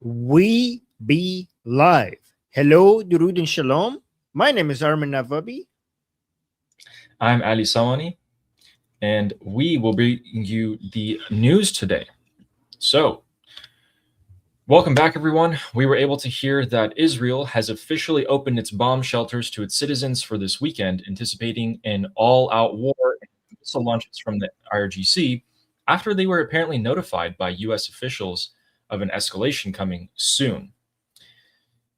We be live. Hello, Durud and Shalom. My name is Armin Navabi. I'm Ali Sawani, and we will bring you the news today. So, welcome back, everyone. We were able to hear that Israel has officially opened its bomb shelters to its citizens for this weekend, anticipating an all-out war and missile launches from the IRGC after they were apparently notified by U.S. officials of an escalation coming soon.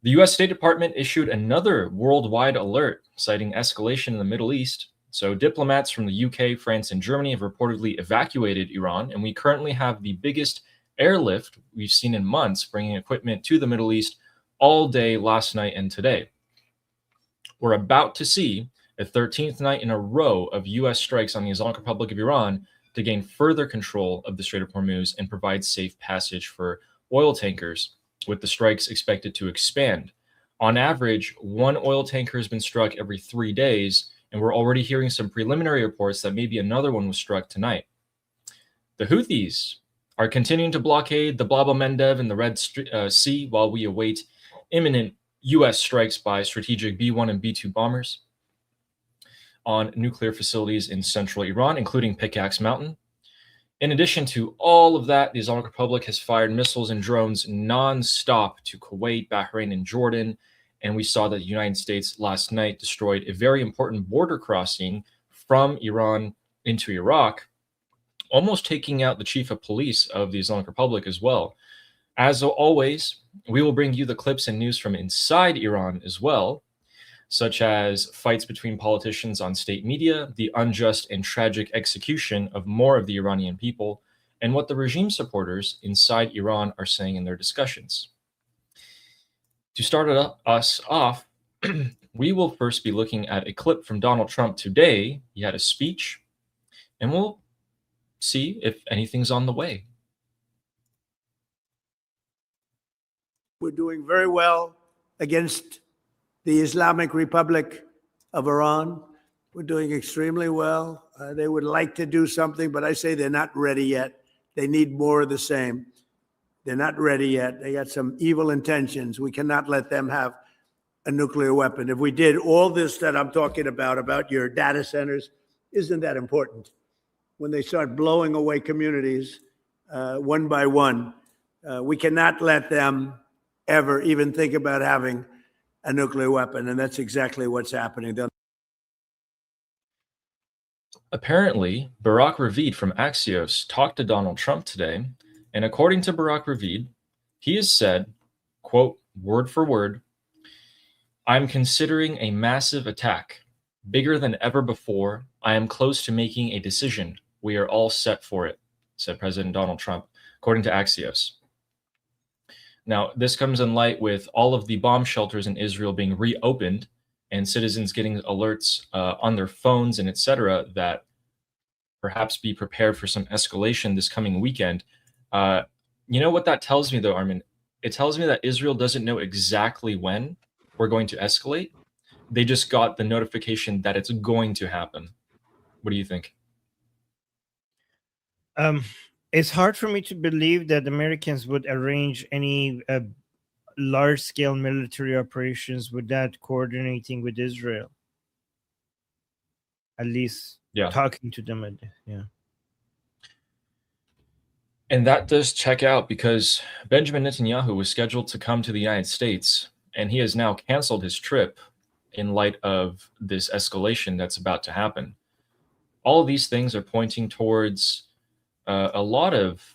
The U.S. State Department issued another worldwide alert citing escalation in the Middle East. So diplomats from the UK, France, and Germany have reportedly evacuated Iran, and we currently have the biggest airlift we've seen in months, bringing equipment to the Middle East all day last night and today. We're about to see a 13th night in a row of U.S. strikes on the Islamic Republic of Iran to gain further control of the Strait of Hormuz and provide safe passage for oil tankers, with the strikes expected to expand. On average, one oil tanker has been struck every 3 days, and we're already hearing some preliminary reports that maybe another one was struck tonight. The Houthis are continuing to blockade the al-Mandab and the Red Sea while we await imminent U.S. strikes by strategic B-1 and B-2 bombers on nuclear facilities in central Iran, including Pickaxe Mountain. In addition to all of that, the Islamic Republic has fired missiles and drones non-stop to Kuwait, Bahrain, and Jordan. And we saw that the United States last night destroyed a very important border crossing from Iran into Iraq, almost taking out the chief of police of the Islamic Republic as well. As always, we will bring you the clips and news from inside Iran as well, such as fights between politicians on state media, the unjust and tragic execution of more of the Iranian people, and what the regime supporters inside Iran are saying in their discussions. To start us off, we will first be looking at a clip from Donald Trump today. He had a speech, and we'll see if anything's on the way. We're doing very well against the Islamic Republic of Iran. We're doing extremely well. They would like to do something, but I say they're not ready yet. They need more of the same. They're not ready yet. They got some evil intentions. We cannot let them have a nuclear weapon. If we did all this that I'm talking about your data centers, isn't that important? When they start blowing away communities one by one, we cannot let them ever even think about having a nuclear weapon, and that's exactly what's happening. Apparently, Barak Ravid from Axios talked to Donald Trump today, and according to Barak Ravid, he has said, quote, word for word, "I'm considering a massive attack, bigger than ever before. I am close to making a decision. We are all set for it," said President Donald Trump, according to Axios. Now, this comes in light with all of the bomb shelters in Israel being reopened and citizens getting alerts on their phones and etc. that perhaps be prepared for some escalation this coming weekend. You know what that tells me, though, Armin? It tells me that Israel doesn't know exactly when we're going to escalate. They just got the notification that it's going to happen. What do you think? It's hard for me to believe that Americans would arrange any large-scale military operations without coordinating with Israel. At least talking to them. Yeah. And that does check out because Benjamin Netanyahu was scheduled to come to the United States, and he has now canceled his trip in light of this escalation that's about to happen. All of these things are pointing towards a lot of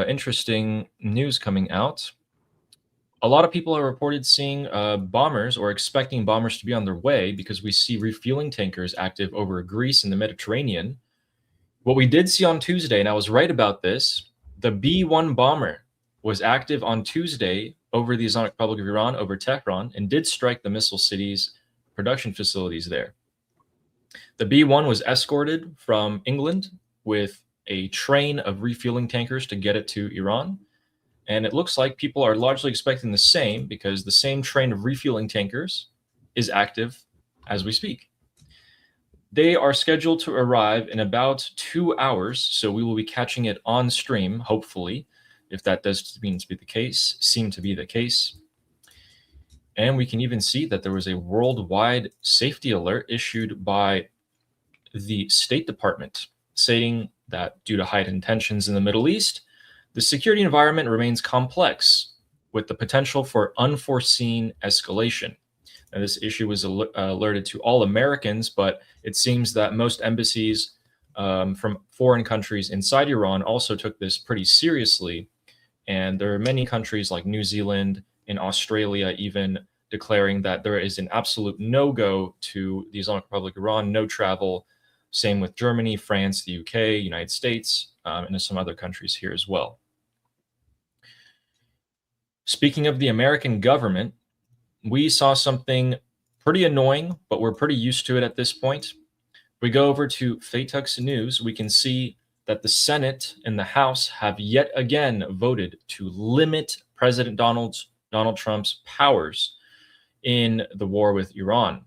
interesting news coming out. A lot of people are reported seeing bombers or expecting bombers to be on their way because we see refueling tankers active over Greece and the Mediterranean. What we did see on Tuesday, and I was right about this, the B-1 bomber was active on Tuesday over the Islamic Republic of Iran, over Tehran, and did strike the missile cities, production facilities there. The B-1 was escorted from England with a train of refueling tankers to get it to Iran. And it looks like people are largely expecting the same because the same train of refueling tankers is active as we speak. They are scheduled to arrive in about 2 hours, so we will be catching it on stream, hopefully. if that does seem to be the case. And we can even see that there was a worldwide safety alert issued by the State Department, stating that due to heightened tensions in the Middle East, the security environment remains complex, with the potential for unforeseen escalation. Now, this issue was alerted to all Americans, but it seems that most embassies from foreign countries inside Iran also took this pretty seriously. And there are many countries like New Zealand and Australia even declaring that there is an absolute no-go to the Islamic Republic of Iran, no travel. Same with Germany, France, the UK, United States, and some other countries here as well. Speaking of the American government, we saw something pretty annoying, but we're pretty used to it at this point. If we go over to Faytuck's News, we can see that the Senate and the House have yet again voted to limit President Donald Trump's powers in the war with Iran.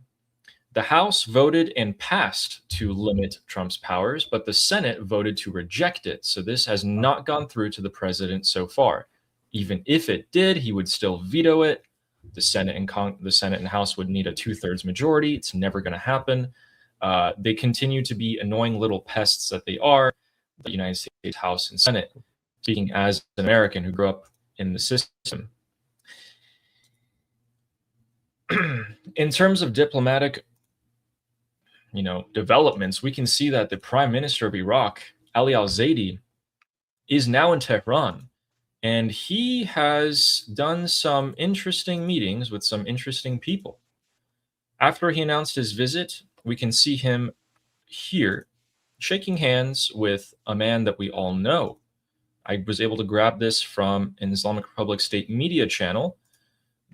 The House voted and passed to limit Trump's powers, but the Senate voted to reject it. So this has not gone through to the president so far. Even if it did, he would still veto it. The Senate and House would need a 2/3 majority. It's never going to happen. They continue to be annoying little pests that they are, the United States House and Senate, speaking as an American who grew up in the system. In terms of diplomatic, developments, we can see that the Prime Minister of Iraq, Ali al-Zaidi, is now in Tehran. And he has done some interesting meetings with some interesting people. After he announced his visit, we can see him here shaking hands with a man that we all know. I was able to grab this from an Islamic Republic state media channel.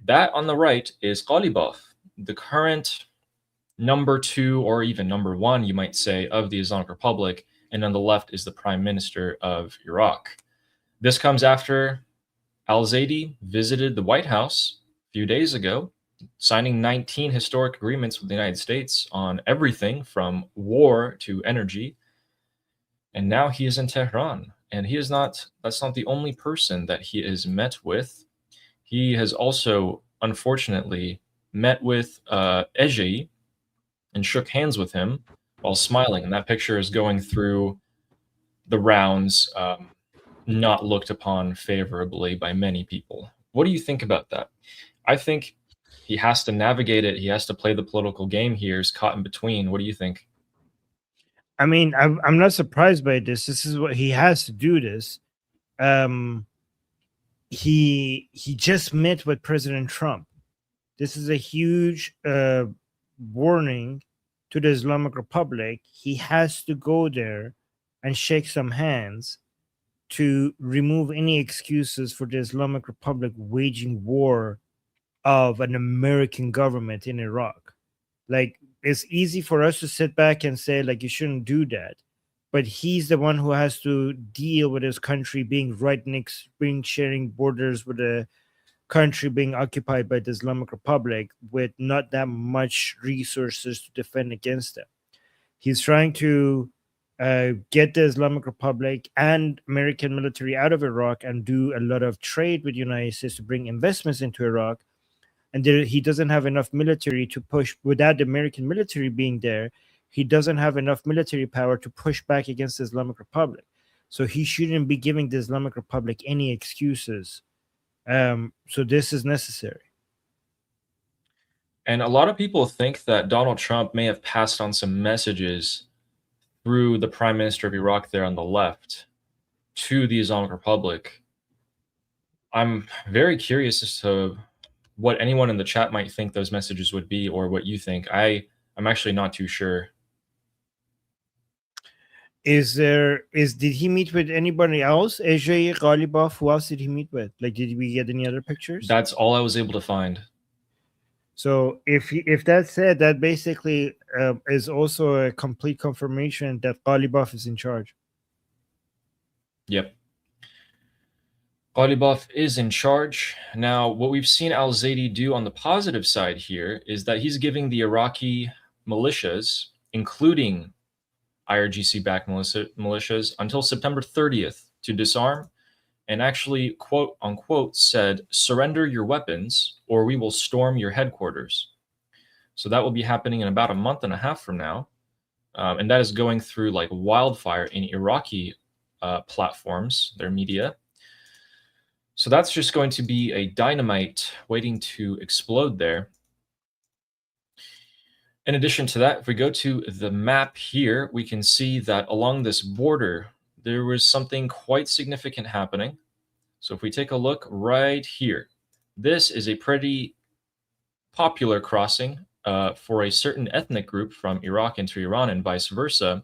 That on the right is Ghalibaf, the current number 2 or even number 1, you might say, of the Islamic Republic. And on the left is the Prime Minister of Iraq. This comes after al-Zaidi visited the White House a few days ago, signing 19 historic agreements with the United States on everything from war to energy. And now he is in Tehran. And that's not the only person that he is met with. He has also, unfortunately, met with Ejei and shook hands with him while smiling. And that picture is going through the rounds, not looked upon favorably by many people. What do you think about that? I think he has to navigate it. He has to play the political game here. He's caught in between. What do you think? I mean, I'm not surprised by this. This is what he has to do. This. He just met with President Trump. This is a huge warning to the Islamic Republic. He has to go there and shake some hands to remove any excuses for the Islamic Republic waging war of an American government in Iraq. Like, it's easy for us to sit back and say, like, you shouldn't do that. But he's the one who has to deal with his country being right next, sharing borders with a country being occupied by the Islamic Republic with not that much resources to defend against them. He's trying to get the Islamic Republic and American military out of Iraq and do a lot of trade with the United States to bring investments into Iraq. And he doesn't have enough military to push. Without the American military being there, he doesn't have enough military power to push back against the Islamic Republic. So he shouldn't be giving the Islamic Republic any excuses. So this is necessary. And a lot of people think that Donald Trump may have passed on some messages through the Prime Minister of Iraq there on the left to the Islamic Republic. I'm very curious as to what anyone in the chat might think those messages would be, or what you think. I'm actually not too sure. Did he meet with anybody else? Ejei, Ghalibaf, who else did he meet with? Like, did we get any other pictures? That's all I was able to find. So if that's said, that basically is also a complete confirmation that Ghalibaf is in charge. Yep. Ghalibaf is in charge. Now, what we've seen al-Zaidi do on the positive side here is that he's giving the Iraqi militias, including IRGC-backed militias, until September 30th to disarm and actually, quote unquote, said, "Surrender your weapons or we will storm your headquarters." So that will be happening in about a month and a half from now. And that is going through like wildfire in Iraqi platforms, their media. So that's just going to be a dynamite waiting to explode there. In addition to that, if we go to the map here, we can see that along this border, there was something quite significant happening. So if we take a look right here, this is a pretty popular crossing for a certain ethnic group from Iraq into Iran and vice versa.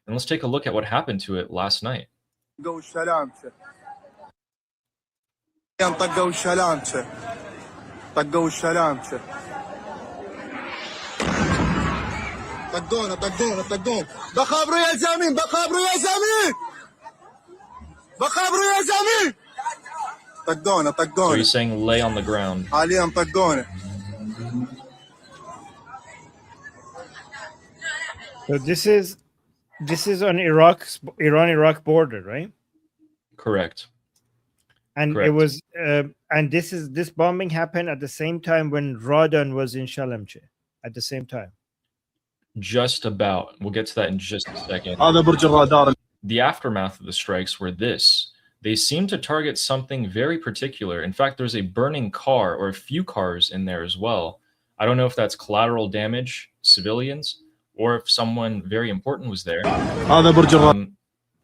And let's take a look at what happened to it last night. So he's saying lay on the ground. So this is on Iran-Iraq border, right? Correct. And Correct. it was and this bombing happened at the same time when Radon was in Shalamche at the same time. Just about. We'll get to that in just a second. The aftermath of the strikes were this. They seemed to target something very particular. In fact, there's a burning car or a few cars in there as well. I don't know if that's collateral damage, civilians, or if someone very important was there.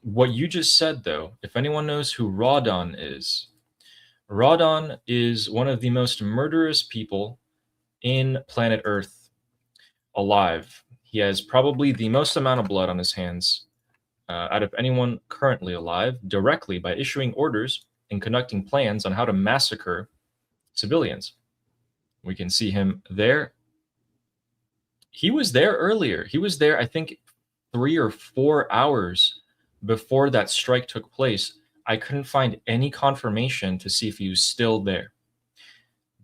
What you just said, though, if anyone knows who Radon is one of the most murderous people in planet Earth alive. He has probably the most amount of blood on his hands out of anyone currently alive, directly by issuing orders and conducting plans on how to massacre civilians. We can see him there. He was there earlier. He was there, I think, 3 or 4 hours before that strike took place. I couldn't find any confirmation to see if he was still there.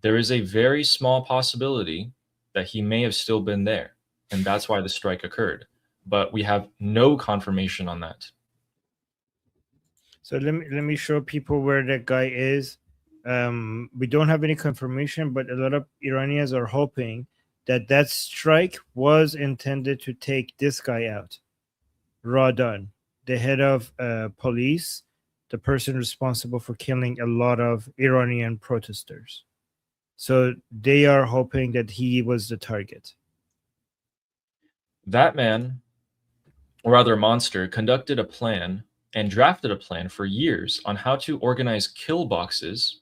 There is a very small possibility that he may have still been there, and that's why the strike occurred. But we have no confirmation on that. So let me show people where that guy is. We don't have any confirmation, but a lot of Iranians are hoping that strike was intended to take this guy out, Radon, the head of police, the person responsible for killing a lot of Iranian protesters. So they are hoping that he was the target. That man, or rather monster, conducted a plan and drafted a plan for years on how to organize kill boxes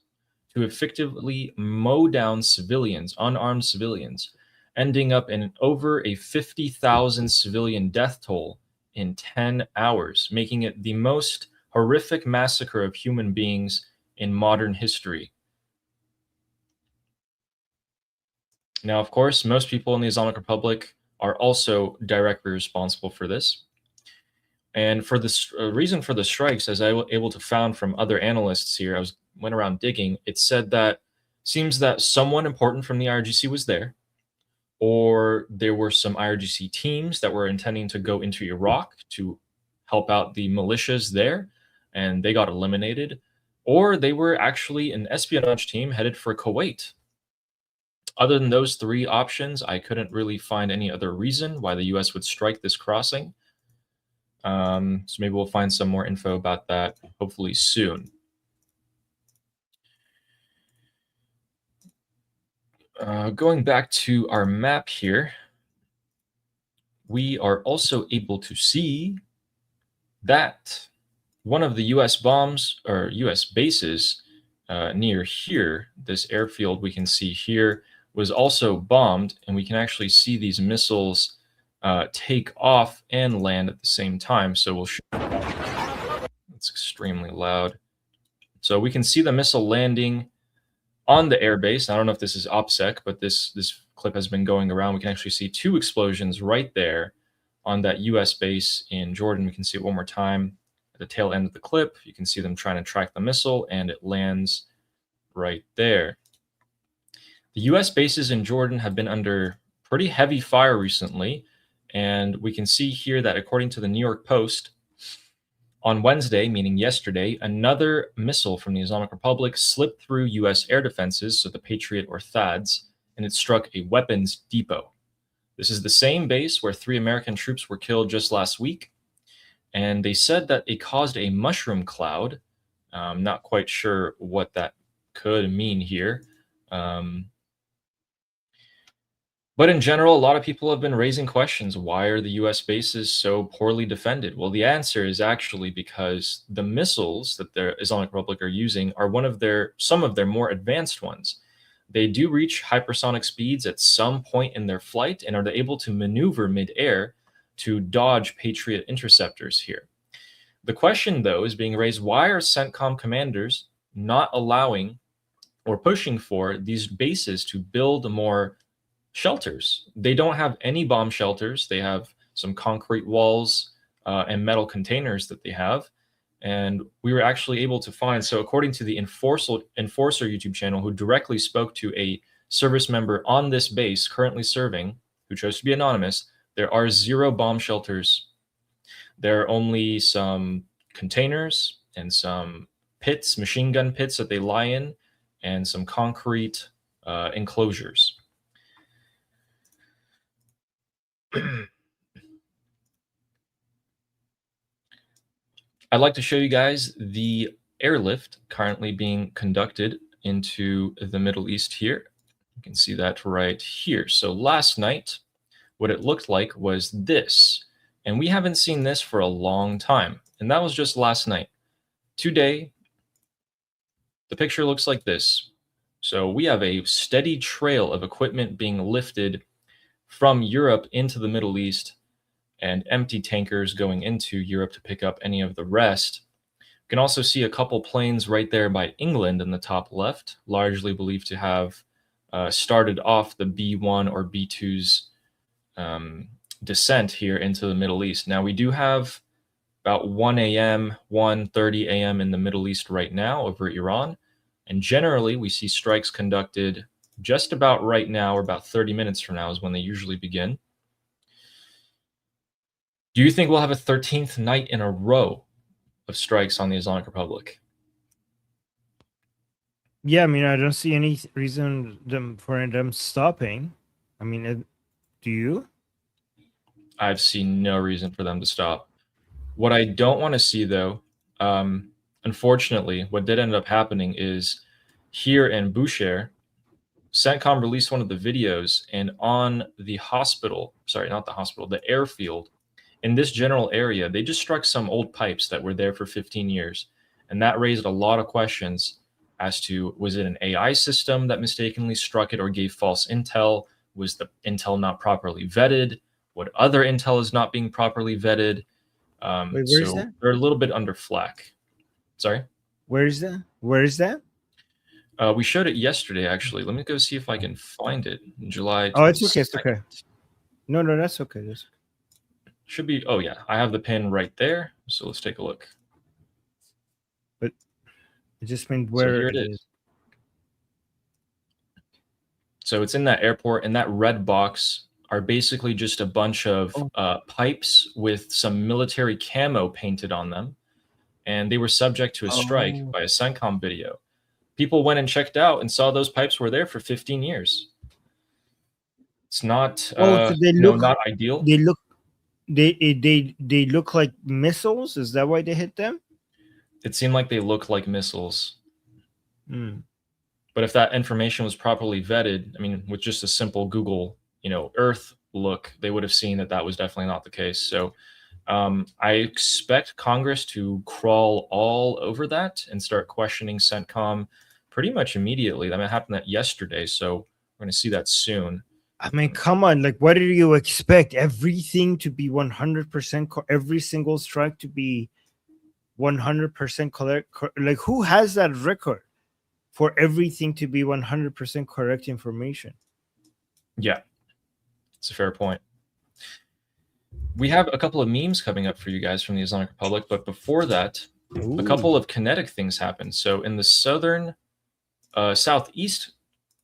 to effectively mow down civilians, unarmed civilians, ending up in over a 50,000 civilian death toll in 10 hours, making it the most horrific massacre of human beings in modern history. Now, of course, most people in the Islamic Republic are also directly responsible for this. And for this reason for the strikes, as I was able to found from other analysts here, went around digging, it said that seems that someone important from the IRGC was there, or there were some IRGC teams that were intending to go into Iraq to help out the militias there, and they got eliminated, or they were actually an espionage team headed for Kuwait. Other than those three options, I couldn't really find any other reason why the U.S. would strike this crossing. So maybe we'll find some more info about that hopefully soon. Going back to our map here, we are also able to see that one of the U.S. bombs or U.S. bases near here, this airfield we can see here, was also bombed, and we can actually see these missiles take off and land at the same time. So we'll show. It's extremely loud. So we can see the missile landing on the airbase. I don't know if this is OPSEC, but this clip has been going around. We can actually see two explosions right there on that U.S. base in Jordan. We can see it one more time at the tail end of the clip. You can see them trying to track the missile, and it lands right there. The U.S. bases in Jordan have been under pretty heavy fire recently, and we can see here that according to the New York Post, On Wednesday, meaning yesterday, another missile from the Islamic Republic slipped through U.S. air defenses, so the Patriot or THAADs, and it struck a weapons depot. This is the same base where 3 American troops were killed just last week, and they said that it caused a mushroom cloud. I'm not quite sure what that could mean here. But in general, a lot of people have been raising questions. Why are the US bases so poorly defended? Well, the answer is actually because the missiles that the Islamic Republic are using are some of their more advanced ones. They do reach hypersonic speeds at some point in their flight and are able to maneuver mid-air to dodge Patriot interceptors here. The question, though, is being raised, why are CENTCOM commanders not allowing or pushing for these bases to build more shelters? They don't have any bomb shelters. They have some concrete walls and metal containers that they have. And we were actually able to find, so according to the Enforcer YouTube channel, who directly spoke to a service member on this base currently serving, who chose to be anonymous, there are 0 bomb shelters. There are only some containers and some pits, machine gun pits that they lie in, and some concrete enclosures. I'd like to show you guys the airlift currently being conducted into the Middle East here. You can see that right here. So last night, what it looked like was this. And we haven't seen this for a long time. And that was just last night. Today, the picture looks like this. So we have a steady trail of equipment being lifted from Europe into the Middle East, and empty tankers going into Europe to pick up any of the rest. You can also see a couple planes right there by England in the top left, largely believed to have started off the B-1 or B-2's descent here into the Middle East. Now, we do have about 1 a.m., 1:30 a.m. in the Middle East right now over Iran, and generally we see strikes conducted just about right now, or about 30 minutes from now is when they usually begin. Do you think we'll have a 13th night in a row of strikes on the Islamic Republic? Yeah, I mean, I don't see any reason for them stopping. I mean, do you? I've seen no reason for them to stop. What I don't want to see, though, unfortunately, what did end up happening is here in Bushehr, CENTCOM released one of the videos, and on the hospital, sorry, not the hospital, the airfield, in this general area, they just struck some old pipes that were there for 15 years. And that raised a lot of questions as to, was it an AI system that mistakenly struck it or gave false intel? Was the intel not properly vetted? What other intel is not being properly vetted? Wait, where is so that? they're a little bit under flack. Sorry? Where is that? Where is that? We showed it yesterday, actually. Let me go see if I can find it. July 22nd. Oh, it's okay. It's okay. No, that's okay. That's okay. Should be, oh yeah, I have the pin right there. So let's take a look. But it just meant where so here it is. So it's in that airport, and that red box are basically just a bunch of pipes with some military camo painted on them. And they were subject to a strike by a CENTCOM video. People went and checked out and saw those pipes were there for 15 years. It's not, so they look, not ideal. They look like missiles. Is that why they hit them? It seemed like they looked like missiles. Mm. But if that information was properly vetted, I mean, with just a simple Google, Earth look, they would have seen that that was definitely not the case. So I expect Congress to crawl all over that and start questioning CENTCOM pretty much immediately. I mean, it happened yesterday, so we're going to see that soon. I mean, come on. Like, what do you expect? Everything to be 100%, every single strike to be 100% correct? Like, who has that record for everything to be 100% correct information? Yeah, it's a fair point. We have a couple of memes coming up for you guys from the Islamic Republic, but before that, a couple of kinetic things happened. So in the southern, southeast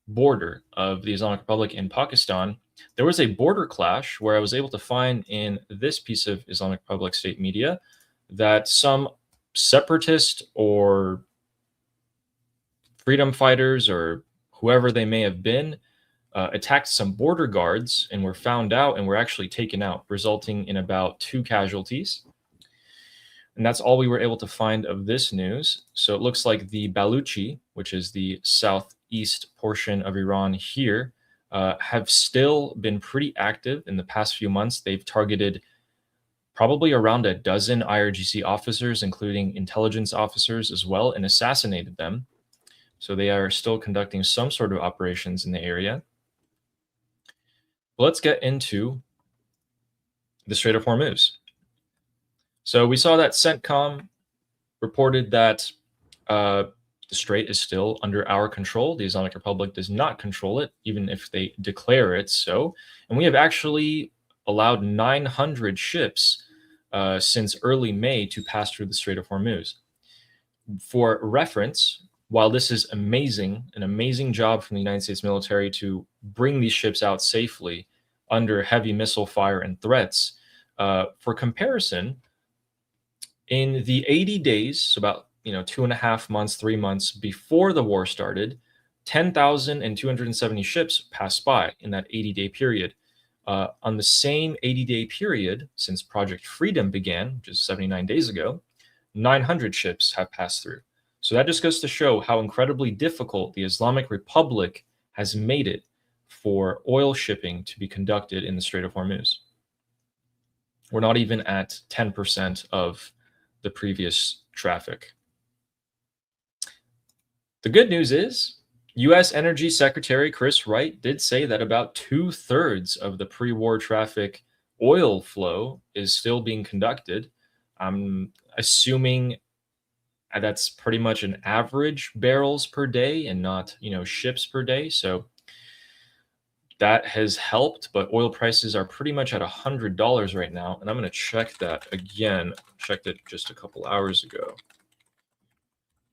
border of the Islamic Republic in Pakistan, there was a border clash where I was able to find in this piece of Islamic Republic state media that some separatist or freedom fighters or whoever they may have been attacked some border guards and were found out and were actually taken out, resulting in about 2 casualties. And that's all we were able to find of this news. So it looks like the Baluchi, which is the southeast portion of Iran here, have still been pretty active in the past few months. They've targeted probably around a dozen IRGC officers, including intelligence officers as well, and assassinated them. So they are still conducting some sort of operations in the area. Let's get into the Strait of Hormuz. So we saw that CENTCOM reported that the Strait is still under our control. The Islamic Republic does not control it, even if they declare it so. And we have actually allowed 900 ships since early May to pass through the Strait of Hormuz. For reference, while this is amazing, an amazing job from the United States military to bring these ships out safely under heavy missile fire and threats, for comparison, in the 80 days, so about 2.5 months, 3 months before the war started, 10,270 ships passed by in that 80-day period. On the same 80-day period since Project Freedom began, which is 79 days ago, 900 ships have passed through. So that just goes to show how incredibly difficult the Islamic Republic has made it for oil shipping to be conducted in the Strait of Hormuz. We're not even at 10% of the previous traffic. The good news is U.S. Energy Secretary Chris Wright did say that about 2/3 of the pre-war traffic oil flow is still being conducted. I'm assuming that's pretty much an average barrels per day and not, ships per day. So that has helped, but oil prices are pretty much at $100 right now. And I'm going to check that again. Checked it just a couple hours ago.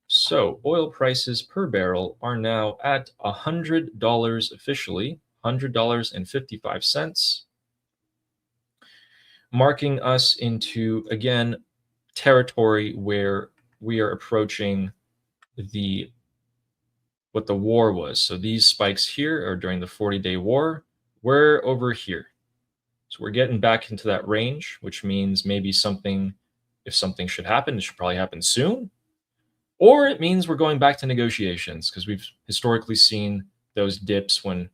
So oil prices per barrel are now at $100 officially, $100.55, marking us into, again, territory where we are approaching what the war was. So these spikes here are during the 40-day war. We're over here. So we're getting back into that range, which means maybe if something should happen, it should probably happen soon. Or it means we're going back to negotiations, because we've historically seen those dips when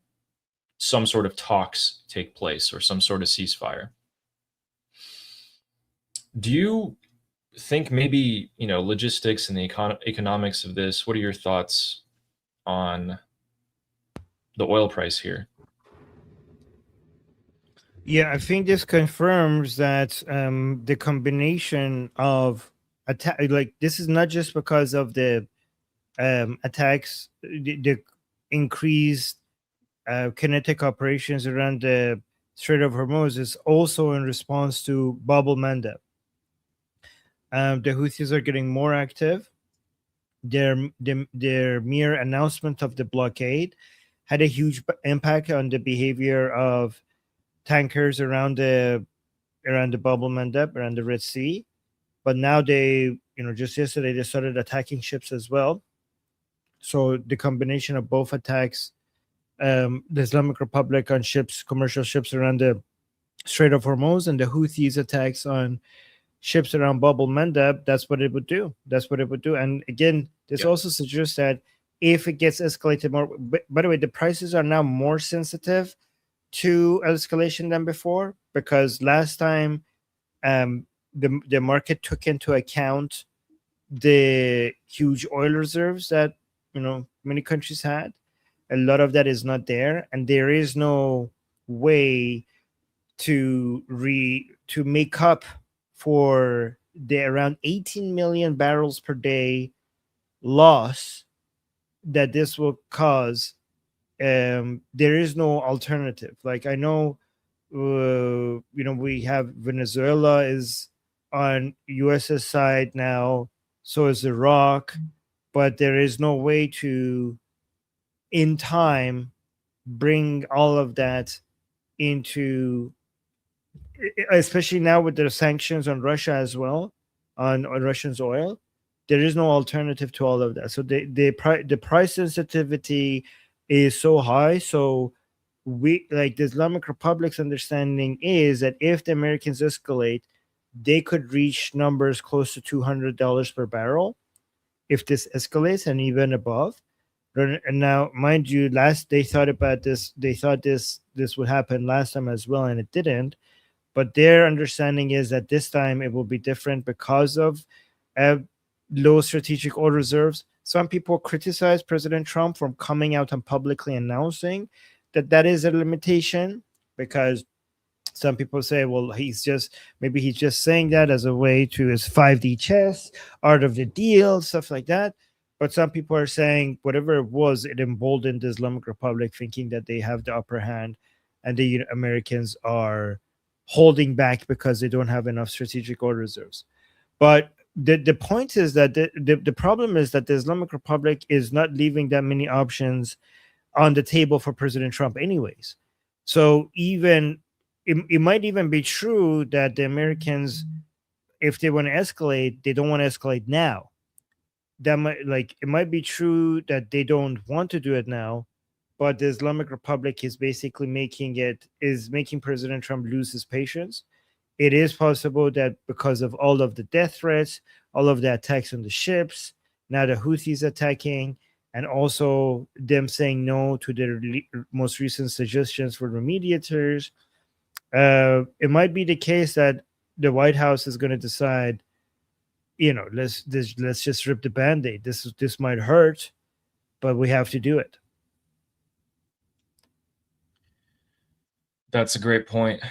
some sort of talks take place or some sort of ceasefire. Do you think maybe, logistics and the economics of this, what are your thoughts on the oil price here? Yeah, I think this confirms that the combination of attack, like this is not just because of the attacks, the increased kinetic operations around the Strait of Hormuz is also in response to Bab al-Mandab. The Houthis are getting more active. Their mere announcement of the blockade had a huge impact on the behavior of tankers around the Bab al-Mandab, around the Red Sea. But now they, just yesterday, they started attacking ships as well. So the combination of both attacks, the Islamic Republic on ships, commercial ships around the Strait of Hormuz, and the Houthis attacks on ships around Bab al-Mandab, that's what it would do. And again, this also suggests that if it gets escalated more, by the way, the prices are now more sensitive to escalation than before, because last time the market took into account the huge oil reserves that many countries had. A lot of that is not there, and there is no way to make up for the around 18 million barrels per day loss that this will cause. There is no alternative. Like, I know we have Venezuela is on US's side now, so is Iraq, but there is no way to in time bring all of that into, especially now with the sanctions on Russia as well. on Russian's oil. There is no alternative to all of that. So the price sensitivity is so high. So we, like, the Islamic Republic's understanding is that if the Americans escalate, they could reach numbers close to $200 per barrel if this escalates, and even above. And now, mind you, they thought about this. They thought this would happen last time as well, and it didn't. But their understanding is that this time it will be different because of low strategic oil reserves. Some people criticize President Trump from coming out and publicly announcing that is a limitation, because some people say, well, he's just saying that as a way to his 5D chess, art of the deal, stuff like that. But some people are saying whatever it was, it emboldened the Islamic Republic, thinking that they have the upper hand, and the Americans are holding back because they don't have enough strategic oil reserves. But the point is that the problem is that the Islamic Republic is not leaving that many options on the table for President Trump anyways. So even it might even be true that the Americans, if they want to escalate, they don't want to escalate now. That it might be true that they don't want to do it now, but the Islamic Republic is basically making President Trump lose his patience. It is possible that because of all of the death threats, all of the attacks on the ships, now the Houthis attacking, and also them saying no to their most recent suggestions for remediators, it might be the case that the White House is going to decide, let's just rip the Band-Aid. This might hurt, but we have to do it. That's a great point.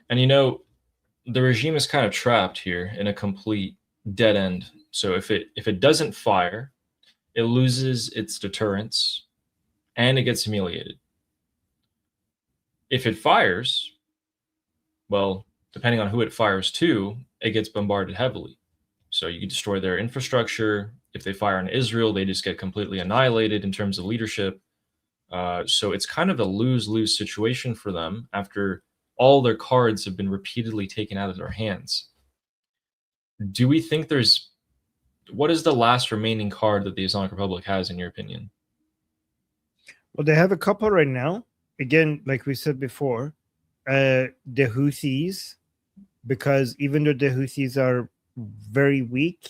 And the regime is kind of trapped here in a complete dead end. So if it doesn't fire, it loses its deterrence and it gets humiliated. If it fires, well, depending on who it fires to, it gets bombarded heavily. So you can destroy their infrastructure. If they fire on Israel, they just get completely annihilated in terms of leadership. So it's kind of a lose-lose situation for them after all their cards have been repeatedly taken out of their hands. Do we think what is the last remaining card that the Islamic Republic has, in your opinion? Well, they have a couple right now. Again, like we said before, the Houthis, because even though the Houthis are very weak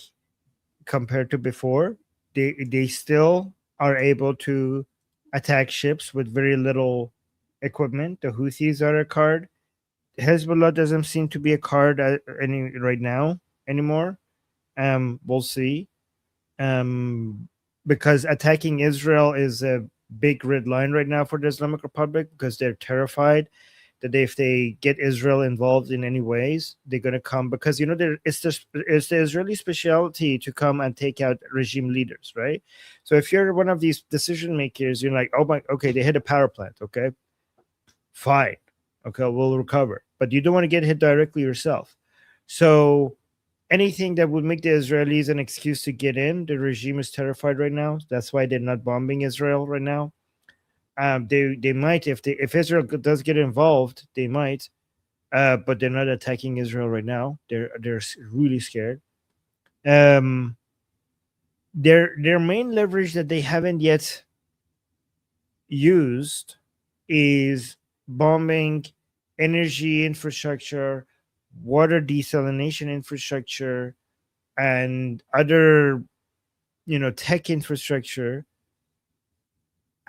compared to before, they still are able to attack ships with very little equipment. The Houthis are a card. Hezbollah doesn't seem to be a card right now anymore. We'll see. Because attacking Israel is a big red line right now for the Islamic Republic, because they're terrified that if they get Israel involved in any ways, they're going to come, because it's the Israeli specialty to come and take out regime leaders, right? So if you're one of these decision makers, you're like, okay, they hit a power plant, okay, fine, okay, we'll recover, but you don't want to get hit directly yourself. So anything that would make the Israelis an excuse to get in, the regime is terrified right now. That's why they're not bombing Israel right now. They might, if Israel does get involved, they might, but they're not attacking Israel right now. They're really scared. Their main leverage that they haven't yet used is bombing energy infrastructure, water desalination infrastructure, and other tech infrastructure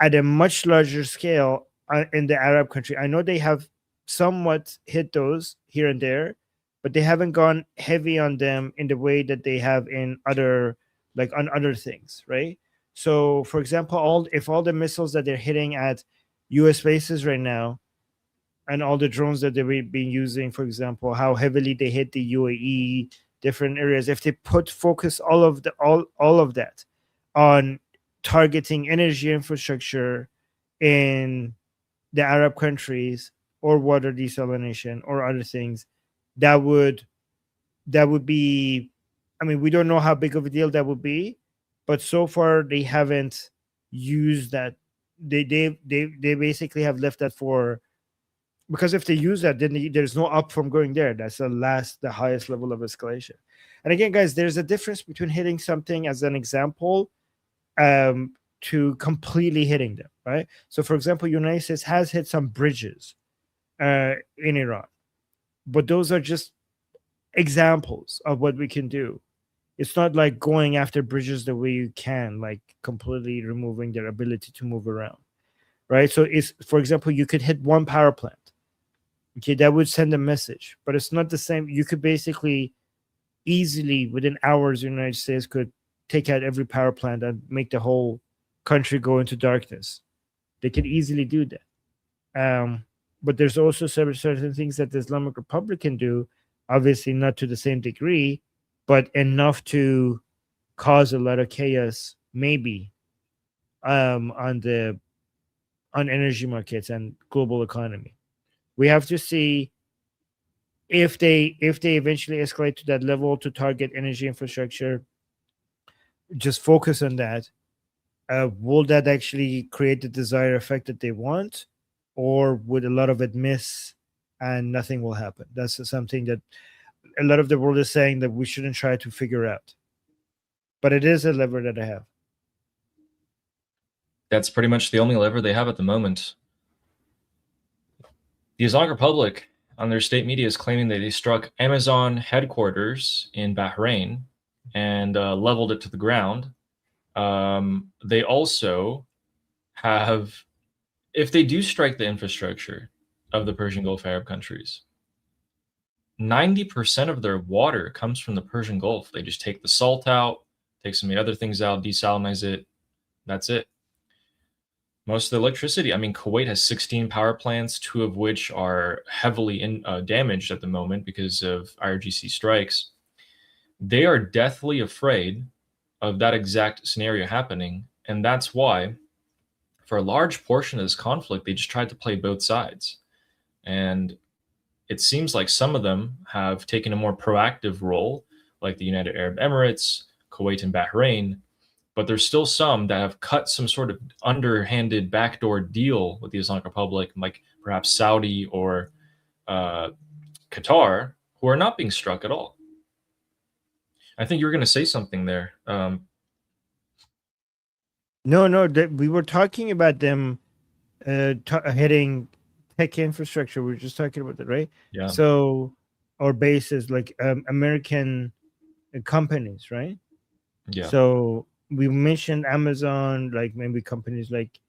at a much larger scale in the Arab country. I know they have somewhat hit those here and there, but they haven't gone heavy on them in the way that they have on other things, right? So, for example, if all the missiles that they're hitting at U.S. bases right now, and all the drones that they've been using, for example, how heavily they hit the UAE, different areas, if they focus all of that on targeting energy infrastructure in the Arab countries, or water desalination, or other things, that would be, we don't know how big of a deal that would be, but so far they haven't used that. They basically have left that for because if they use that, then there's no up from going there. That's the highest level of escalation. And again, guys, there's a difference between hitting something as an example to completely hitting them, right? So, for example, United States has hit some bridges in Iran, but those are just examples of what we can do. It's not like going after bridges the way you can, like completely removing their ability to move around, right? So, it's, for example, you could hit one power plant. Okay, that would send a message, but it's not the same. You could basically easily, within hours, the United States could take out every power plant and make the whole country go into darkness. They could easily do that. But there's also certain things that the Islamic Republic can do, obviously not to the same degree, but enough to cause a lot of chaos, maybe, on energy markets and global economy. We have to see if they eventually escalate to that level to target energy infrastructure. Just focus on that. Will that actually create the desired effect that they want, or would a lot of it miss and nothing will happen? That's something that a lot of the world is saying that we shouldn't try to figure out. But it is a lever that I have. That's pretty much the only lever they have at the moment. The Islamic Republic, on their state media, is claiming that they struck Amazon headquarters in Bahrain and leveled it to the ground. They also have, if they do strike the infrastructure of the Persian Gulf Arab countries, 90% of their water comes from the Persian Gulf. They just take the salt out, take some of the other things out, desalinize it. That's it. Most of the electricity, I mean, Kuwait has 16 power plants, 2 of which are heavily damaged at the moment because of IRGC strikes. They are deathly afraid of that exact scenario happening. And that's why, for a large portion of this conflict, they just tried to play both sides. And it seems like some of them have taken a more proactive role, like the United Arab Emirates, Kuwait, and Bahrain. But there's still some that have cut some sort of underhanded backdoor deal with the Islamic Republic, like perhaps Saudi or Qatar, who are not being struck at all. I think you were going to say something there. No, we were talking about them hitting tech infrastructure. We were just talking about that, right? Yeah. So, our bases, like American companies, right? Yeah. So, we mentioned Amazon, like maybe companies like,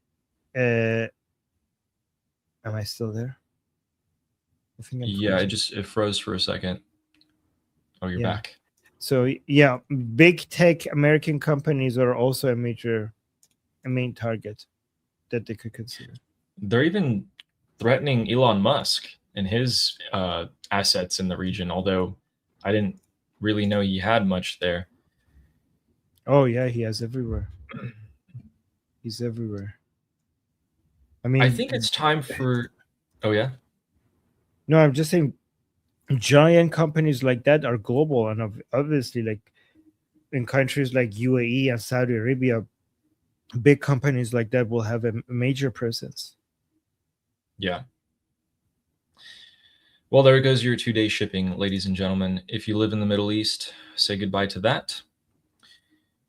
am I still there? I think it froze for a second. Oh, you're back. So yeah, big tech American companies are also a main target that they could consider. They're even threatening Elon Musk and his assets in the region, although I didn't really know he had much there. Oh yeah, he has everywhere. He's everywhere. I mean, I think it's time for. Oh yeah. No, I'm just saying, giant companies like that are global, and obviously, like in countries like UAE and Saudi Arabia, big companies like that will have a major presence. Yeah. Well, there goes your 2-day shipping, ladies and gentlemen. If you live in the Middle East, say goodbye to that.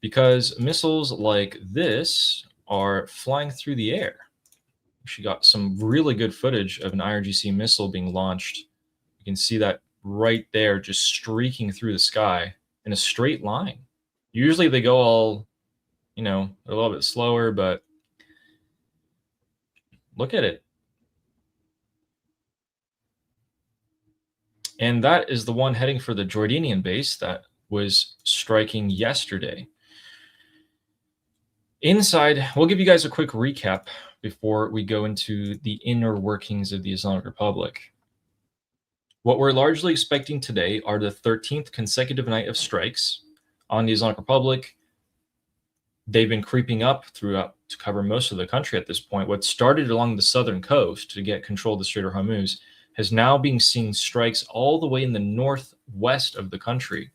Because missiles like this are flying through the air. She got some really good footage of an IRGC missile being launched. You can see that right there, just streaking through the sky in a straight line. Usually they go all, a little bit slower, but look at it. And that is the one heading for the Jordanian base that was striking yesterday. Inside, we'll give you guys a quick recap before we go into the inner workings of the Islamic Republic. What we're largely expecting today are the 13th consecutive night of strikes on the Islamic Republic. They've been creeping up throughout to cover most of the country at this point. What started along the southern coast to get control of the Strait of Hormuz has now been seeing strikes all the way in the northwest of the country.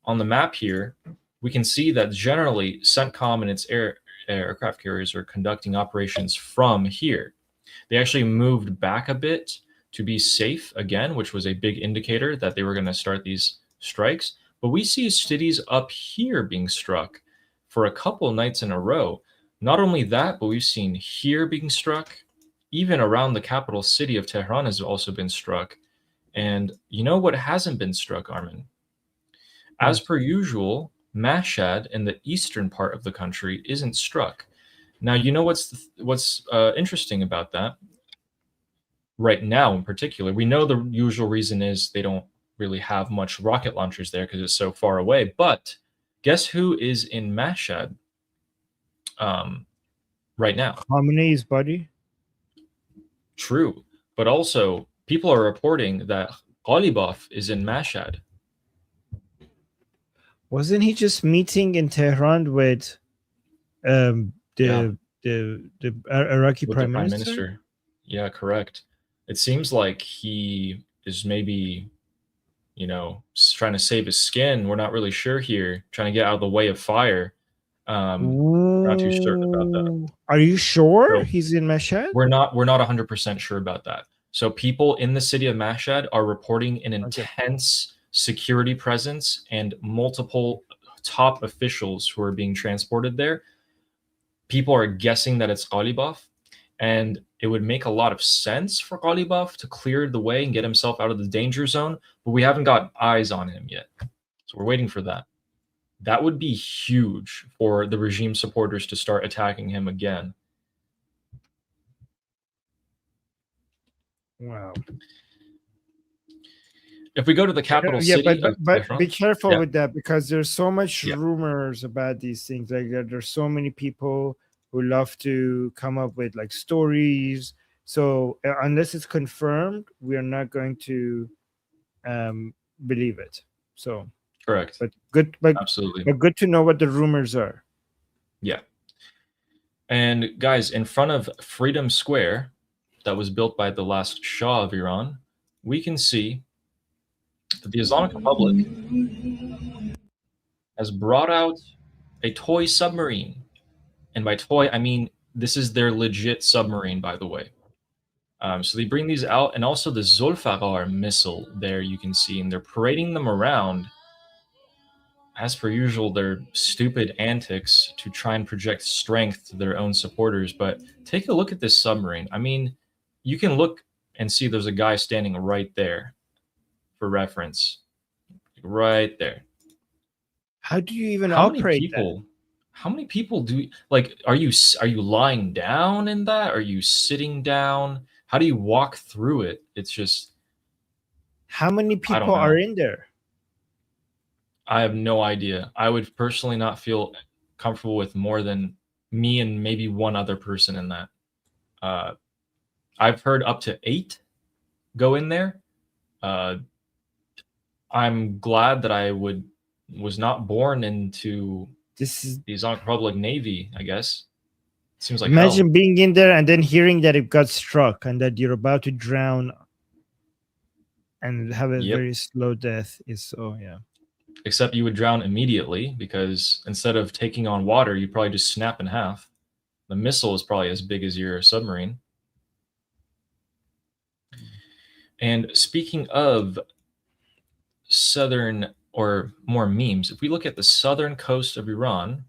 On the map here, we can see that generally CENTCOM and its aircraft carriers are conducting operations from here. They actually moved back a bit to be safe again, which was a big indicator that they were going to start these strikes. But we see cities up here being struck for a couple nights in a row. Not only that, but we've seen here being struck. Even around the capital city of Tehran has also been struck. And you know what hasn't been struck, Armin? As per usual, Mashhad in the eastern part of the country isn't struck. Now, you know what's interesting about that? Right now, in particular, we know the usual reason is they don't really have much rocket launchers there because it's so far away. But guess who is in Mashhad right now? Khamenei's body. True, but also people are reporting that Ghalibaf is in Mashhad. Wasn't he just meeting in Tehran with the Iraqi With prime the minister? Yeah, correct. It seems like he is maybe, trying to save his skin. We're not really sure here, trying to get out of the way of fire. Not too certain about that. Are you sure So, he's in Mashhad? We're not 100% sure about that. So people in the city of Mashhad are reporting an intense security presence and multiple top officials who are being transported there. People are guessing that it's Ghalibaf, and it would make a lot of sense for Ghalibaf to clear the way and get himself out of the danger zone, but we haven't got eyes on him yet. So we're waiting for that. That would be huge for the regime supporters to start attacking him again. Wow. If we go to the capital city, but be careful with that, because there's so much Yeah. rumors about these things. Like there's so many people who love to come up with like stories. So unless it's confirmed, we are not going to believe it. So correct. But good, absolutely. But good to know what the rumors are. Yeah. And guys, in front of Freedom Square, that was built by the last Shah of Iran, we can see that the Islamic Republic has brought out a toy submarine. And by toy, I mean this is their legit submarine, by the way. So they bring these out, and also the Zulfiqar missile there you can see, and they're parading them around. As per usual, their stupid antics to try and project strength to their own supporters. But take a look at this submarine. I mean, you can look and see there's a guy standing right there for reference. Right there. How do you even operate that? How many people do, like, are you lying down in that? Are you sitting down? How do you walk through it? It's just... How many people are in there? I have no idea. I would personally not feel comfortable with more than me and maybe one other person in that. I've heard up to 8 go in there. I'm glad that I was not born into the Islamic Republic Navy, I guess. It seems like imagine hell. being in there and then hearing that it got struck and that you're about to drown and have a very slow death. Except you would drown immediately, because instead of taking on water, you'd probably just snap in half. The missile is probably as big as your submarine. And speaking of southern or more memes, if we look at the southern coast of Iran,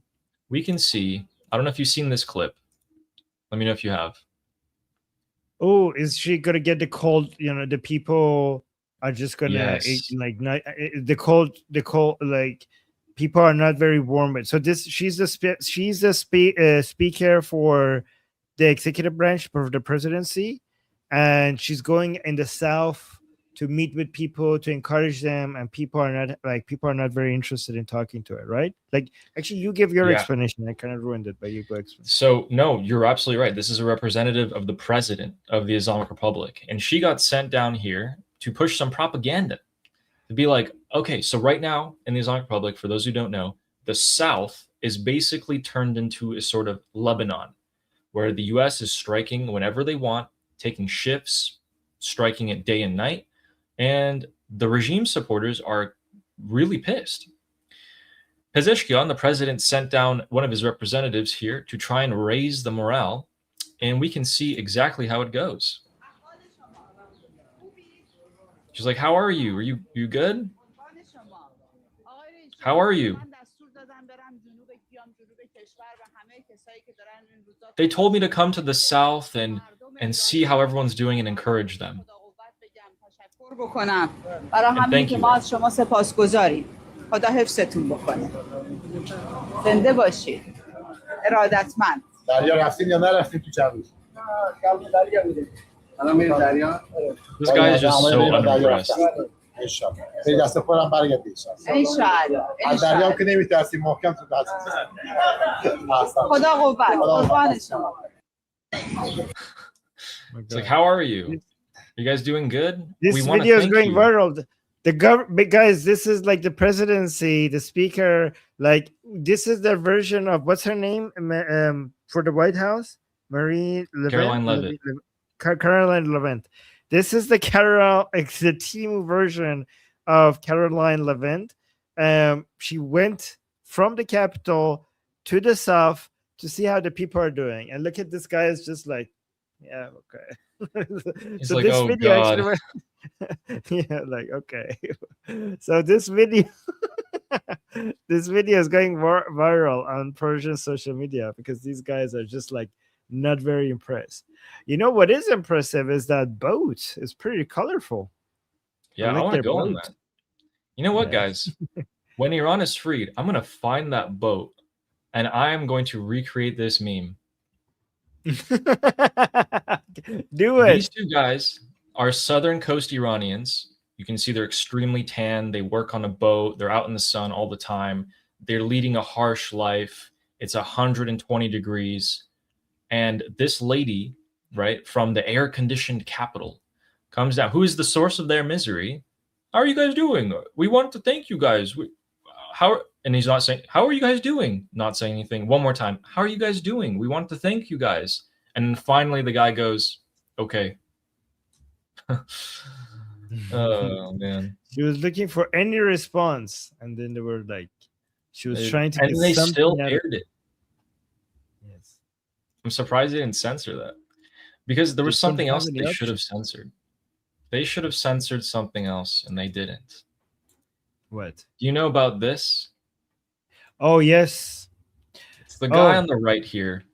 we can see, I don't know if you've seen this clip. Let me know if you have. Oh, is she going to get the cold? The people are just going to the cold, like people are not very warm with. So she's the speaker for the executive branch for the presidency, and she's going in the south to meet with people to encourage them, and people are not very interested in talking to her, right? Like, actually, you give your explanation. I kind of ruined it, but you go explain. So no, you're absolutely right. This is a representative of the president of the Islamic Republic, and she got sent down here to push some propaganda, to be like, okay, so right now in the Islamic Republic, for those who don't know, the South is basically turned into a sort of Lebanon, where the U.S. is striking whenever they want, taking shifts, striking it day and night, and the regime supporters are really pissed. Pezeshkian, the president, sent down one of his representatives here to try and raise the morale, and we can see exactly how it goes. She's like, how are you? Are you good? How are you? They told me to come to the south and see how everyone's doing and encourage them. And thank you. خدا حفظتون بکنه. زنده باشید. ارادتمند. دریا رفتیم یا نرفتیم تو چند روز؟ الان میریم دریا. This guy is just so unimpressed. انشالله. به دست خودم برگردید انشالله. از دریا که نمیترسیم محکم تو دست. خدا قوت. قربان شما. It's like, how are you? You guys doing good? This video is going viral. The government, guys, this is like the presidency, the speaker, like this is their version of what's her name for the White House? Caroline Levitt. Caroline Levitt. This is the the team version of Caroline Levitt. She went from the capital to the south to see how the people are doing. And look at this guy is just like, yeah, okay. He's like, oh God. Actually yeah, like, okay. So this video this video is going viral on Persian social media because these guys are just like not very impressed. You know what is impressive is that boat is pretty colorful. Yeah, I want to go on that. You know what, guys? When Iran is freed, I'm going to find that boat and I am going to recreate this meme. Do it. These two guys are southern coast Iranians. You can see they're extremely tan. They work on a boat. They're out in the sun all the time. They're leading a harsh life. It's 120 degrees. And this lady, right, from the air-conditioned capital comes down. Who is the source of their misery? How are you guys doing? We want to thank you guys. And he's not saying, how are you guys doing? Not saying anything. One more time. How are you guys doing? We want to thank you guys. And then finally the guy goes, okay. Oh man. She was looking for any response, and then they were like, she was trying to. And get they still out. aired it. Yes. I'm surprised they didn't censor that, because there was something else they should have censored. They should have censored something else, and they didn't. What? Do you know about this? Oh yes. It's the guy on the right here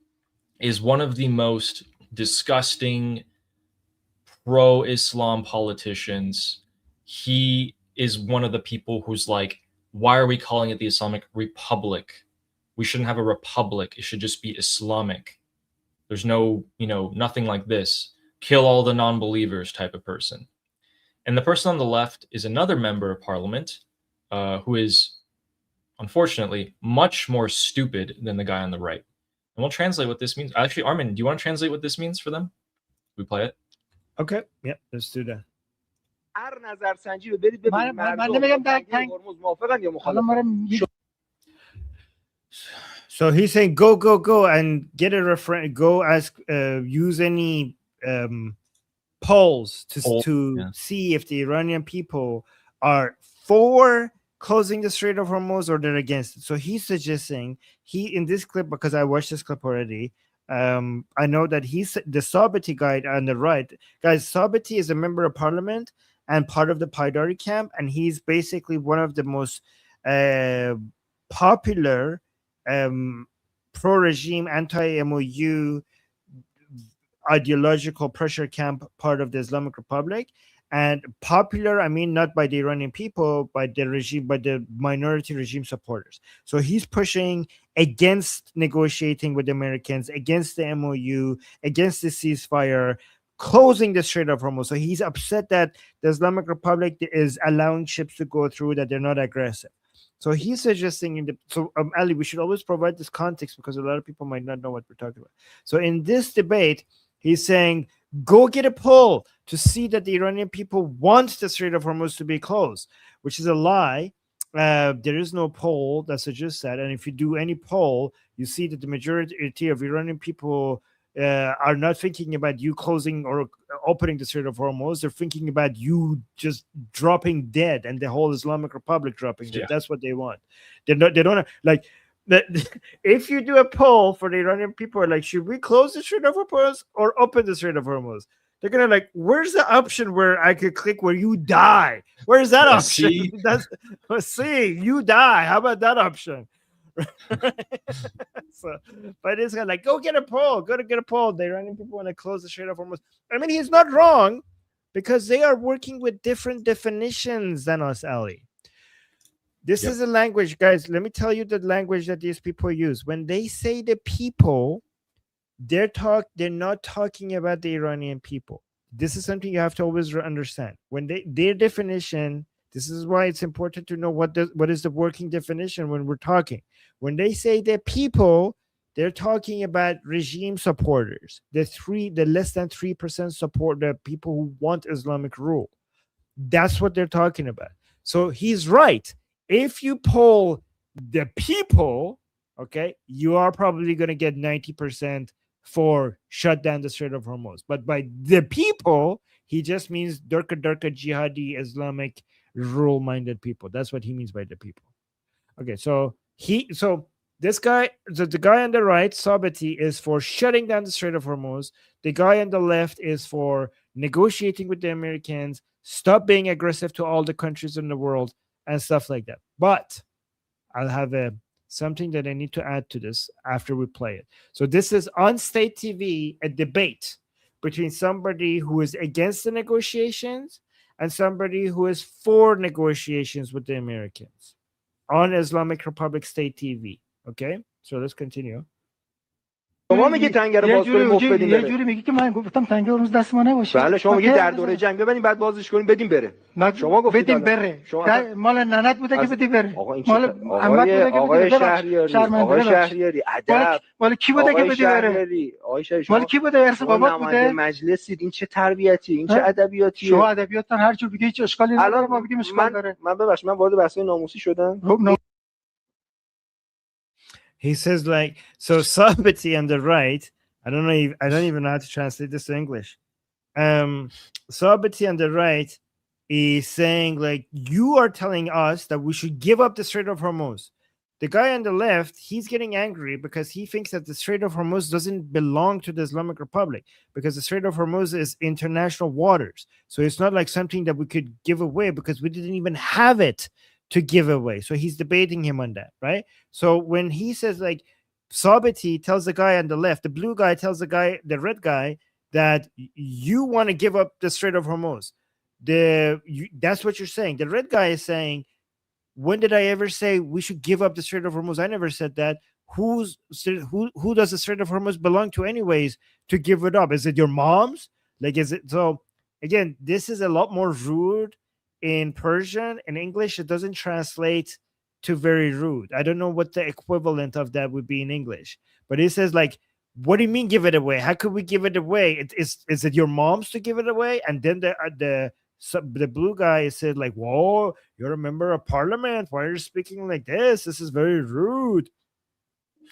is one of the most disgusting pro-Islam politicians. He is one of the people who's like, why are we calling it the Islamic Republic? We shouldn't have a republic. It should just be Islamic. There's no, nothing like this. Kill all the non-believers type of person. And the person on the left is another member of parliament who is, unfortunately, much more stupid than the guy on the right. And we'll translate what this means. Actually, Armin, do you want to translate what this means for them? We play it? Okay, yeah, let's do that. So he's saying go and get a reference. Go ask, use any polls to see if the Iranian people are for closing the Strait of Hormuz or they're against it. So he's suggesting in this clip, because I watched this clip already. I know that he's the Sabati guy on the right. Guys, Sabati is a member of parliament and part of the Paidari camp, and he's basically one of the most popular pro-regime, anti-MOU ideological pressure camp part of the Islamic Republic. And popular, I mean, not by the Iranian people, by the regime, by the minority regime supporters. So he's pushing against negotiating with the Americans, against the MOU, against the ceasefire, closing the Strait of Hormuz. So he's upset that the Islamic Republic is allowing ships to go through, that they're not aggressive. So he's suggesting, Ali, we should always provide this context because a lot of people might not know what we're talking about. So in this debate, he's saying, go get a poll to see that the Iranian people want the Strait of Hormuz to be closed, which is a lie. There is no poll that suggests that. And if you do any poll, you see that the majority of Iranian people are not thinking about you closing or opening the Strait of Hormuz. They're thinking about you just dropping dead and the whole Islamic Republic dropping dead. That's what they want. They don't like that if you do a poll for the Iranian people, like, should we close the Strait of Hormuz or open the Strait of Hormuz? They're gonna like, where's the option where I could click where you die? Where's that option? C? That's C. You die. How about that option? So, but it's kind of like, go get a poll. Go to get a poll. The Iranian people want to close the Strait of Hormuz. I mean, he's not wrong because they are working with different definitions than us, Ali. This is a language, guys. Let me tell you the language that these people use. When they say the people, they're not talking about the Iranian people. This is something you have to always understand. When their definition, this is why it's important to know what is the working definition when we're talking. When they say the people, they're talking about regime supporters, the less than 3% support, the people who want Islamic rule. That's what they're talking about. So he's right. If you poll the people, okay, you are probably going to get 90% for shut down the Strait of Hormuz. But by the people, he just means Durka jihadi Islamic rule-minded people. That's what he means by the people. Okay, so this guy, the guy on the right, Sabati, is for shutting down the Strait of Hormuz. The guy on the left is for negotiating with the Americans, stop being aggressive to all the countries in the world, and stuff like that. But I'll have something that I need to add to this after we play it. So this is on State TV, a debate between somebody who is against the negotiations and somebody who is for negotiations with the Americans on Islamic Republic State TV. Okay, so let's continue. شما میگی تنگه رو باز کنیم مفت بدیم بره. یه جوری میگی که من گفتم تنگه هرمز دست ما نباشه. بله شما میگی در دوره جنگ ببریم بعد بازش کنیم بدیم بره. شما گفتید بدیم بره. مال ننت بوده که بدیم بره. مال احمد بوده که آقای شهریاری آقای شهریاری ادب. مال کی بوده که بدیم بره؟ آقای شهریاری مال کی بوده؟ ارث بابات بوده؟ مجلسید این چه تربیتی این چه ادبیاتیه؟ شما ادبیاتتون هر جور بگید هیچ اشکالی نداره ما بگیم اشکال داره. من ببخشید من وارد بحث ناموسی شدم. He says like, so Sabati on the right, I don't even know how to translate this to English. Sabati on the right is saying like, you are telling us that we should give up the Strait of Hormuz. The guy on the left, he's getting angry because he thinks that the Strait of Hormuz doesn't belong to the Islamic Republic because the Strait of Hormuz is international waters. So it's not like something that we could give away because we didn't even have it to give away. So he's debating him on that, right? So when he says like, Sabati tells the guy on the left, the blue guy tells the red guy, that you want to give up the Strait of Hormuz. That's what you're saying. The red guy is saying, when did I ever say we should give up the Strait of Hormuz? I never said that. Who does the Strait of Hormuz belong to anyways to give it up? Is it your mom's? Like, is it? So again, this is a lot more rude in Persian. In English, it doesn't translate to very rude. I don't know what the equivalent of that would be in English, but it says like, what do you mean give it away? How could we give it away? Is it your mom's to give it away? And then the blue guy said like, whoa, you're a member of parliament. Why are you speaking like this? This is very rude.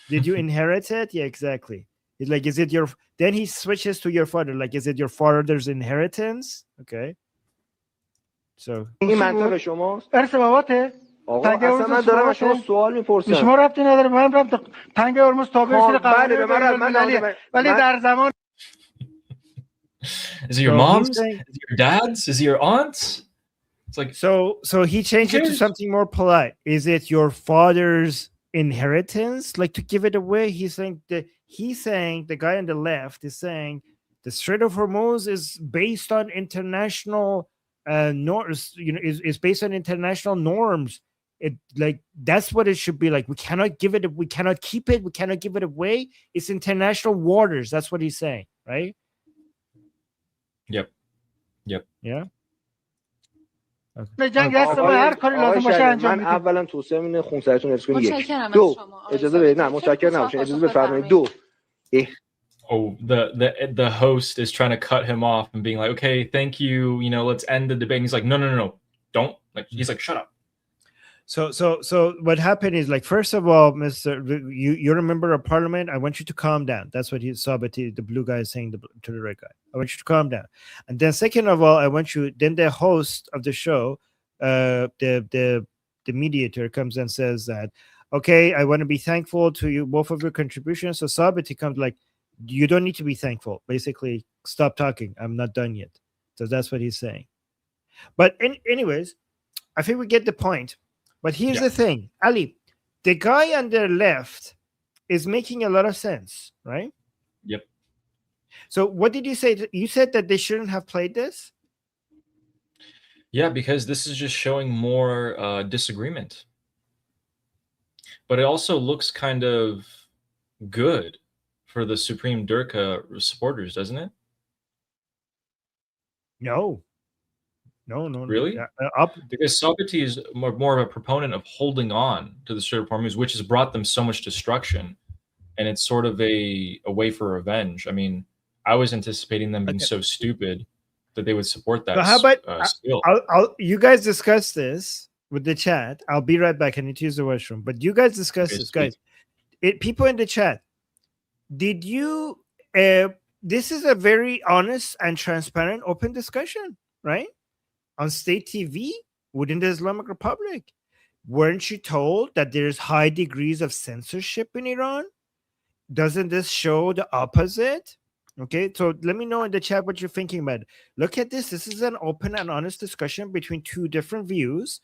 Did you inherit it? Yeah, exactly. It's like, is it your, then he switches to your father. Like, is it your father's inheritance? Okay. So. این منطق شماست؟ ارث باباته؟ آقا اصلا من دارم از شما سوال میپرسم. شما ربطی نداره. من ربط تنگ هرمز تابع زیر قوانین ولی در زمان Is it your mom's? Is it your dad's? Is it your aunt's? It's like so he changed it to something more polite. Is it your father's inheritance? Like to give it away? He's saying the guy on the left is saying the Strait of Hormuz is based on international norms, is based on international norms. It like that's what it should be like. We cannot keep it, we cannot give it away. It's international waters. That's what he's saying, right? Yep. Yeah. جنگ هست و هر کاری لازم باشه انجام میدیم. من اولا توصیه اینه خونسریتون ارسال کنید. یک. دو. اجازه بدید. نه متشکرم نباشید. اجازه بفرمایید. دو. Oh, the host is trying to cut him off and being like, okay, thank you, let's end the debate. And he's like, no, don't. Like, he's like, shut up. So what happened is like, first of all, Mr. You're a member of parliament. I want you to calm down. That's what he saw, but the blue guy is saying to the red guy. I want you to calm down. And then second of all, then the host of the show, the mediator comes and says that okay, I want to be thankful to you, both of your contributions. So Sabiti comes like, you don't need to be thankful. Basically, stop talking. I'm not done yet. So that's what he's saying. But anyways, I think we get the point. But here's the thing, Ali, the guy on the left is making a lot of sense, right? Yep. So what did you say? You said that they shouldn't have played this? Yeah, because this is just showing more disagreement. But it also looks kind of good for the Supreme Durka supporters, doesn't it? No. Really? Because Sabiti is more of a proponent of holding on to the Strait of Hormuz, which has brought them so much destruction, and it's sort of a way for revenge. I mean, I was anticipating them being so stupid that they would support that. So how about you guys discuss this with the chat? I'll be right back. I need to use the restroom. But you guys discuss this, guys. People in the chat, did you? This is a very honest and transparent, open discussion, right? On state TV within the Islamic Republic. Weren't you told that there's high degrees of censorship in Iran? Doesn't this show the opposite? Okay, so let me know in the chat what you're thinking about. Look at this. This is an open and honest discussion between two different views.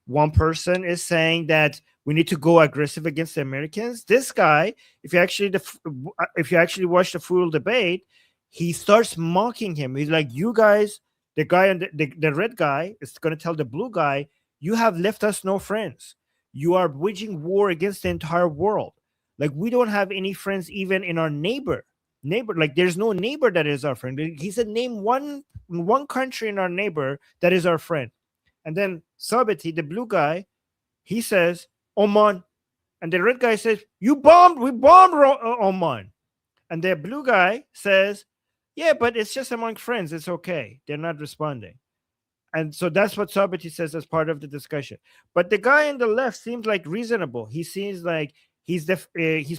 One person is saying that we need to go aggressive against the Americans. This guy, if you actually watch the full debate, he starts mocking him. He's like, you guys, the guy on the red guy is going to tell the blue guy, you have left us no friends. You are waging war against the entire world. Like, we don't have any friends even in our neighbor. Like, there's no neighbor that is our friend. He said, name one country in our neighbor that is our friend. And then Sabiti, the blue guy, he says, Oman. And the red guy says, we bombed Oman. And the blue guy says, yeah, but it's just among friends. It's okay. They're not responding. And so that's what Sabiti says as part of the discussion. But the guy on the left seems like reasonable. He seems like he's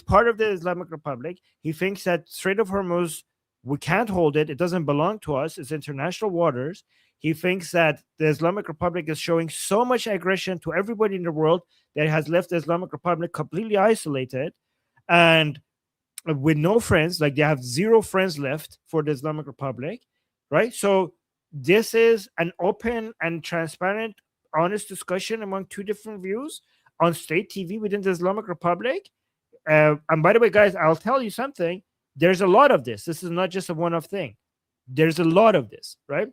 part of the Islamic Republic. He thinks that Strait of Hormuz, we can't hold it. It doesn't belong to us. It's international waters. He thinks that the Islamic Republic is showing so much aggression to everybody in the world that it has left the Islamic Republic completely isolated and with no friends. Like, they have zero friends left for the Islamic Republic, right? So this is an open and transparent, honest discussion among two different views on state TV within the Islamic Republic. And by the way, guys, I'll tell you something. There's a lot of this. This is not just a one-off thing. There's a lot of this, right?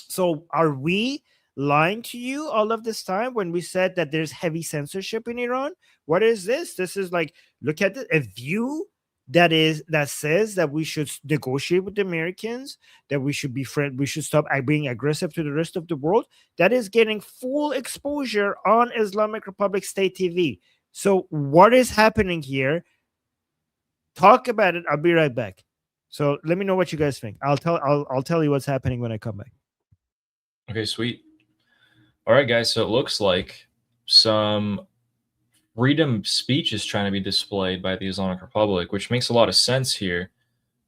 So are we lying to you all of this time when we said that there's heavy censorship in Iran? What is this? This is like, look at a view that says that we should negotiate with the Americans, that we should be we should stop being aggressive to the rest of the world. That is getting full exposure on Islamic Republic state TV. So what is happening here? Talk about it. I'll be right back. So let me know what you guys think. I'll tell you what's happening when I come back. Okay, sweet. All right, guys. So it looks like some freedom of speech is trying to be displayed by the Islamic Republic, which makes a lot of sense here.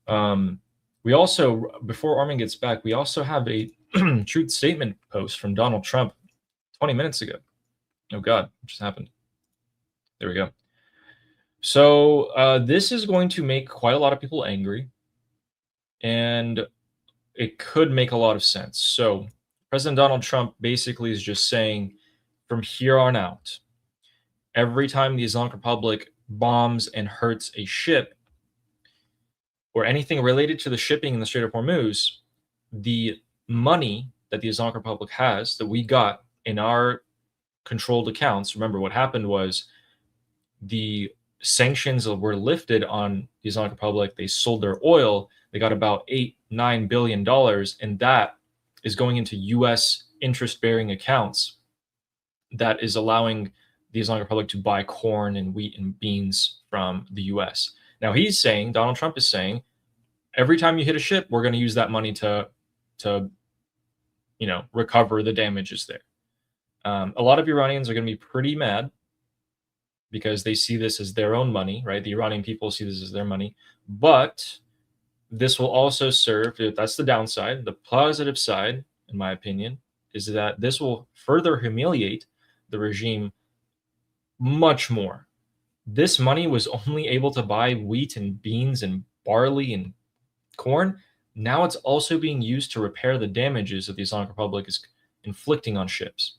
We also, before Armin gets back, we also have a truth statement post from Donald Trump 20 minutes ago. Oh God, what just happened? There we go. So this is going to make quite a lot of people angry, and it could make a lot of sense. So President Donald Trump basically is just saying, from here on out, every time the Islamic Republic bombs and hurts a ship or anything related to the shipping in the Strait of Hormuz, the money that the Islamic Republic has that we got in our controlled accounts, remember what happened was the sanctions were lifted on the Islamic Republic. They sold their oil. They got about $8-9 billion, and that is going into U.S. interest-bearing accounts that is allowing the Islamic Republic to buy corn and wheat and beans from the U.S. Now he's saying, Donald Trump is saying, every time you hit a ship, we're going to use that money to recover the damages there. A lot of Iranians are going to be pretty mad because they see this as their own money, right? The Iranian people see this as their money, but this will also serve, that's the downside. The positive side, in my opinion, is that this will further humiliate the regime much more This money was only able to buy wheat and beans and barley and corn. Now it's also being used to repair the damages that the Islamic Republic is inflicting on ships.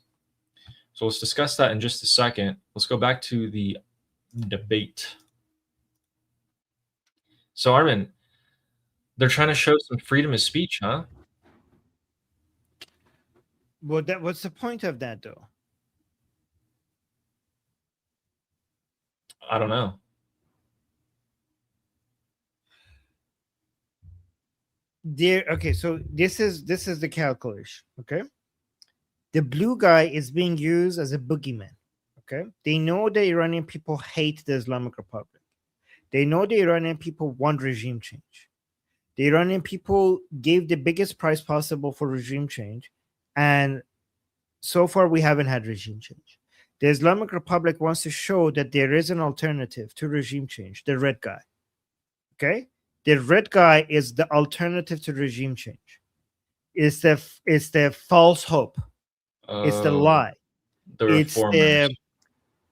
So let's discuss that in just a second. Let's go back to the debate. So Armin, they're trying to show some freedom of speech, huh? Well, what's the point of that, though? I don't know. Okay, so this is the calculation. Okay, the blue guy is being used as a boogeyman. Okay, they know the Iranian people hate the Islamic Republic. They know the Iranian people want regime change. The Iranian people gave the biggest price possible for regime change, and so far we haven't had regime change. The Islamic Republic wants to show that there is an alternative to regime change, the red guy. Okay? The red guy is the alternative to regime change. It's the false hope. It's the lie. The It's reformers. the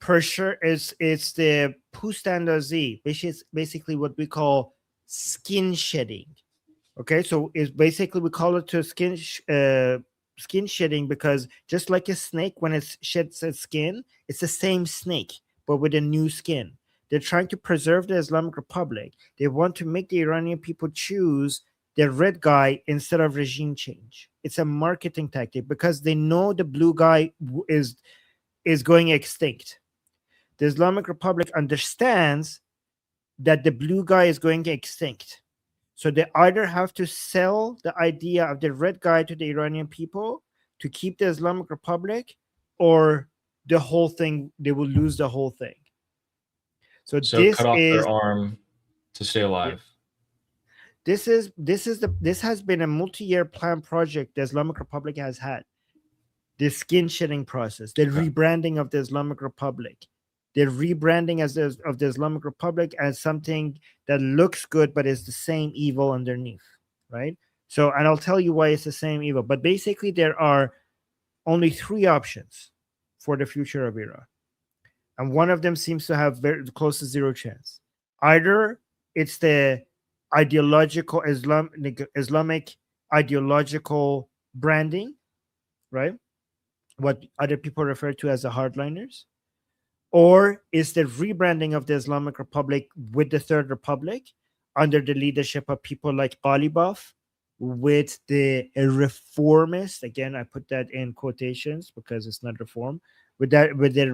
pressure. It's the pustandazi, which is basically what we call skin shedding. Okay, so it's basically we call it to skin shedding because just like a snake, when it sheds its skin, it's the same snake but with a new skin. They're trying to preserve the Islamic Republic. They want to make the Iranian people choose the red guy instead of regime change. It's a marketing tactic because they know the blue guy is going extinct. The Islamic Republic understands that the blue guy is going extinct. So they either have to sell the idea of the red guy to the Iranian people to keep the Islamic Republic, or the whole thing, they will lose the whole thing. So this cut off is their arm to stay alive. this has been a multi-year plan project the Islamic Republic has had. The skin shedding process, the rebranding of the Islamic Republic, the rebranding of the Islamic Republic as something that looks good but is the same evil underneath, right? So, and I'll tell you why it's the same evil. But basically, there are only three options for the future of Iran, and one of them seems to have very close to zero chance. Either it's the ideological Islamic ideological branding, right? What other people refer to as the hardliners, or is the rebranding of the Islamic Republic with the Third Republic under the leadership of people like Ghalibaf, with the reformist, again, I put that in quotations because it's not reform, with the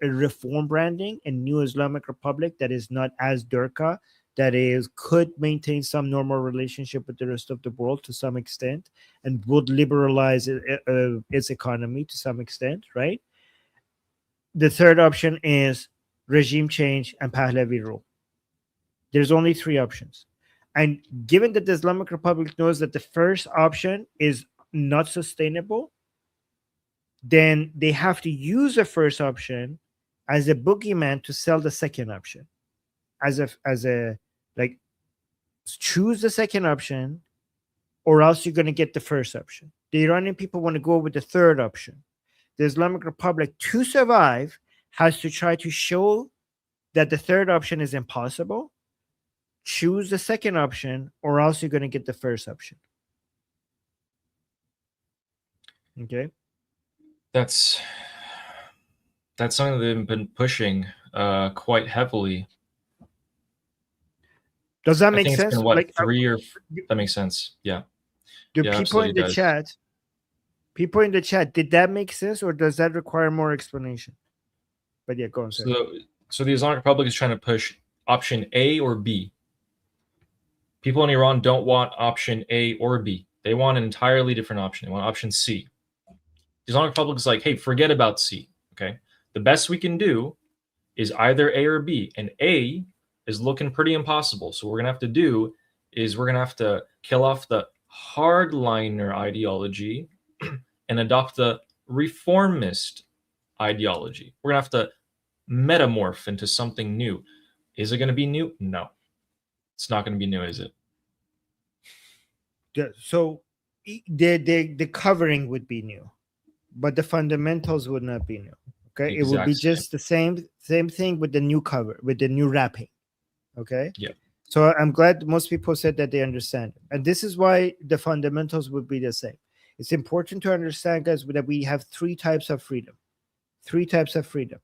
reform branding and new Islamic Republic that is not as Durka, that is could maintain some normal relationship with the rest of the world to some extent and would liberalize its economy to some extent, right? The third option is regime change and Pahlavi rule. There's only three options. And given that the Islamic Republic knows that the first option is not sustainable, then they have to use the first option as a boogeyman to sell the second option. As a like, choose the second option or else you're going to get the first option. The Iranian people want to go with the third option. The Islamic Republic, to survive, has to try to show that the third option is impossible. Choose the second option, or else you're going to get the first option. Okay, That's something they've been pushing quite heavily. does that I make think sense? it's been, what, Like, 3 or that makes sense. Yeah. do Yeah, people absolutely in the does. chat? People in the chat, did that make sense, or does that require more explanation? But yeah, go on. Sir. So the Islamic Republic is trying to push option A or B. People in Iran don't want option A or B. They want an entirely different option. They want option C. The Islamic Republic is like, hey, forget about C. Okay, the best we can do is either A or B, and A is looking pretty impossible. So what we're gonna have to do is we're gonna have to kill off the hardliner ideology and adopt the reformist ideology. We're gonna have to metamorph into something new. Is it gonna be new? No, it's not gonna be new, is it? So the covering would be new, but the fundamentals would not be new. Okay, it will be just the same thing with the new cover, with the new wrapping. Okay. Yeah. So I'm glad most people said that they understand, and this is why the fundamentals would be the same. It's important to understand, guys, that we have three types of freedom. Three types of freedom: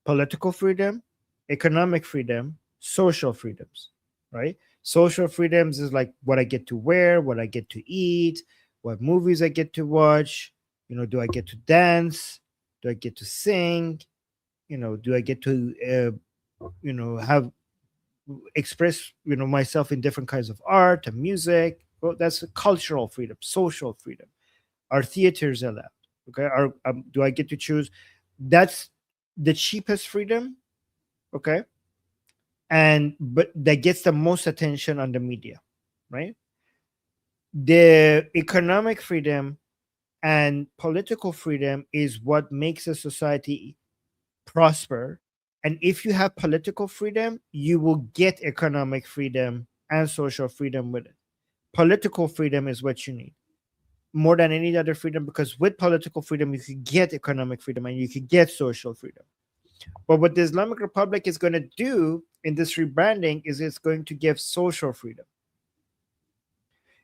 political freedom, economic freedom, social freedoms. Right? Social freedoms is like what I get to wear, what I get to eat, what movies I get to watch. You know, do I get to dance? Do I get to sing? You know, do I get to, have express, myself in different kinds of art and music? Well, that's a cultural freedom, social freedom. Are theaters allowed? Okay. Do I get to choose? That's the cheapest freedom. Okay. But that gets the most attention on the media, right? The economic freedom and political freedom is what makes a society prosper. And if you have political freedom, you will get economic freedom and social freedom with it. Political freedom is what you need more than any other freedom, because with political freedom, you could get economic freedom and you could get social freedom. But what the Islamic Republic is going to do in this rebranding is it's going to give social freedom.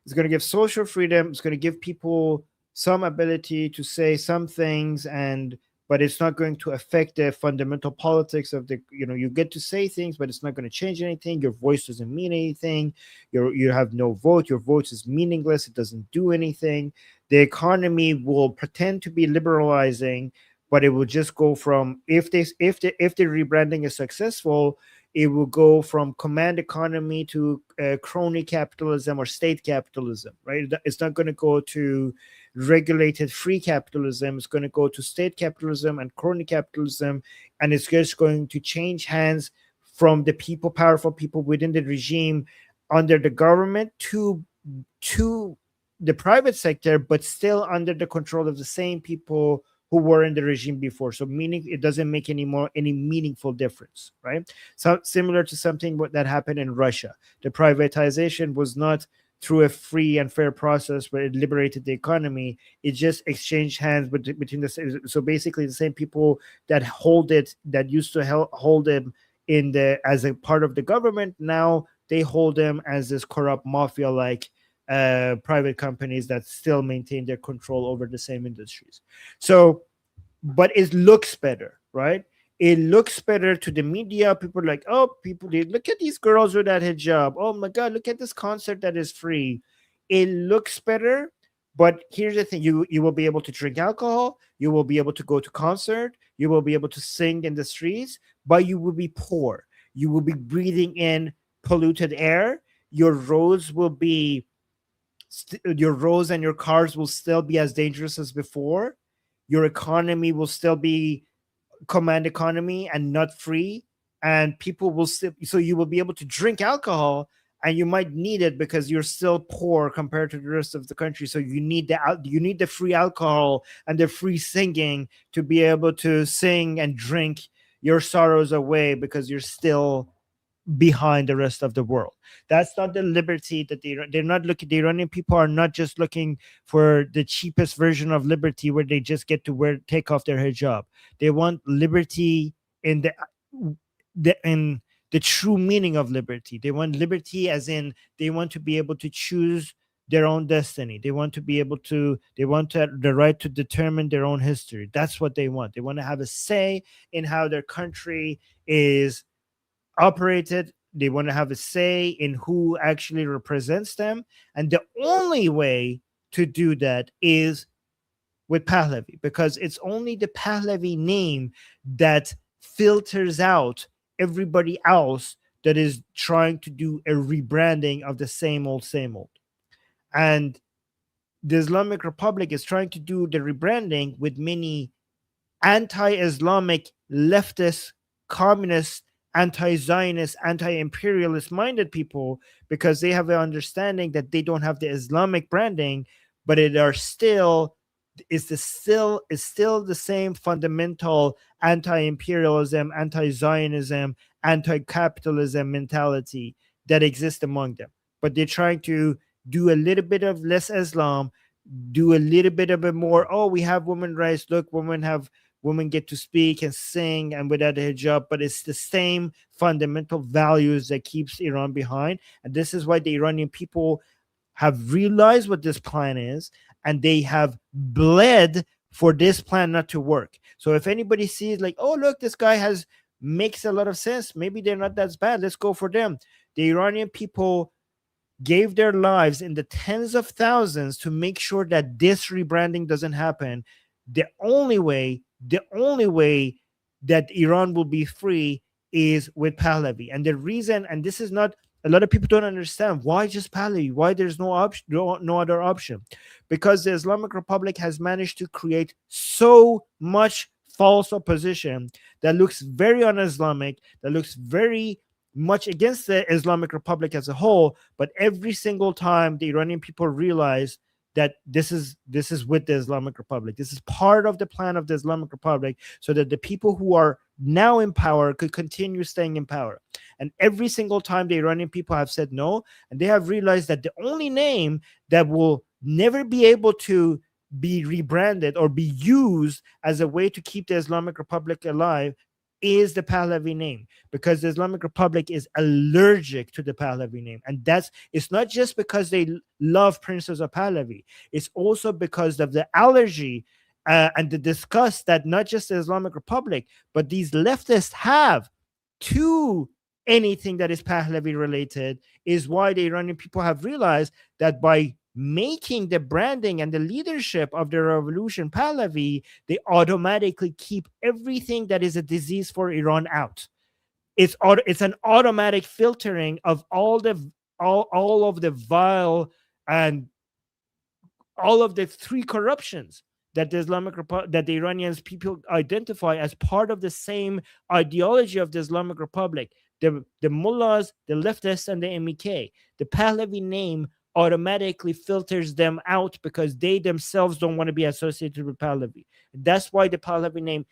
It's going to give social freedom. It's going to give people some ability to say some things, but it's not going to affect the fundamental politics of the, you get to say things, but it's not going to change anything. Your voice doesn't mean anything. You have no vote. Your vote is meaningless. It doesn't do anything. The economy will pretend to be liberalizing, but it will just go from, if the rebranding is successful, it will go from command economy to crony capitalism or state capitalism, right? It's not going to go to regulated free capitalism. It's going to go to state capitalism and crony capitalism, and it's just going to change hands from the people, powerful people within the regime under the government to the private sector, but still under the control of the same people who were in the regime before. So meaning it doesn't make any meaningful difference, right? So similar to something that happened in Russia. The privatization was not through a free and fair process where it liberated the economy. It just exchanged hands between so basically the same people that used to hold them as a part of the government, now they hold them as this corrupt mafia-like private companies that still maintain their control over the same industries. So, but it looks better, right? It looks better to the media. People are like, oh, look at these girls with that hijab. Oh my God, look at this concert that is free. It looks better, but here's the thing: you will be able to drink alcohol, you will be able to go to concert, you will be able to sing in the streets, but you will be poor. You will be breathing in polluted air. Your roads and your cars will still be as dangerous as before. Your economy will still be command economy and not free, and people will still, so you will be able to drink alcohol, and you might need it because you're still poor compared to the rest of the country. So you need the free alcohol and the free singing to be able to sing and drink your sorrows away, because you're still behind the rest of the world. That's not the liberty that they're not looking. The Iranian people are not just looking for the cheapest version of liberty where they just get to take off their hijab. They want liberty in the true meaning of liberty. They want liberty as in they want to be able to choose their own destiny. They want the right to determine their own history. That's what they want. They want to have a say in how their country is operated. They want to have a say in who actually represents them. And the only way to do that is with Pahlavi, because it's only the Pahlavi name that filters out everybody else that is trying to do a rebranding of the same old. And the Islamic Republic is trying to do the rebranding with many anti-Islamic, leftist, communist, anti-Zionist, anti-imperialist minded people, because they have an understanding that they don't have the Islamic branding, but it's still the same fundamental anti-imperialism, anti-Zionism, anti-capitalism mentality that exists among them. But they're trying to do a little bit of less Islam, do a little bit of a more, oh, we have women rights. Look, women have women get to speak and sing and without a hijab, but it's the same fundamental values that keeps Iran behind. And this is why the Iranian people have realized what this plan is, and they have bled for this plan not to work. So if anybody sees like, oh, look, this guy makes a lot of sense, maybe they're not that bad, let's go for them. The Iranian people gave their lives in the tens of thousands to make sure that this rebranding doesn't happen. The only way that Iran will be free is with Pahlavi. And the reason, and this is not, a lot of people don't understand why just Pahlavi, why there's no option, no other option, because the Islamic Republic has managed to create so much false opposition that looks very un-Islamic, that looks very much against the Islamic Republic as a whole. But every single time the Iranian people realize that this is with the Islamic Republic, this is part of the plan of the Islamic Republic, so that the people who are now in power could continue staying in power. And every single time the Iranian people have said no, and they have realized that the only name that will never be able to be rebranded or be used as a way to keep the Islamic Republic alive is the Pahlavi name, because the Islamic Republic is allergic to the Pahlavi name. And it's not just because they love Princess of Pahlavi, it's also because of the allergy and the disgust that not just the Islamic Republic, but these leftists have to anything that is Pahlavi related, is why the Iranian people have realized that by making the branding and the leadership of the revolution Pahlavi, they automatically keep everything that is a disease for Iran out. It's an automatic filtering of all of the vile and all of the three corruptions that the Islamic Republic, that the Iranians people identify as part of the same ideology of the Islamic Republic. The mullahs, the leftists, and the MEK. The Pahlavi name automatically filters them out because they themselves don't want to be associated with Pahlavi. That's why the Pahlavi name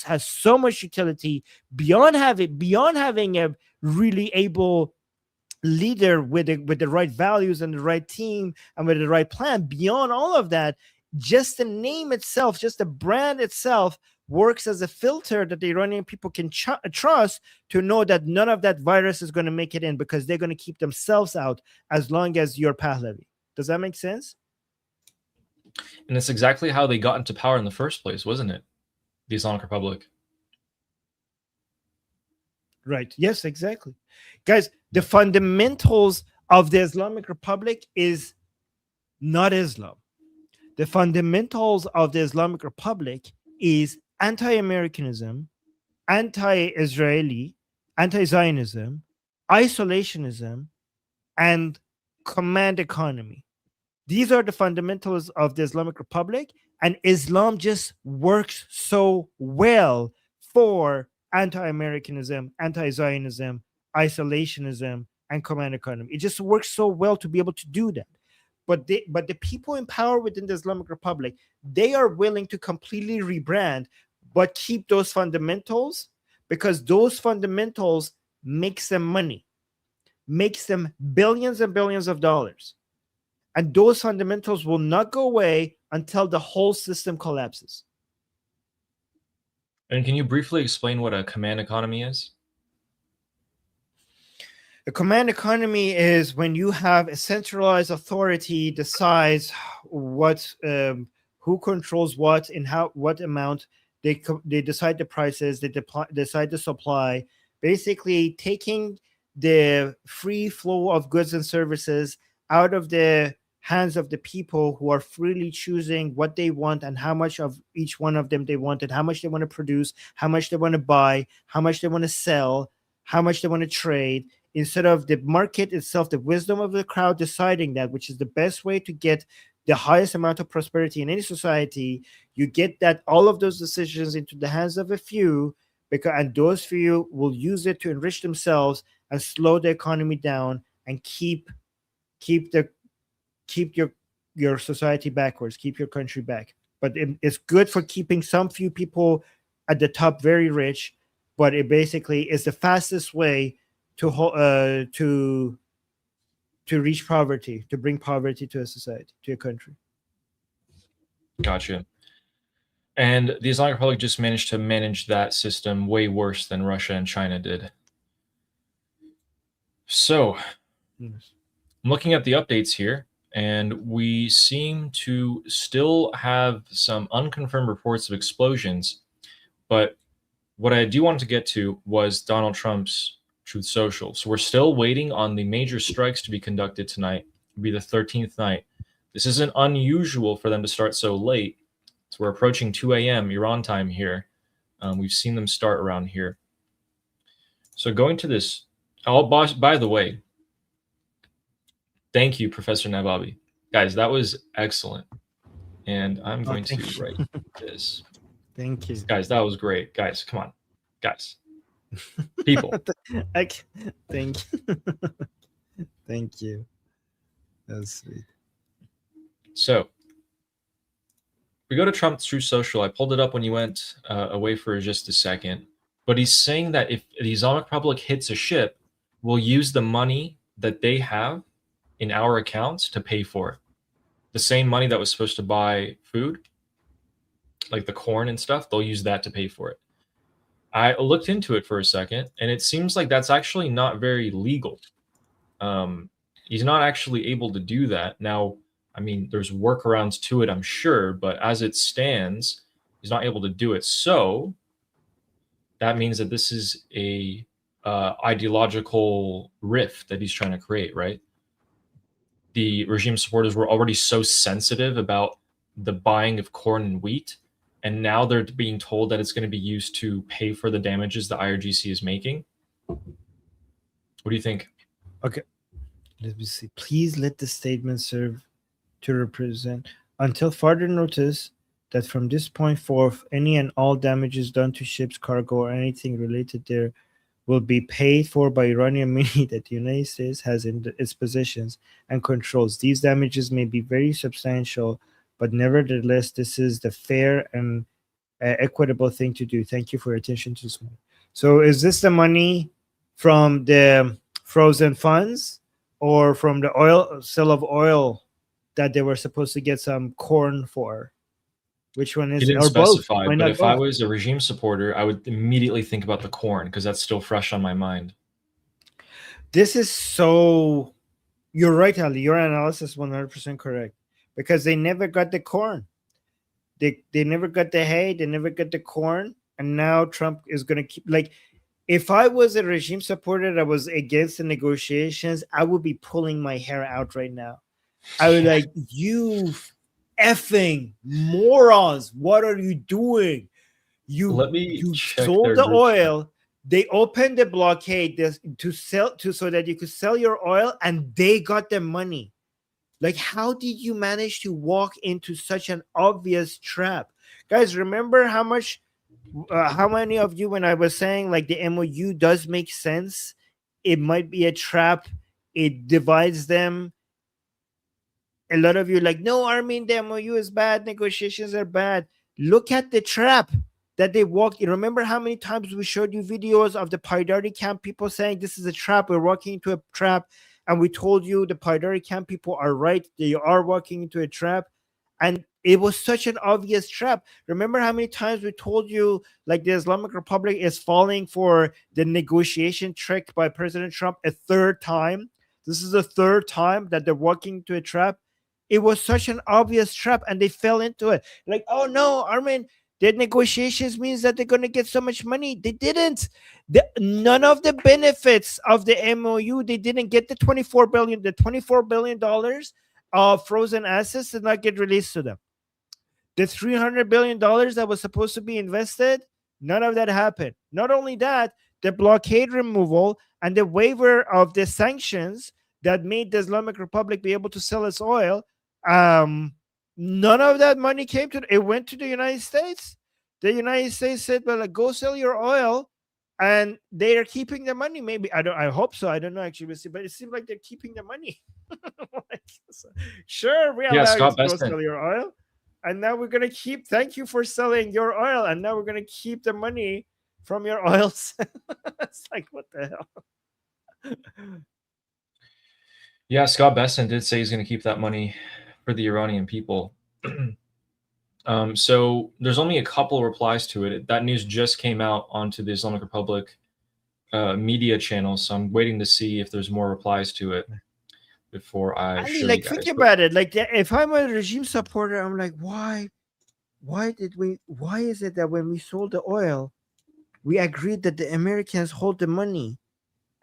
has so much utility beyond having a really able leader with the right values and the right team and with the right plan. Beyond all of that, just the name itself, just the brand itself works as a filter that the Iranian people can trust to know that none of that virus is going to make it in, because they're going to keep themselves out as long as you're Pahlavi. Does that make sense? And it's exactly how they got into power in the first place, wasn't it? The Islamic Republic. Right. Yes, exactly. Guys, the fundamentals of the Islamic Republic is not Islam. The fundamentals of the Islamic Republic is anti-Americanism, anti-Israeli, anti-Zionism, isolationism, and command economy. These are the fundamentals of the Islamic Republic, and Islam just works so well for anti-Americanism, anti-Zionism, isolationism, and command economy. It just works so well to be able to do that. But the people in power within the Islamic Republic, they are willing to completely rebrand, but keep those fundamentals, because those fundamentals makes them money, makes them billions and billions of dollars. And those fundamentals will not go away until the whole system collapses. And can you briefly explain what a command economy is? A command economy is when you have a centralized authority decides what, who controls what, in what amount. They decide the prices. They decide the supply. Basically, taking the free flow of goods and services out of the hands of the people who are freely choosing what they want and how much of each one of them they want, and how much they want to produce, how much they want to buy, how much they want to sell, how much they want to trade. Instead of the market itself, the wisdom of the crowd deciding that, which is the best way to get the highest amount of prosperity in any society, you get that all of those decisions into the hands of a few, and those few will use it to enrich themselves and slow the economy down and keep your society backwards, keep your country back. But it's good for keeping some few people at the top very rich, but it basically is the fastest way to reach poverty, to bring poverty to a society, to a country. Gotcha. And the Islamic Republic just managed to manage that system way worse than Russia and China did. So, I'm looking at the updates here, and we seem to still have some unconfirmed reports of explosions. But what I do want to get to was Donald Trump's Truth Social. So we're still waiting on the major strikes to be conducted tonight. It'll be the 13th night. This isn't unusual for them to start so late. So we're approaching 2 a.m. Iran time here. We've seen them start around here. So going to this, by the way, thank you, Professor Nababi. Guys, that was excellent. And I'm going to write this. Thank you. Guys, that was great. Guys, come on. Guys. People. Thank you. Thank you. That's sweet. So, we go to Trump's Truth Social. I pulled it up when you went away for just a second. But he's saying that if the Islamic Republic hits a ship, we'll use the money that they have in our accounts to pay for it. The same money that was supposed to buy food, like the corn and stuff, they'll use that to pay for it. I looked into it for a second, and it seems like that's actually not very legal. He's not actually able to do that. Now, I mean, there's workarounds to it, I'm sure, but as it stands, he's not able to do it. So that means that this is a ideological rift that he's trying to create, right? The regime supporters were already so sensitive about the buying of corn and wheat, and now they're being told that it's going to be used to pay for the damages the IRGC is making. What do you think? Okay, let me see. Please let the statement serve to represent until further notice that from this point forth, any and all damages done to ships, cargo, or anything related there will be paid for by Iranian money that the United States has in its possessions and controls. These damages may be very substantial, but nevertheless, this is the fair and equitable thing to do. Thank you for your attention to this one. So is this the money from the frozen funds or from the oil sale of oil that they were supposed to get some corn for? Which one is it? He didn't or specify, both? but if I was a regime supporter, I would immediately think about the corn because that's still fresh on my mind. This is so... You're right, Ali. Your analysis is 100% correct. Because they never got the corn. They never got the hay. They never got the corn. And now Trump is going to keep... Like, if I was a regime supporter that was against the negotiations, I would be pulling my hair out right now. I would like, you effing morons, what are you doing? You sold the oil. They opened the blockade to sell so that you could sell your oil, and they got the money. Like, how did you manage to walk into such an obvious trap? Guys, remember how many of you, when I was saying like the MOU does make sense, it might be a trap, it divides them. A lot of you like, no, Armin, the MOU is bad, negotiations are bad. Look at the trap that they walked in. Remember how many times we showed you videos of the Paidari camp people saying this is a trap, we're walking into a trap, and we told you the Paidari camp people are right, they are walking into a trap, and it was such an obvious trap. Remember how many times we told you like the Islamic Republic is falling for the negotiation trick by President Trump a third time? This is the third time that they're walking into a trap. It was such an obvious trap, and they fell into it. Like, oh no, Armin, the negotiations means that they're going to get so much money. They didn't. None of the benefits of the MOU, they didn't get the $24 billion. The $24 billion of frozen assets did not get released to them. The $300 billion that was supposed to be invested, none of that happened. Not only that, the blockade removal and the waiver of the sanctions that made the Islamic Republic be able to sell its oil, none of that money came to it. Went to the United States. The United States said, well, go sell your oil, and they are keeping the money. Maybe I hope so. I don't know actually, but it seems like they're keeping the money. Sure, we allow you to go sell your oil, and now we're gonna keep. Thank you for selling your oil, and now we're gonna keep the money from your oils. It's like, what the hell? Yeah, Scott Besson did say he's going to keep that money for the Iranian people. So there's only a couple replies to it. That news just came out onto the Islamic Republic media channel, so I'm waiting to see if there's more replies to it before I show like you think guys. about it. Like if I'm a regime supporter, I'm like, why is it that when we sold the oil, we agreed that the Americans hold the money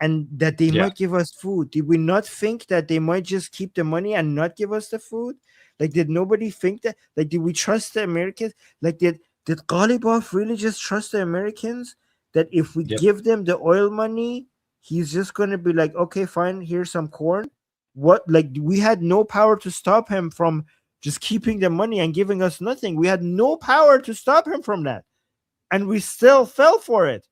and that they might give us food? Did we not think that they might just keep the money and not give us the food? Like, did nobody think that? Like, did we trust the Americans? Like, did Ghalibaf really just trust the Americans that if we give them the oil money, he's just going to be like, okay, fine, here's some corn? What? Like, we had no power to stop him from just keeping the money and giving us nothing. We had no power to stop him from that. And we still fell for it.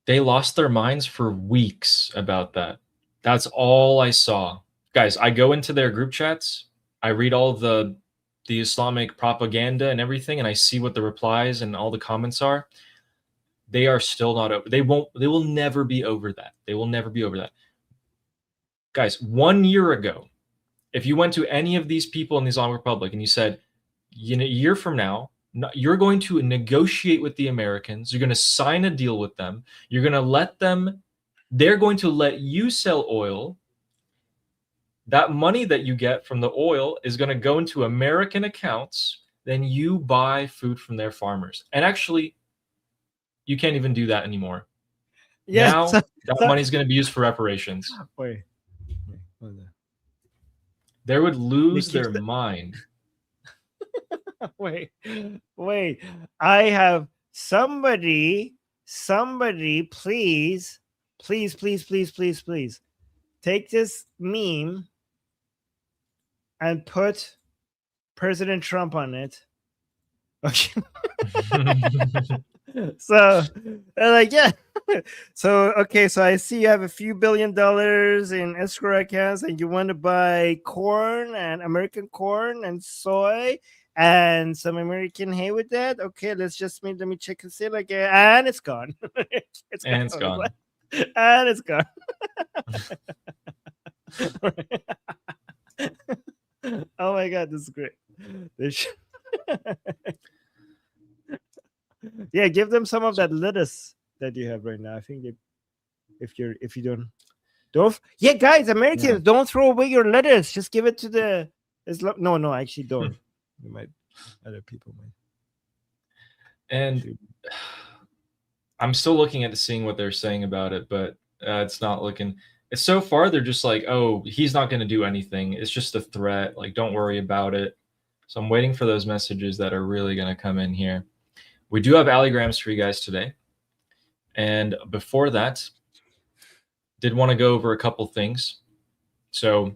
They lost their minds for weeks about that. That's all I saw. Guys, I go into their group chats, I read all the Islamic propaganda and everything, and I see what the replies and all the comments are. They are still not over. They will never be over that. They will never be over that. Guys, 1 year ago, if you went to any of these people in the Islamic Republic and you said, a year from now, you're going to negotiate with the Americans, you're going to sign a deal with them, you're going to let them, they're going to let you sell oil. That money that you get from the oil is going to go into American accounts, then you buy food from their farmers. And actually, you can't even do that anymore. Yeah, now, that money is going to be used for reparations. Wait. They would lose their mind. Wait. I have somebody, please take this meme and put President Trump on it. Okay. So like, yeah. So okay, so I see you have a few $1 billion in escrow accounts and you want to buy corn and American corn and soy and some American hay with that. Okay, let me check and see, like, and it's gone. It's gone. And it's gone. Oh my god, this is great. Yeah, give them some of that lettuce that you have right now. I think if you don't yeah, guys, Americans, don't throw away your lettuce. Just give it to the no, actually don't. You might, other people might. And I'm still looking at seeing what they're saying about it, but it's not looking. It's so far they're just like, oh, he's not going to do anything. It's just a threat. Like, don't worry about it. So I'm waiting for those messages that are really going to come in here. We do have alligrams for you guys today. And before that, did want to go over a couple things. So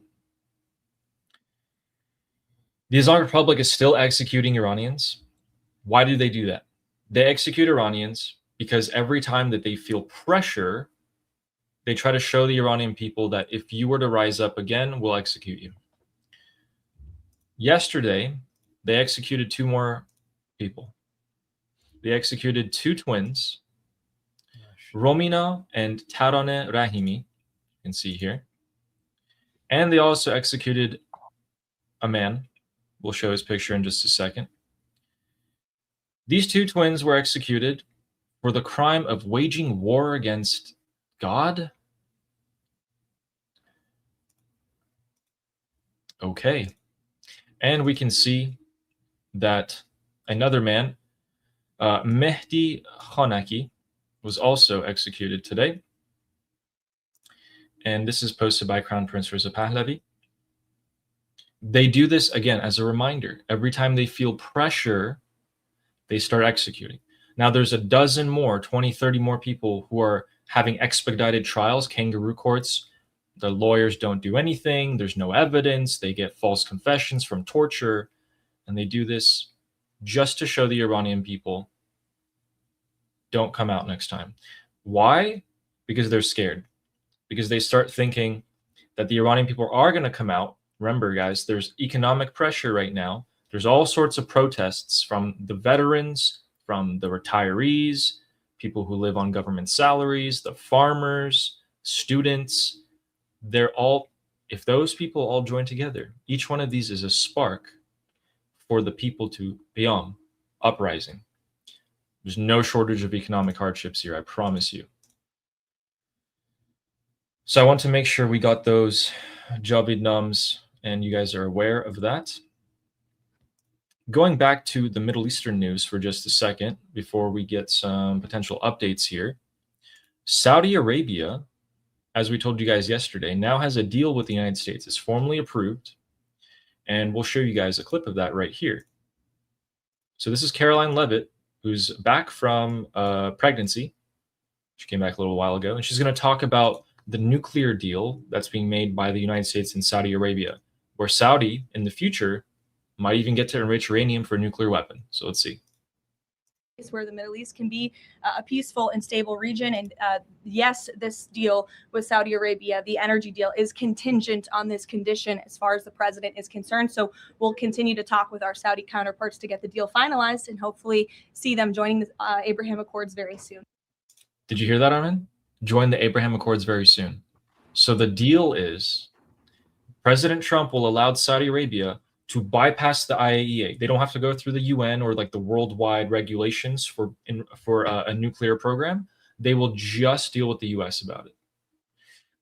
the Islamic Republic is still executing Iranians. Why do they do that? They execute Iranians because every time that they feel pressure, they try to show the Iranian people that if you were to rise up again, we'll execute you. Yesterday, they executed 2 more people. They executed 2 twins, Romina and Taraneh Rahimi, you can see here. And they also executed a man. We'll show his picture in just a second. These 2 twins were executed for the crime of waging war against God. Okay. And we can see that another man, Mehdi Khanaki, was also executed today. And this is posted by Crown Prince Reza Pahlavi. They do this, again, as a reminder. Every time they feel pressure, they start executing. Now, there's a dozen more, 20, 30 more people who are having expedited trials, kangaroo courts. The lawyers don't do anything. There's no evidence. They get false confessions from torture. And they do this just to show the Iranian people, don't come out next time. Why? Because they're scared. Because they start thinking that the Iranian people are going to come out. Remember, guys, there's economic pressure right now. There's all sorts of protests from the veterans, from the retirees, people who live on government salaries, the farmers, students. They're all, if those people all join together, each one of these is a spark for the people to uprising. There's no shortage of economic hardships here, I promise you. So I want to make sure we got those Javid nums and you guys are aware of that. Going back to the Middle Eastern news for just a second before we get some potential updates here. Saudi Arabia, as we told you guys yesterday, now has a deal with the United States. It's formally approved, and we'll show you guys a clip of that right here. So this is Caroline Levitt, who's back from pregnancy. She came back a little while ago, and she's going to talk about the nuclear deal that's being made by the United States and Saudi Arabia, where Saudi in the future might even get to enrich uranium for a nuclear weapon. So let's see. Where the Middle East can be a peaceful and stable region. And yes, this deal with Saudi Arabia, the energy deal, is contingent on this condition as far as the president is concerned. So we'll continue to talk with our Saudi counterparts to get the deal finalized and hopefully see them joining the Abraham Accords very soon. Did you hear that, Armin? Join the Abraham Accords very soon. So the deal is President Trump will allow Saudi Arabia to bypass the IAEA. They don't have to go through the UN or like the worldwide regulations for a nuclear program. They will just deal with the US about it.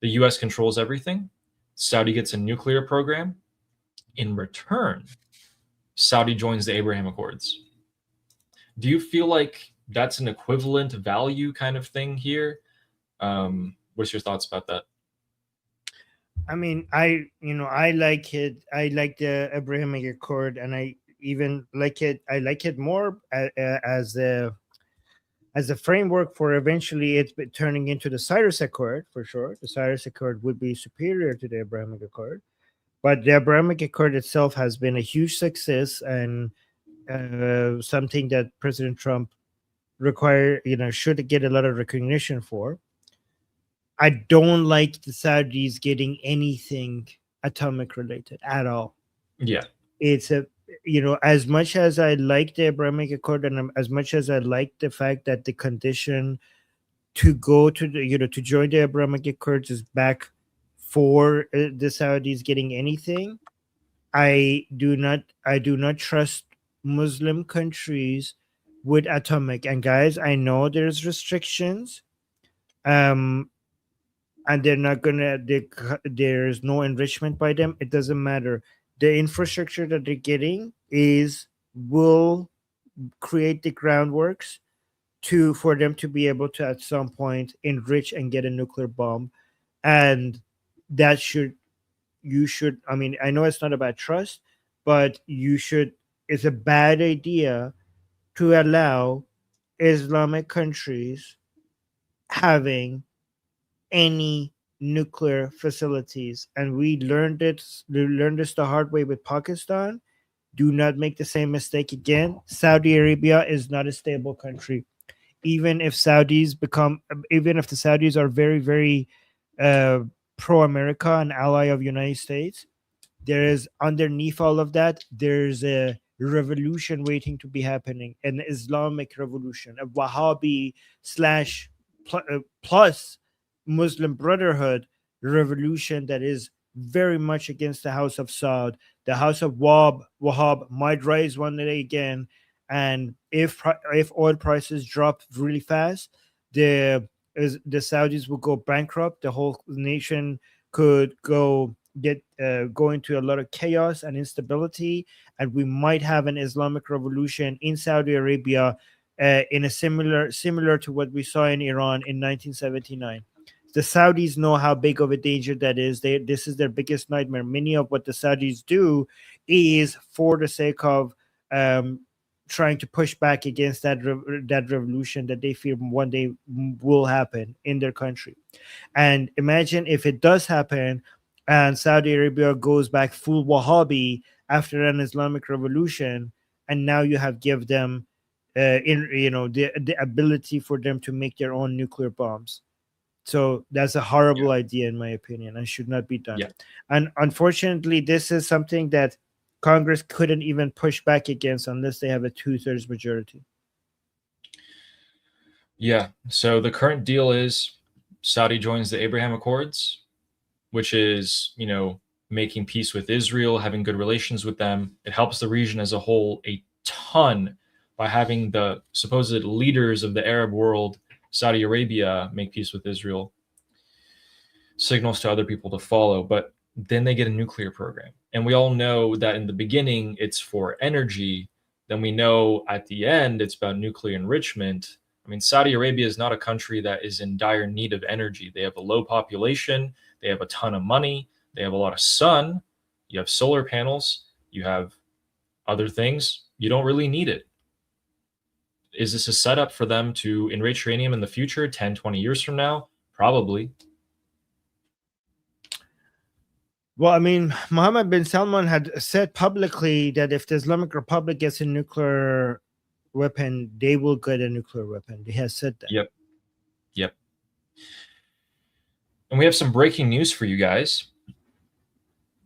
The US controls everything. Saudi gets a nuclear program. In return, Saudi joins the Abraham Accords. Do you feel like that's an equivalent value kind of thing here? What's your thoughts about that? I mean, I like it. I like the Abrahamic Accord, and I even like it. I like it more as a framework for eventually it turning into the Cyrus Accord, for sure. The Cyrus Accord would be superior to the Abrahamic Accord, but the Abrahamic Accord itself has been a huge success and something that President Trump should get a lot of recognition for. I don't like the Saudis getting anything atomic related at all. Yeah. It's as much as I like the Abrahamic Accord and as much as I like the fact that the condition to go to to join the Abrahamic Accords is back for the Saudis getting anything, I do not trust Muslim countries with atomic. And guys, I know there's restrictions. And they're not there's no enrichment by them. It doesn't matter. The infrastructure that they're getting will create the groundworks for them to be able to at some point enrich and get a nuclear bomb. And that I mean, I know it's not about trust, but it's a bad idea to allow Islamic countries having any nuclear facilities. And we learned this the hard way with Pakistan. Do not make the same mistake again. Saudi Arabia is not a stable country. Even if the Saudis are very, very pro-America and ally of United States, there is underneath all of that, there's a revolution waiting to be happening, an Islamic revolution, a Wahhabi / plus Muslim Brotherhood revolution that is very much against the House of Saud. The House of Wahhab might rise one day again, and if oil prices drop really fast, the Saudis will go bankrupt. The whole nation could go into a lot of chaos and instability, and we might have an Islamic revolution in Saudi Arabia in a similar to what we saw in Iran in 1979. The Saudis know how big of a danger that is. This is their biggest nightmare. Many of what the Saudis do is for the sake of trying to push back against that revolution that they fear one day will happen in their country. And imagine if it does happen and Saudi Arabia goes back full Wahhabi after an Islamic revolution, and now you have give them the ability for them to make their own nuclear bombs. So that's a horrible idea, in my opinion, and should not be done. Yeah. And unfortunately, this is something that Congress couldn't even push back against unless they have a 2/3 majority. Yeah. So the current deal is Saudi joins the Abraham Accords, which is, making peace with Israel, having good relations with them. It helps the region as a whole a ton by having the supposed leaders of the Arab world, Saudi Arabia, make peace with Israel. Signals to other people to follow, but then they get a nuclear program. And we all know that in the beginning it's for energy. Then we know at the end it's about nuclear enrichment. I mean, Saudi Arabia is not a country that is in dire need of energy. They have a low population. They have a ton of money. They have a lot of sun. You have solar panels. You have other things. You don't really need it. Is this a setup for them to enrich uranium in the future, 10, 20 years from now? Probably. Well, I mean, Mohammed bin Salman had said publicly that if the Islamic Republic gets a nuclear weapon, they will get a nuclear weapon. He has said that. Yep. And we have some breaking news for you guys.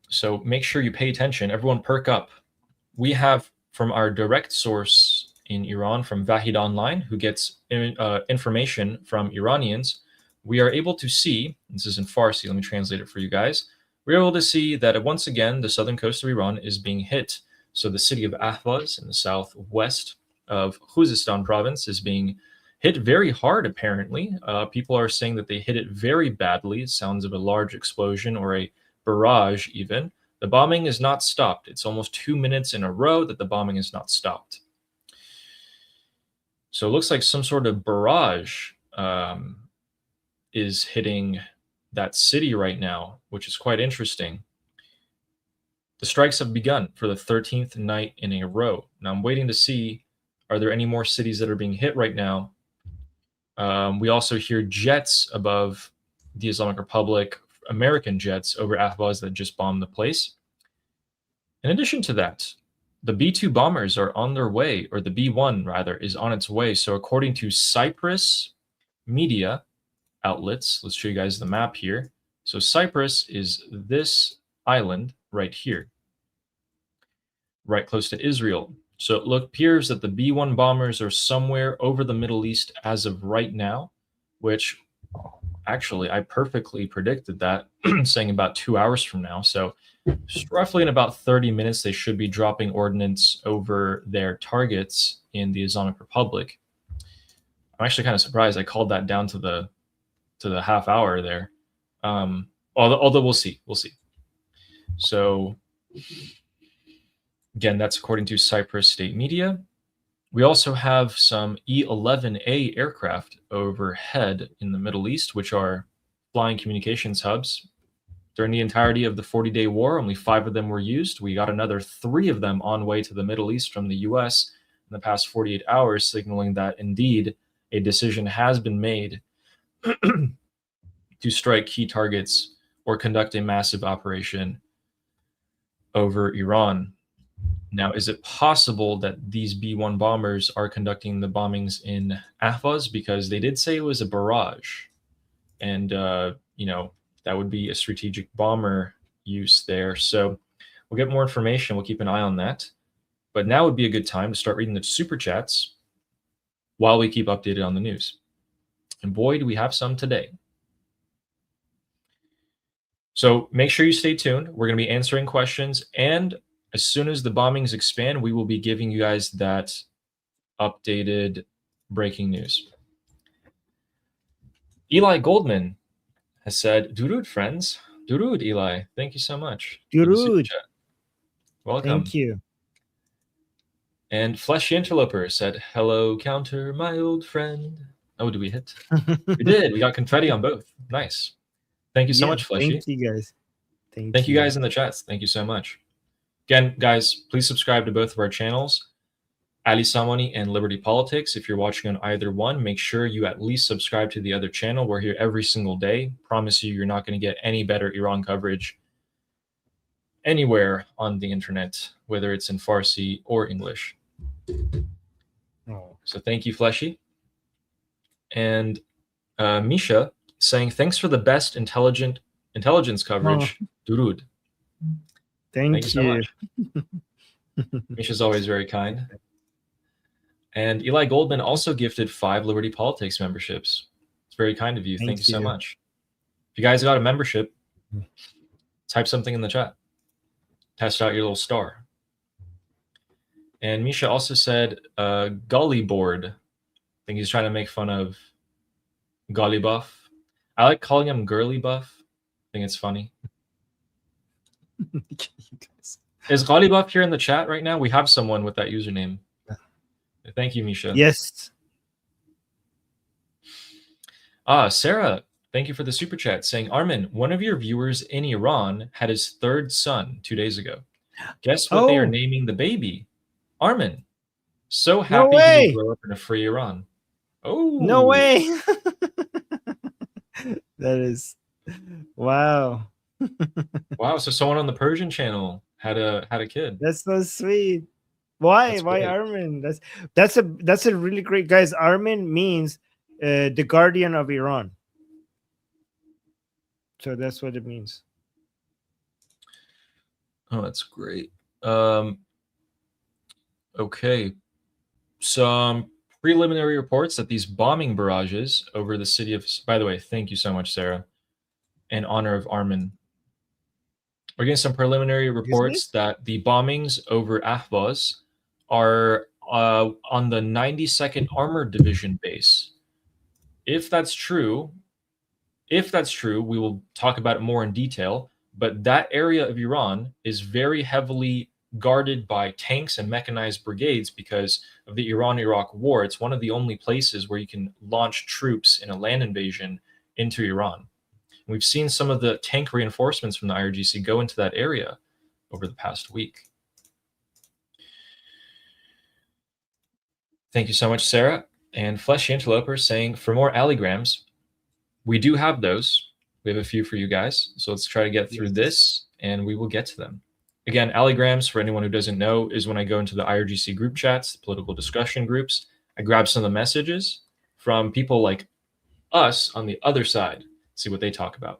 So make sure you pay attention. Everyone perk up. We have from our direct source in Iran, from Vahid Online, who gets information from Iranians, we are able to see, this is in Farsi, let me translate it for you guys. We're able to see that once again, the southern coast of Iran is being hit. So the city of Ahvaz in the southwest of Khuzestan province is being hit very hard, apparently. People are saying that they hit it very badly. It sounds of a large explosion or a barrage even. The bombing is not stopped. It's almost 2 minutes in a row that the bombing is not stopped. So it looks like some sort of barrage is hitting that city right now, which is quite interesting. The strikes have begun for the 13th night in a row. Now I'm waiting to see, are there any more cities that are being hit right now? We also hear jets above the Islamic Republic, American jets over Ahvaz that just bombed the place. In addition to that, the B-2 bombers are on their way, or the B-1 rather, is on its way. So according to Cyprus media outlets, let's show you guys the map here. So Cyprus is this island right here, right close to Israel. So it appears that the B-1 bombers are somewhere over the Middle East as of right now, which actually I perfectly predicted that, saying about 2 hours from now. So roughly in about 30 minutes, they should be dropping ordnance over their targets in the Islamic Republic. I'm actually kind of surprised I called that down to the half hour there. Although we'll see. So again, that's according to Cyprus state media. We also have some E-11A aircraft overhead in the Middle East, which are flying communications hubs. During the entirety of the 40-day war, only 5 of them were used. We got another 3 of them on way to the Middle East from the U.S. in the past 48 hours, signaling that indeed a decision has been made to strike key targets or conduct a massive operation over Iran. Now, is it possible that these B-1 bombers are conducting the bombings in Ahvaz? Because they did say it was a barrage. And, that would be a strategic bomber use there. So we'll get more information. We'll keep an eye on that. But now would be a good time to start reading the super chats while we keep updated on the news. And boy, do we have some today. So make sure you stay tuned. We're going to be answering questions. And as soon as the bombings expand, we will be giving you guys that updated breaking news. Eli Goldman has said, Durud, friends. Durud, Eli. Thank you so much. Durud. Welcome. Thank you. And Fleshy Interloper said, hello, Counter, my old friend. Oh, did we hit? We did. We got confetti on both. Nice. Thank you so much, Fleshy. Thank you, guys. Thank you guys in the chats. Thank you so much. Again, guys, please subscribe to both of our channels, Ali Samani and Liberty Politics. If you're watching on either one, make sure you at least subscribe to the other channel. We're here every single day. Promise you, you're not going to get any better Iran coverage anywhere on the internet, whether it's in Farsi or English. So thank you, Fleshy. And Misha saying, thanks for the best intelligence coverage, Durud. Thank you so much. Misha's always very kind. And Eli Goldman also gifted 5 Liberty Politics memberships. It's very kind of you. Thank you so much. If you guys got a membership, Type something in the chat. Test out your little star. And Misha also said Gully Board. I think he's trying to make fun of Gully Buff. I like calling him Girly Buff. I think it's funny. Is Gully Buff here in the chat right now? We have someone with that username. Thank you, Misha. Yes. Sarah, thank you for the super chat saying, Armin, one of your viewers in Iran had his third son 2 days ago. Guess what they are naming the baby? Armin. So happy he will grow up in a free Iran. Oh. No way. That is, wow. Wow, so someone on the Persian channel had a kid. That's so sweet. Why? That's Why great. Armin? That's a really great, guys. Armin means the guardian of Iran. So that's what it means. Oh, that's great. Okay. Some preliminary reports that these bombing barrages over the city of, by the way, thank you so much, Sarah, in honor of Armin. We're getting some preliminary reports that the bombings over Ahvaz are on the 92nd Armored Division base. If that's true, we will talk about it more in detail, but that area of Iran is very heavily guarded by tanks and mechanized brigades because of the Iran-Iraq war. It's one of the only places where you can launch troops in a land invasion into Iran. We've seen some of the tank reinforcements from the IRGC go into that area over the past week. Thank you so much, Sarah. And Fleshy Interloper saying, for more alligrams, we do have those. We have a few for you guys. So let's try to get through this, and we will get to them. Again, alligrams, for anyone who doesn't know, is when I go into the IRGC group chats, the political discussion groups. I grab some of the messages from people like us on the other side, see what they talk about.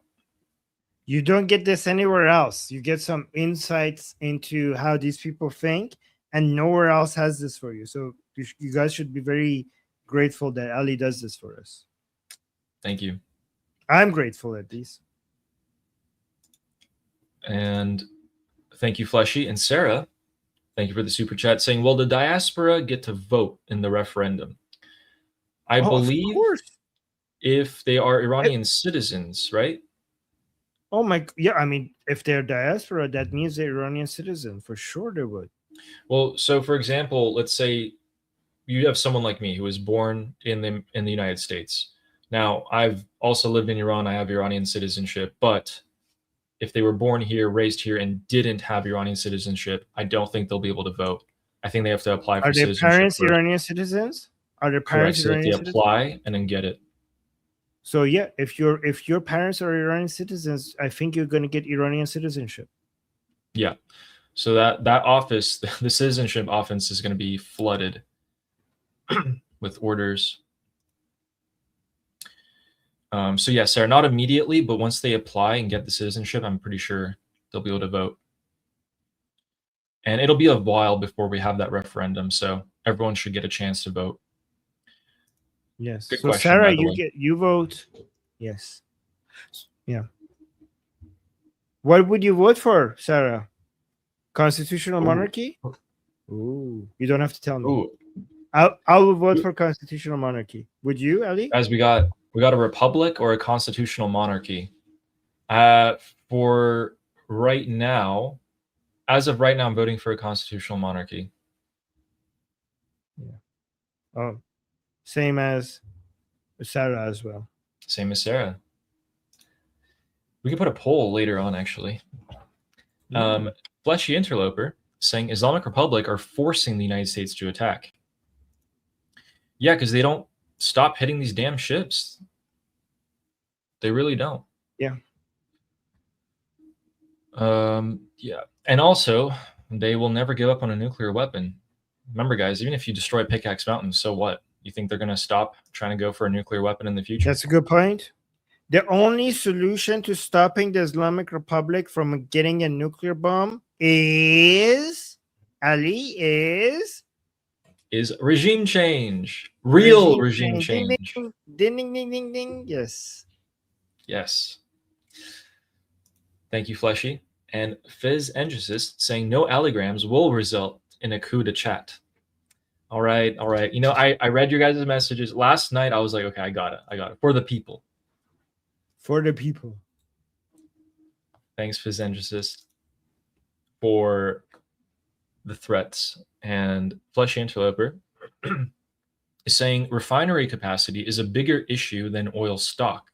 You don't get this anywhere else. You get some insights into how these people think, and nowhere else has this for you. So you guys should be very grateful that Ali does this for us. Thank you. I'm grateful at least. And thank you, Fleshy. And Sarah, thank you for the super chat saying, will the diaspora get to vote in the referendum? I believe if they are Iranian citizens, right? Oh my, yeah. I mean, if they're diaspora, that means they're Iranian citizen. For sure they would. Well, so for example, let's say you have someone like me who was born in the United States. Now, I've also lived in Iran. I have Iranian citizenship, but if they were born here, raised here, and didn't have Iranian citizenship, I don't think they'll be able to vote. I think they have to apply for citizenship. Are their parents first. Iranian citizens? Are their parents Correct. So Iranian they citizens? apply and then get it. So yeah, if your parents are Iranian citizens, I think you're going to get Iranian citizenship. Yeah. So that office, the citizenship office, is going to be flooded with orders. So yeah, Sarah, not immediately, but once they apply and get the citizenship, I'm pretty sure they'll be able to vote. And it'll be a while before we have that referendum, so everyone should get a chance to vote. Yes. Good so question, Sarah, by the way. you vote. Yes. Yeah. What would you vote for, Sarah? Constitutional monarchy? Ooh, you don't have to tell me. Ooh. I will vote for constitutional monarchy. Would you, Ali? Guys, we got a republic or a constitutional monarchy. For right now, as of right now, I'm voting for a constitutional monarchy. Yeah. Oh, same as Sarah as well. Same as Sarah. We can put a poll later on, actually. Fleshy Interloper saying Islamic Republic are forcing the United States to attack. Yeah, because they don't stop hitting these damn ships. They really don't. Yeah. Yeah. And also, they will never give up on a nuclear weapon. Remember, guys, even if you destroy Pickaxe Mountain, so what? You think they're going to stop trying to go for a nuclear weapon in the future? That's a good point. The only solution to stopping the Islamic Republic from getting a nuclear bomb is, Ali, is regime change. Real regime change. Ding, ding, ding, ding, ding. Yes. Yes. Thank you, Fleshy. And Fizz Engesis saying no allegrams will result in a coup de chat. All right, all right. You know, I read your guys' messages last night. I was like, okay, I got it for the people. For the people. Thanks, Fizz Engesis, for the threats. And Fleshy Interloper is saying refinery capacity is a bigger issue than oil stock.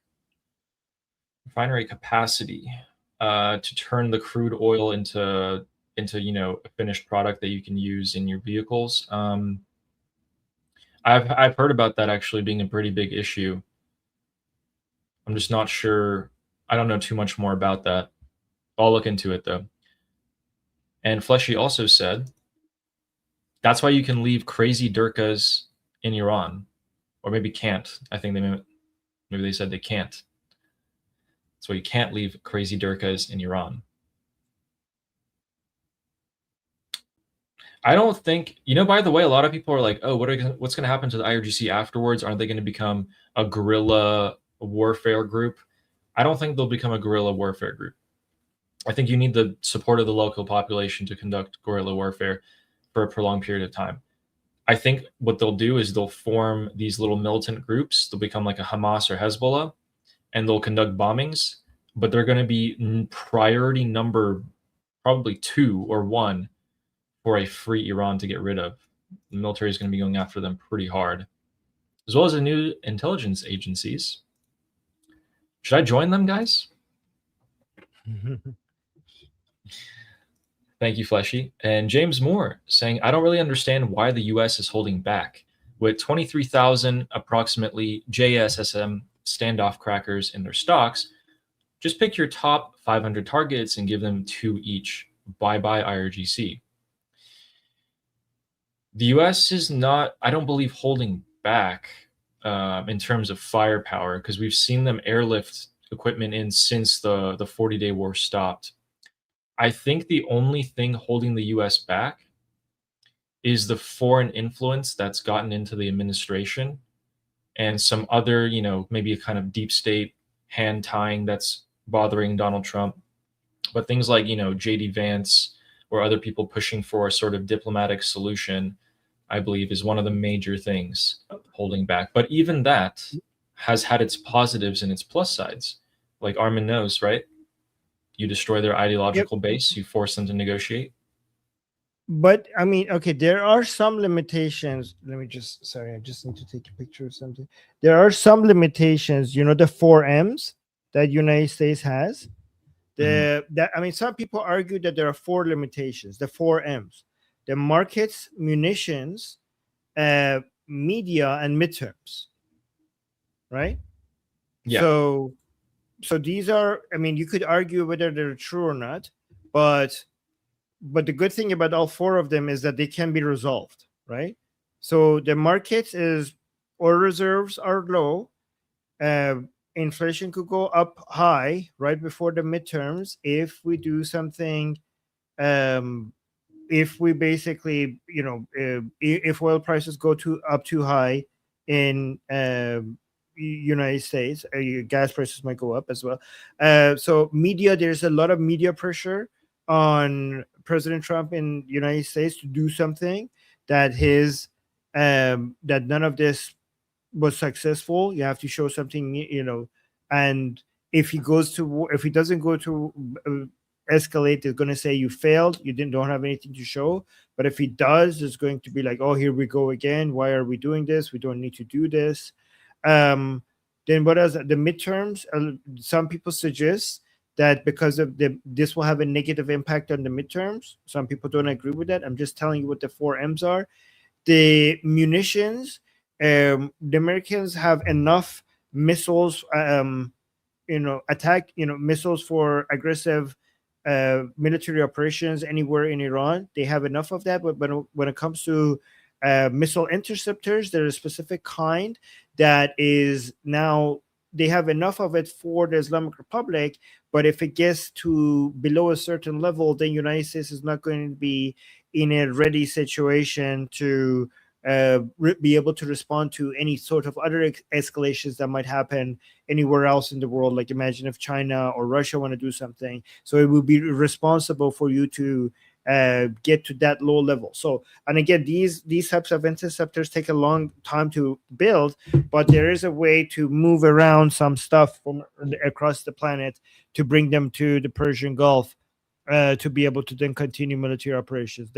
Refinery capacity to turn the crude oil into a finished product that you can use in your vehicles. I've heard about that actually being a pretty big issue. I'm just not sure. I don't know too much more about that. I'll look into it though. And Fleshy also said that's why you can leave crazy Durkas in Iran, or maybe can't. I think maybe they said they can't. So you can't leave crazy Durkas in Iran. I don't think, by the way, a lot of people are like, oh, what's going to happen to the IRGC afterwards? Aren't they going to become a guerrilla warfare group? I don't think they'll become a guerrilla warfare group. I think you need the support of the local population to conduct guerrilla warfare for a prolonged period of time. I think what they'll do is they'll form these little militant groups. They'll become like a Hamas or Hezbollah, and they'll conduct bombings, but they're going to be priority number probably 2 or 1 for a free Iran to get rid of. The military is going to be going after them pretty hard, as well as the new intelligence agencies. Should I join them, guys? Thank you, Fleshy. And James Moore saying, I don't really understand why the U.S. is holding back. With 23,000 approximately JSSM standoff crackers in their stocks, just pick your top 500 targets and give them 2 each. Bye-bye IRGC. The U.S. is not, I don't believe, holding back in terms of firepower, because we've seen them airlift equipment in since the 40-day war stopped. I think the only thing holding the U.S. back is the foreign influence that's gotten into the administration and some other, maybe a kind of deep state hand tying that's bothering Donald Trump. But things like, J.D. Vance or other people pushing for a sort of diplomatic solution, I believe, is one of the major things holding back. But even that has had its positives and its plus sides. Like Armin knows, right? You destroy their ideological base, you force them to negotiate. But I mean, okay, there are some limitations. Let me just, sorry, I just need to take a picture of something. There are some limitations, the 4 M's that United States has. Some people argue that there are 4 limitations, the 4 M's: the markets, munitions, media, and midterms. Right? Yeah. So these are, you could argue whether they're true or not, but the good thing about all 4 of them is that they can be resolved, right? So the markets is oil reserves are low. Inflation could go up high right before the midterms if we do something. If we basically, if oil prices go up too high in United States, gas prices might go up as well. So media, there's a lot of media pressure on President Trump in the United States to do something that that none of this was successful. You have to show something, and if he doesn't go to escalate, they're going to say you failed, you don't have anything to show. But if he does, it's going to be like, oh, here we go again, why are we doing this? We don't need to do this. Then what else? The midterms, some people suggest that because of this will have a negative impact on the midterms. Some people don't agree with that. I'm just telling you what the 4 M's are. The munitions, the Americans have enough missiles, missiles for aggressive military operations anywhere in Iran. They have enough of that. But when it comes to missile interceptors, there's a specific kind that is now, they have enough of it for the Islamic Republic, but if it gets to below a certain level, then United States is not going to be in a ready situation to be able to respond to any sort of other escalations that might happen anywhere else in the world. Like imagine if China or Russia want to do something, so it would be responsible for you to get to that low level. So, and again, these types of interceptors take a long time to build, but there is a way to move around some stuff from across the planet to bring them to the Persian Gulf, to be able to then continue military operations.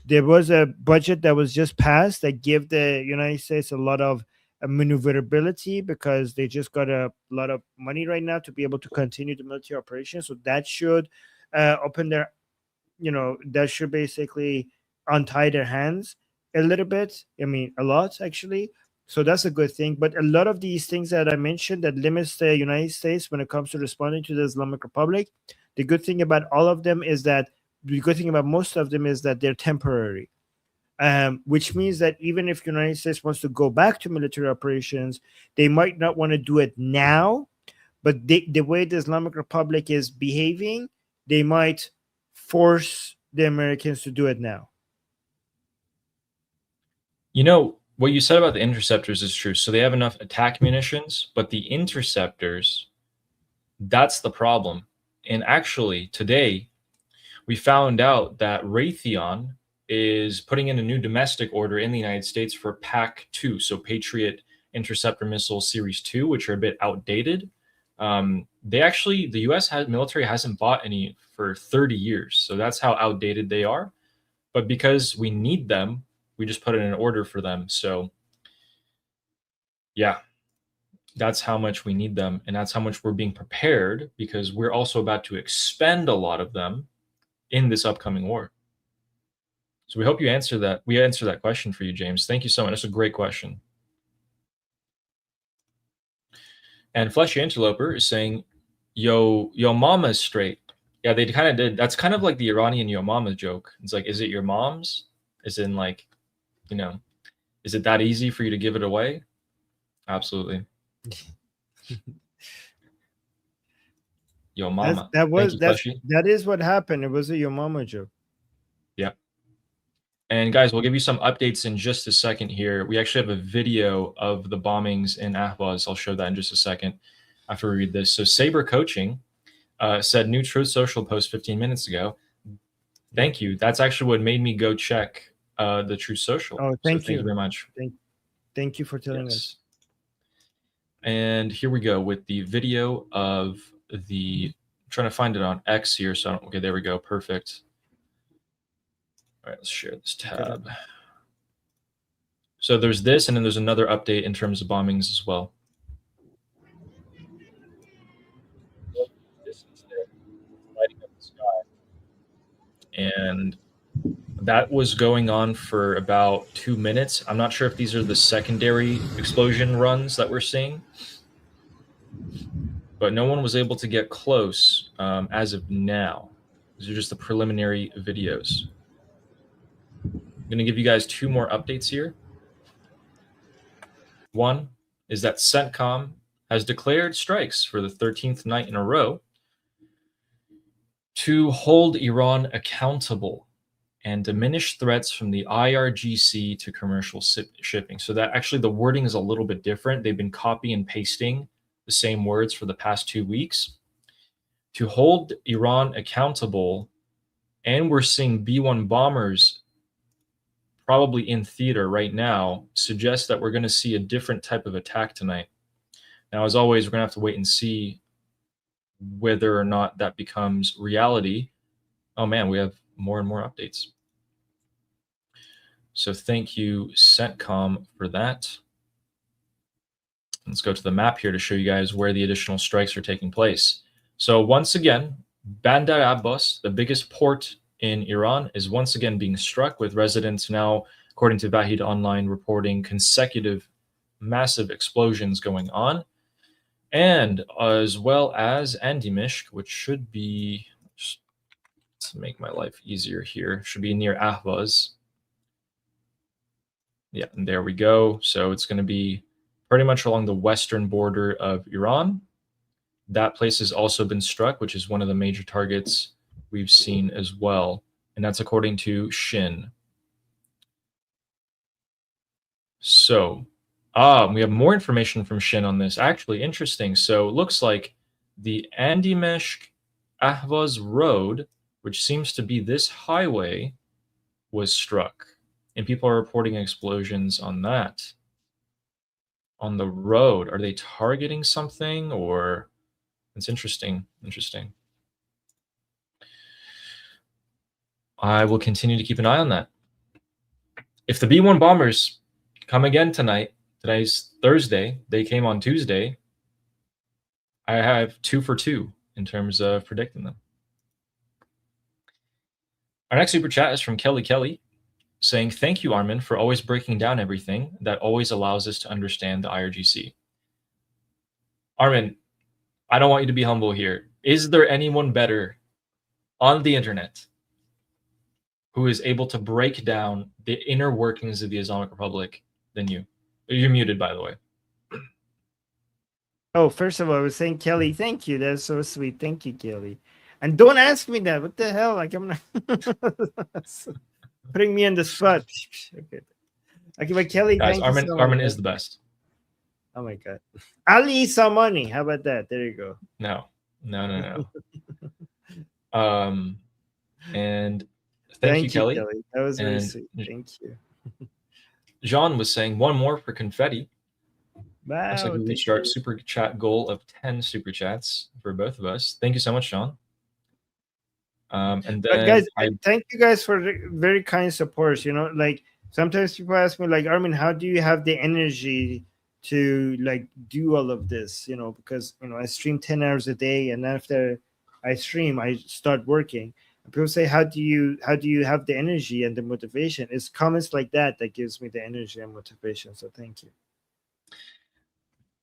There was a budget that was just passed that gave the United States a lot of maneuverability, because they just got a lot of money right now to be able to continue the military operations. So that should open their, that should basically untie their hands a little bit. I mean, a lot actually. So that's a good thing. But a lot of these things that I mentioned that limits the United States when it comes to responding to the Islamic Republic, the good thing about all of them is that the good thing about most of them is that they're temporary, which means that even if the United States wants to go back to military operations, they might not want to do it now, but the way the Islamic Republic is behaving, they might force the Americans to do it now. What you said about the interceptors is true. So they have enough attack munitions, but the interceptors, that's the problem. And actually, today, we found out that Raytheon is putting in a new domestic order in the United States for PAC-2, so Patriot Interceptor Missile Series 2, which are a bit outdated. The U.S. military hasn't bought any for 30 years, so that's how outdated they are. But because we need them, we just put in an order for them. So, yeah, that's how much we need them, and that's how much we're being prepared, because we're also about to expend a lot of them in this upcoming war. So we hope you answer that. We answer that question for you, James. Thank you so much. That's a great question. And Fleshy Interloper is saying, yo mama's straight. Yeah, they kind of did. That's kind of like the Iranian yo mama joke. It's like, is it your mom's? As in like, is it that easy for you to give it away? Absolutely. Yo mama. That is what happened. It was a yo mama joke. Yeah. And guys, we'll give you some updates in just a second here. We actually have a video of the bombings in Ahvaz. I'll show that in just a second after we read this. So Saber Coaching said new Truth Social post 15 minutes ago. Thank you. That's actually what made me go check the Truth Social. Oh, thank you very much. Thank you for telling us. And here we go with the video of I'm trying to find it on X here. So okay, there we go. Perfect. All right, let's share this tab. So there's this, and then there's another update in terms of bombings as well. Lighting up the sky. And that was going on for about 2 minutes. I'm not sure if these are the secondary explosion runs that we're seeing, but no one was able to get close as of now. These are just the preliminary videos. I'm going to give you guys 2 more updates here. One is that CENTCOM has declared strikes for the 13th night in a row to hold Iran accountable and diminish threats from the IRGC to commercial shipping. So that actually the wording is a little bit different. They've been copy and pasting the same words for the past 2 weeks. To hold Iran accountable, and we're seeing B-1 bombers probably in theater right now, suggests that we're going to see a different type of attack tonight. Now, as always, we're going to have to wait and see whether or not that becomes reality. Oh man, we have more and more updates. So thank you, CENTCOM, for that. Let's go to the map here to show you guys where the additional strikes are taking place. So once again, Bandar Abbas, the biggest port in Iran, is once again being struck, with residents now, according to Vahid Online, reporting consecutive massive explosions going on. And as well as Andimishk, which should be, just to make my life easier here, should be near Ahvaz. Yeah, and there we go. So it's going to be pretty much along the western border of Iran. That place has also been struck, which is one of the major targets we've seen as well. And that's according to Shin. So, we have more information from Shin on this. Actually, interesting. So, it looks like the Andimeshk Ahvaz Road, which seems to be this highway, was struck. And people are reporting explosions on that. On the road. Are they targeting something, or it's interesting. Interesting. I will continue to keep an eye on that. If the B-1 bombers come again tonight, today's Thursday, they came on Tuesday, I have 2 for 2 in terms of predicting them. Our next super chat is from Kelly, saying, thank you, Armin, for always breaking down everything. That always allows us to understand the IRGC. Armin, I don't want you to be humble here. Is there anyone better on the internet who is able to break down the inner workings of the Islamic Republic than you? You're muted, by the way. Oh, first of all, I was saying, Kelly, thank you. That's so sweet. Thank you, Kelly. And don't ask me that. What the hell? Like, I'm not putting me on the spot. Okay, but Kelly, guys, thank you so Armin much. is the best. Oh my God. Ali Samani. How about that? There you go. No. And thank you, Kelly. That was very sweet. Thank you. Jean was saying one more for confetti. Wow. Looks like we reached our super chat goal of 10 super chats for both of us. Thank you so much, Sean. And then, but guys, thank you guys for the very kind support. You know, like sometimes people ask me, like, Armin, how do you have the energy to like do all of this? You know, because I stream 10 hours a day, and after I stream, I start working. And people say, how do you have the energy and the motivation? It's comments like that gives me the energy and motivation. So thank you.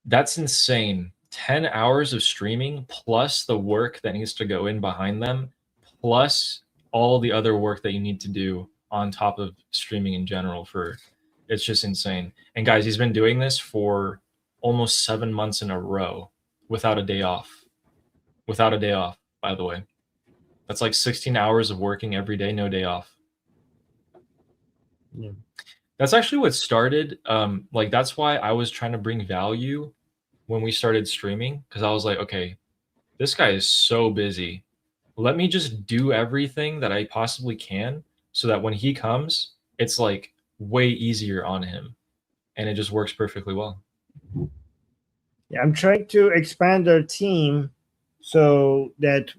That's insane. 10 hours of streaming plus the work that needs to go in behind them, plus all the other work that you need to do on top of streaming in general. It's just insane. And guys, he's been doing this for almost 7 months in a row without a day off. Without a day off, by the way. That's like 16 hours of working every day, no day off. Yeah. That's actually what started. Like, that's why I was trying to bring value when we started streaming, because I was like, okay, this guy is so busy. Let me just do everything that I possibly can so that when he comes, it's like way easier on him. And it just works perfectly well. Yeah, I'm trying to expand our team so that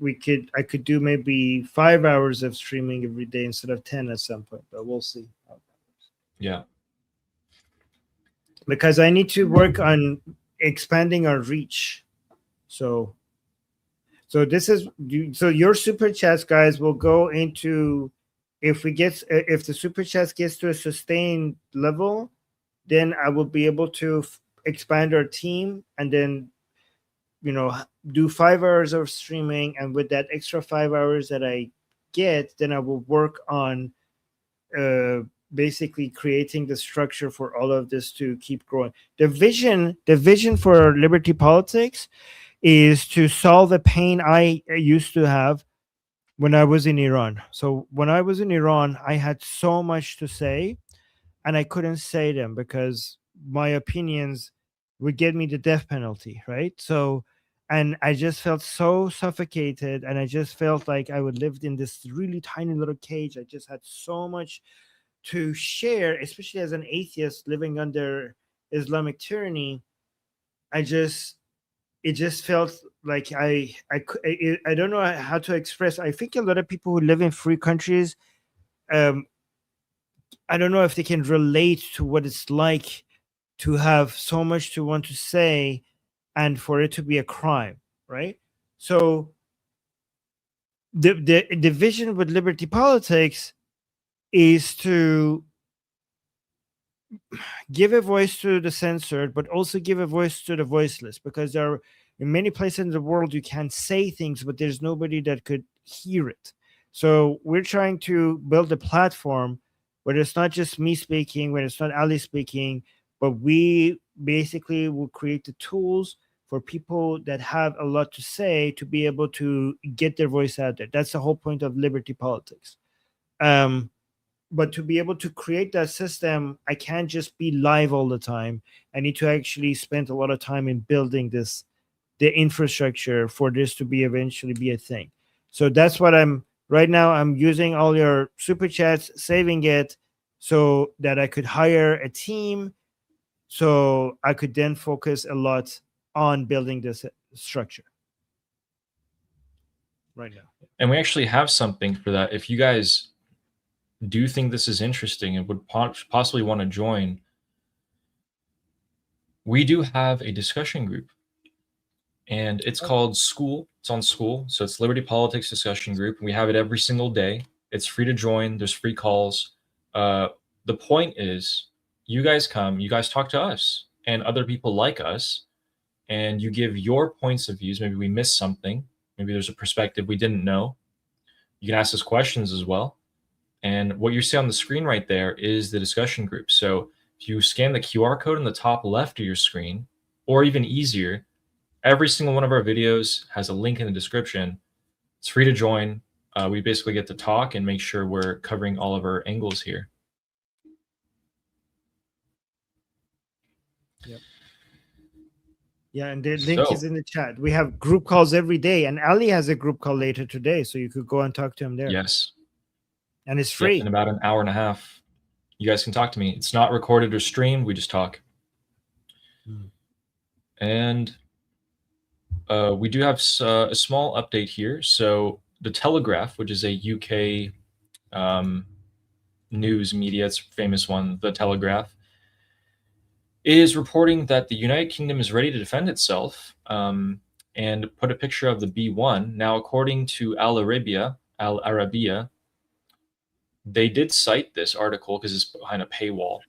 I could do maybe 5 hours of streaming every day instead of 10 at some point, but we'll see. Yeah. Because I need to work on expanding our reach. So your super chats, guys, will go into, if the super chats gets to a sustained level, then I will be able to expand our team and then do 5 hours of streaming, and with that extra 5 hours that I get, then I will work on basically creating the structure for all of this to keep growing. The vision for Liberty Politics is to solve the pain I used to have when I was in Iran. So when I was in Iran, I had so much to say, and I couldn't say them because my opinions would get me the death penalty, right? So, and I just felt so suffocated, and I just felt like I would live in this really tiny little cage. I just had so much to share, especially as an atheist living under Islamic tyranny. It just felt like I don't know how to express. I think a lot of people who live in free countries, I don't know if they can relate to what it's like to have so much to want to say and for it to be a crime, right? So the vision with Liberty Politics is to give a voice to the censored, but also give a voice to the voiceless, because there are in many places in the world you can say things, but there's nobody that could hear it. So we're trying to build a platform where it's not just me speaking, where it's not Ali speaking, but we basically will create the tools for people that have a lot to say to be able to get their voice out there. That's the whole point of Liberty Politics. but to be able to create that system, I can't just be live all the time. I need to actually spend a lot of time in building the infrastructure for this to be eventually be a thing. So that's what right now I'm using all your super chats, saving it so that I could hire a team, so I could then focus a lot on building this structure right now. And we actually have something for that. If you guys do think this is interesting and would possibly want to join, we do have a discussion group, and it's called School. It's on School. So it's Liberty Politics Discussion Group. We have it every single day. It's free to join. There's free calls. The point is, you guys come, you guys talk to us and other people like us, and you give your points of views. Maybe we missed something. Maybe there's a perspective we didn't know. You can ask us questions as well. And what you see on the screen right there is the discussion group. So if you scan the QR code in the top left of your screen, or even easier, every single one of our videos has a link in the description. It's free to join. We basically get to talk and make sure we're covering all of our angles here. Yep. Yeah, and the link is in the chat. We have group calls every day, and Ali has a group call later today, so you could go and talk to him there. Yes. And it's free. In about an hour and a half, you guys can talk to me. It's not recorded or streamed. We just talk. And we do have a small update here. So the Telegraph, which is a UK news media, it's a famous one, the Telegraph, is reporting that the United Kingdom is ready to defend itself, and put a picture of the B-1. Now, according to Al Arabiya, they did cite this article because it's behind a paywall.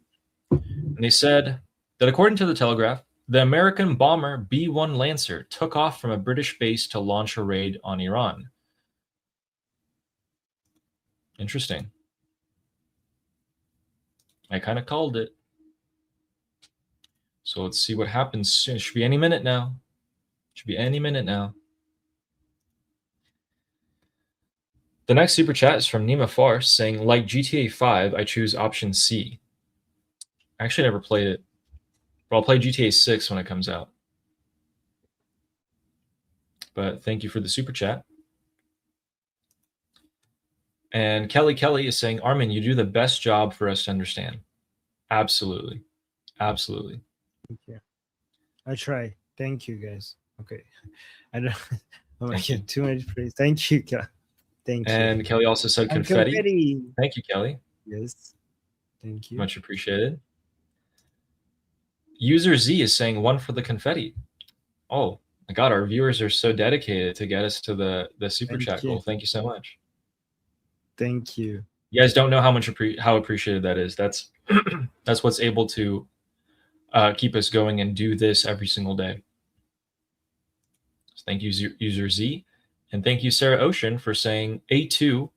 And they said that according to the Telegraph, the American bomber B-1 Lancer took off from a British base to launch a raid on Iran. Interesting. I kind of called it. So let's see what happens soon. It should be any minute now. Should be any minute now. The next super chat is from Nima Fars saying, like GTA 5, I choose option C. I actually never played it, but I'll play GTA 6 when it comes out. But thank you for the super chat. And Kelly is saying, Armin, you do the best job for us to understand. Absolutely. Absolutely. Thank you. I try. Thank you, guys. Okay. I don't get too much praise. Thank you, Kelly. Thank you. And Kelly also said confetti. Thank you, Kelly. Yes. Thank you. Much appreciated. User Z is saying one for the confetti. Oh my God, our viewers are so dedicated to get us to the super chat goal. Thank you so much. Thank you. You guys don't know how appreciated that is. That's that's what's able to keep us going and do this every single day. So thank you, User Z. And thank you, Sarah Ocean, for saying A2,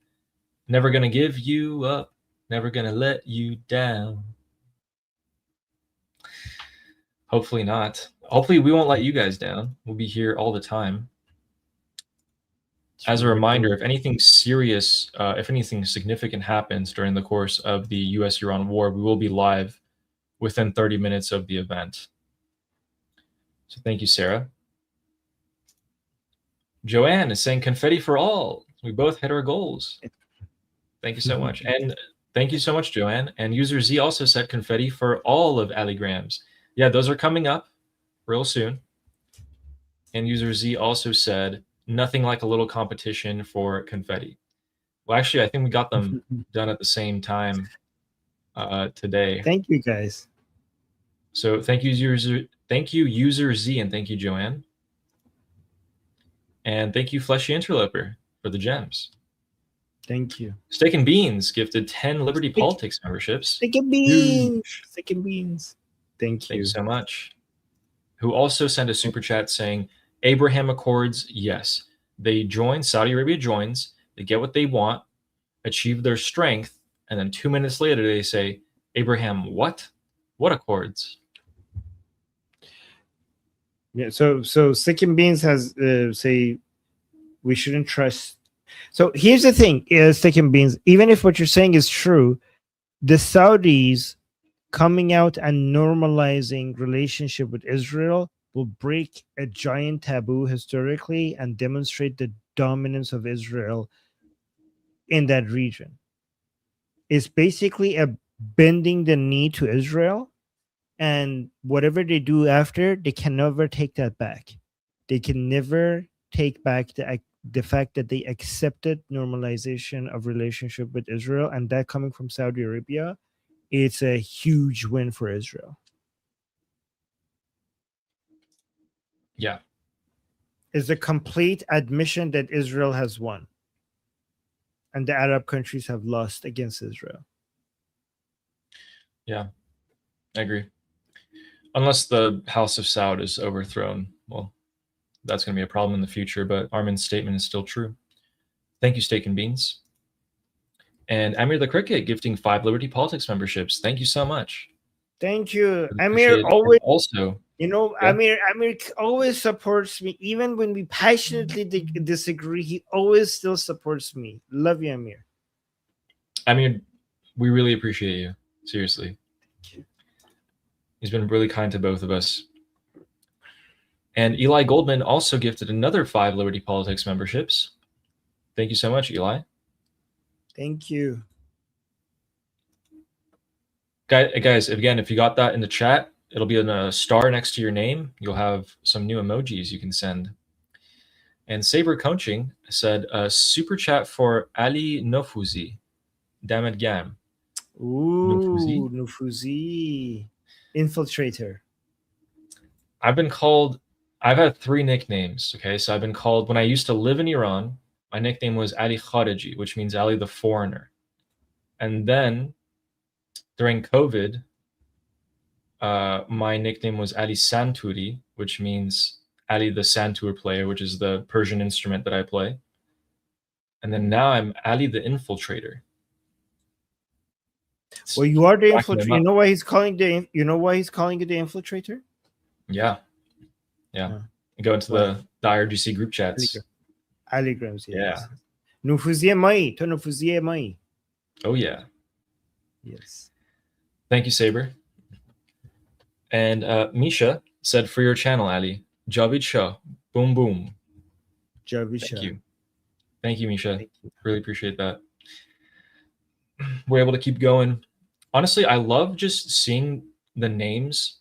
never going to give you up, never going to let you down. Hopefully not. Hopefully we won't let you guys down. We'll be here all the time. As a reminder, if anything serious, if anything significant happens during the course of the U.S.-Iran war, we will be live within 30 minutes of the event. So thank you, Sarah. Joanne is saying confetti for all. We both hit our goals. Thank you so much. And thank you so much, Joanne. And User Z also said confetti for all of Alligrams. Yeah, those are coming up real soon. And User Z also said nothing like a little competition for confetti. Well, actually, I think we got them done at the same time today. Thank you, guys. So thank you, User Z, and thank you, Joanne. And thank you, Fleshy Interloper, for the gems. Thank you. Steak and Beans gifted 10 Liberty Politics memberships. Steak and Beans. Steak and Beans. Thank you. Thank you so much. Who also sent a super chat saying, Abraham Accords, yes. They join, Saudi Arabia joins, they get what they want, achieve their strength, and then 2 minutes later they say, Abraham, what? What accords? Yeah, so Steak and Beans has say we shouldn't trust. So here's the thing, Steak and Beans, even if what you're saying is true, the Saudis coming out and normalizing relationship with Israel will break a giant taboo historically and demonstrate the dominance of Israel in that region. It's basically a bending the knee to Israel, and whatever they do after, they can never take that back. They can never take back the fact that they accepted normalization of relationship with Israel, and that coming from Saudi Arabia, it's a huge win for Israel. Yeah. It's a complete admission that Israel has won and the Arab countries have lost against Israel. Yeah, I agree. Unless the House of Saud is overthrown, well, that's going to be a problem in the future, but Armin's statement is still true. Thank you, Steak and Beans. And Amir the Cricket gifting 5 Liberty Politics memberships. Thank you so much. Thank you. I Amir appreciate it. always, And also, you know, Yeah. Amir always supports me. Even when we passionately disagree, he always still supports me. Love you, Amir. Amir, we really appreciate you. Seriously. He's been really kind to both of us. And Eli Goldman also gifted another 5 Liberty Politics memberships. Thank you so much, Eli. Thank you. Guys, again, if you got that in the chat, it'll be in a star next to your name. You'll have some new emojis you can send. And Saber Coaching said, super chat for Ali Nofuzi. Dammit Gam. Ooh, Nufuzi. Infiltrator. I've had 3 nicknames. Okay, so I've been called, when I used to live in Iran, my nickname was Ali Khariji, which means Ali the foreigner. And then during COVID, my nickname was Ali Santuri, which means Ali the Santur player, which is the Persian instrument that I play. And then now I'm Ali the infiltrator. Well, you are the Backing him infiltrator. You up. know why he's calling you the infiltrator? Yeah. Go into the IRGC group chats. Aligrams, Yeah. Nufuzi mai, to nufuzi mai. Oh yeah. Yes. Thank you, Saber. And Misha said, for your channel, Ali. Javid Shah. Boom, boom. Javisha. Thank you, Misha. Thank you. Really appreciate that. We're able to keep going. Honestly, I love just seeing the names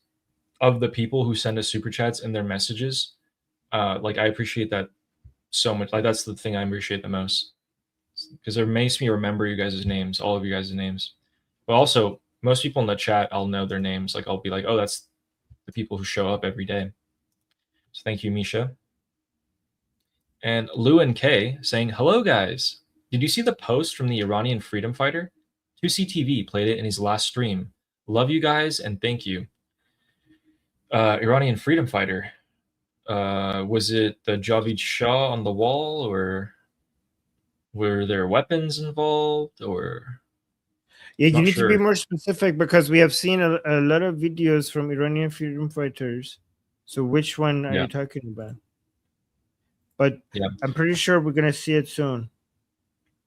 of the people who send us super chats and their messages. Like, I appreciate that so much. Like, that's the thing I appreciate the most, because it makes me remember you guys' names, all of you guys' names. But also, most people in the chat, I'll know their names. Like, I'll be like, oh, that's the people who show up every day. So thank you, Misha. And Lou and Kay saying, hello, guys. Did you see the post from the Iranian freedom fighter? 2CTV played it in his last stream. Love you guys and thank you. Iranian freedom fighter. Was it the Javid Shah on the wall, or were there weapons involved, or? Yeah, you Not need to be sure. more specific, because we have seen a lot of videos from Iranian freedom fighters. So which one are you talking about? But Yeah. I'm pretty sure we're going to see it soon.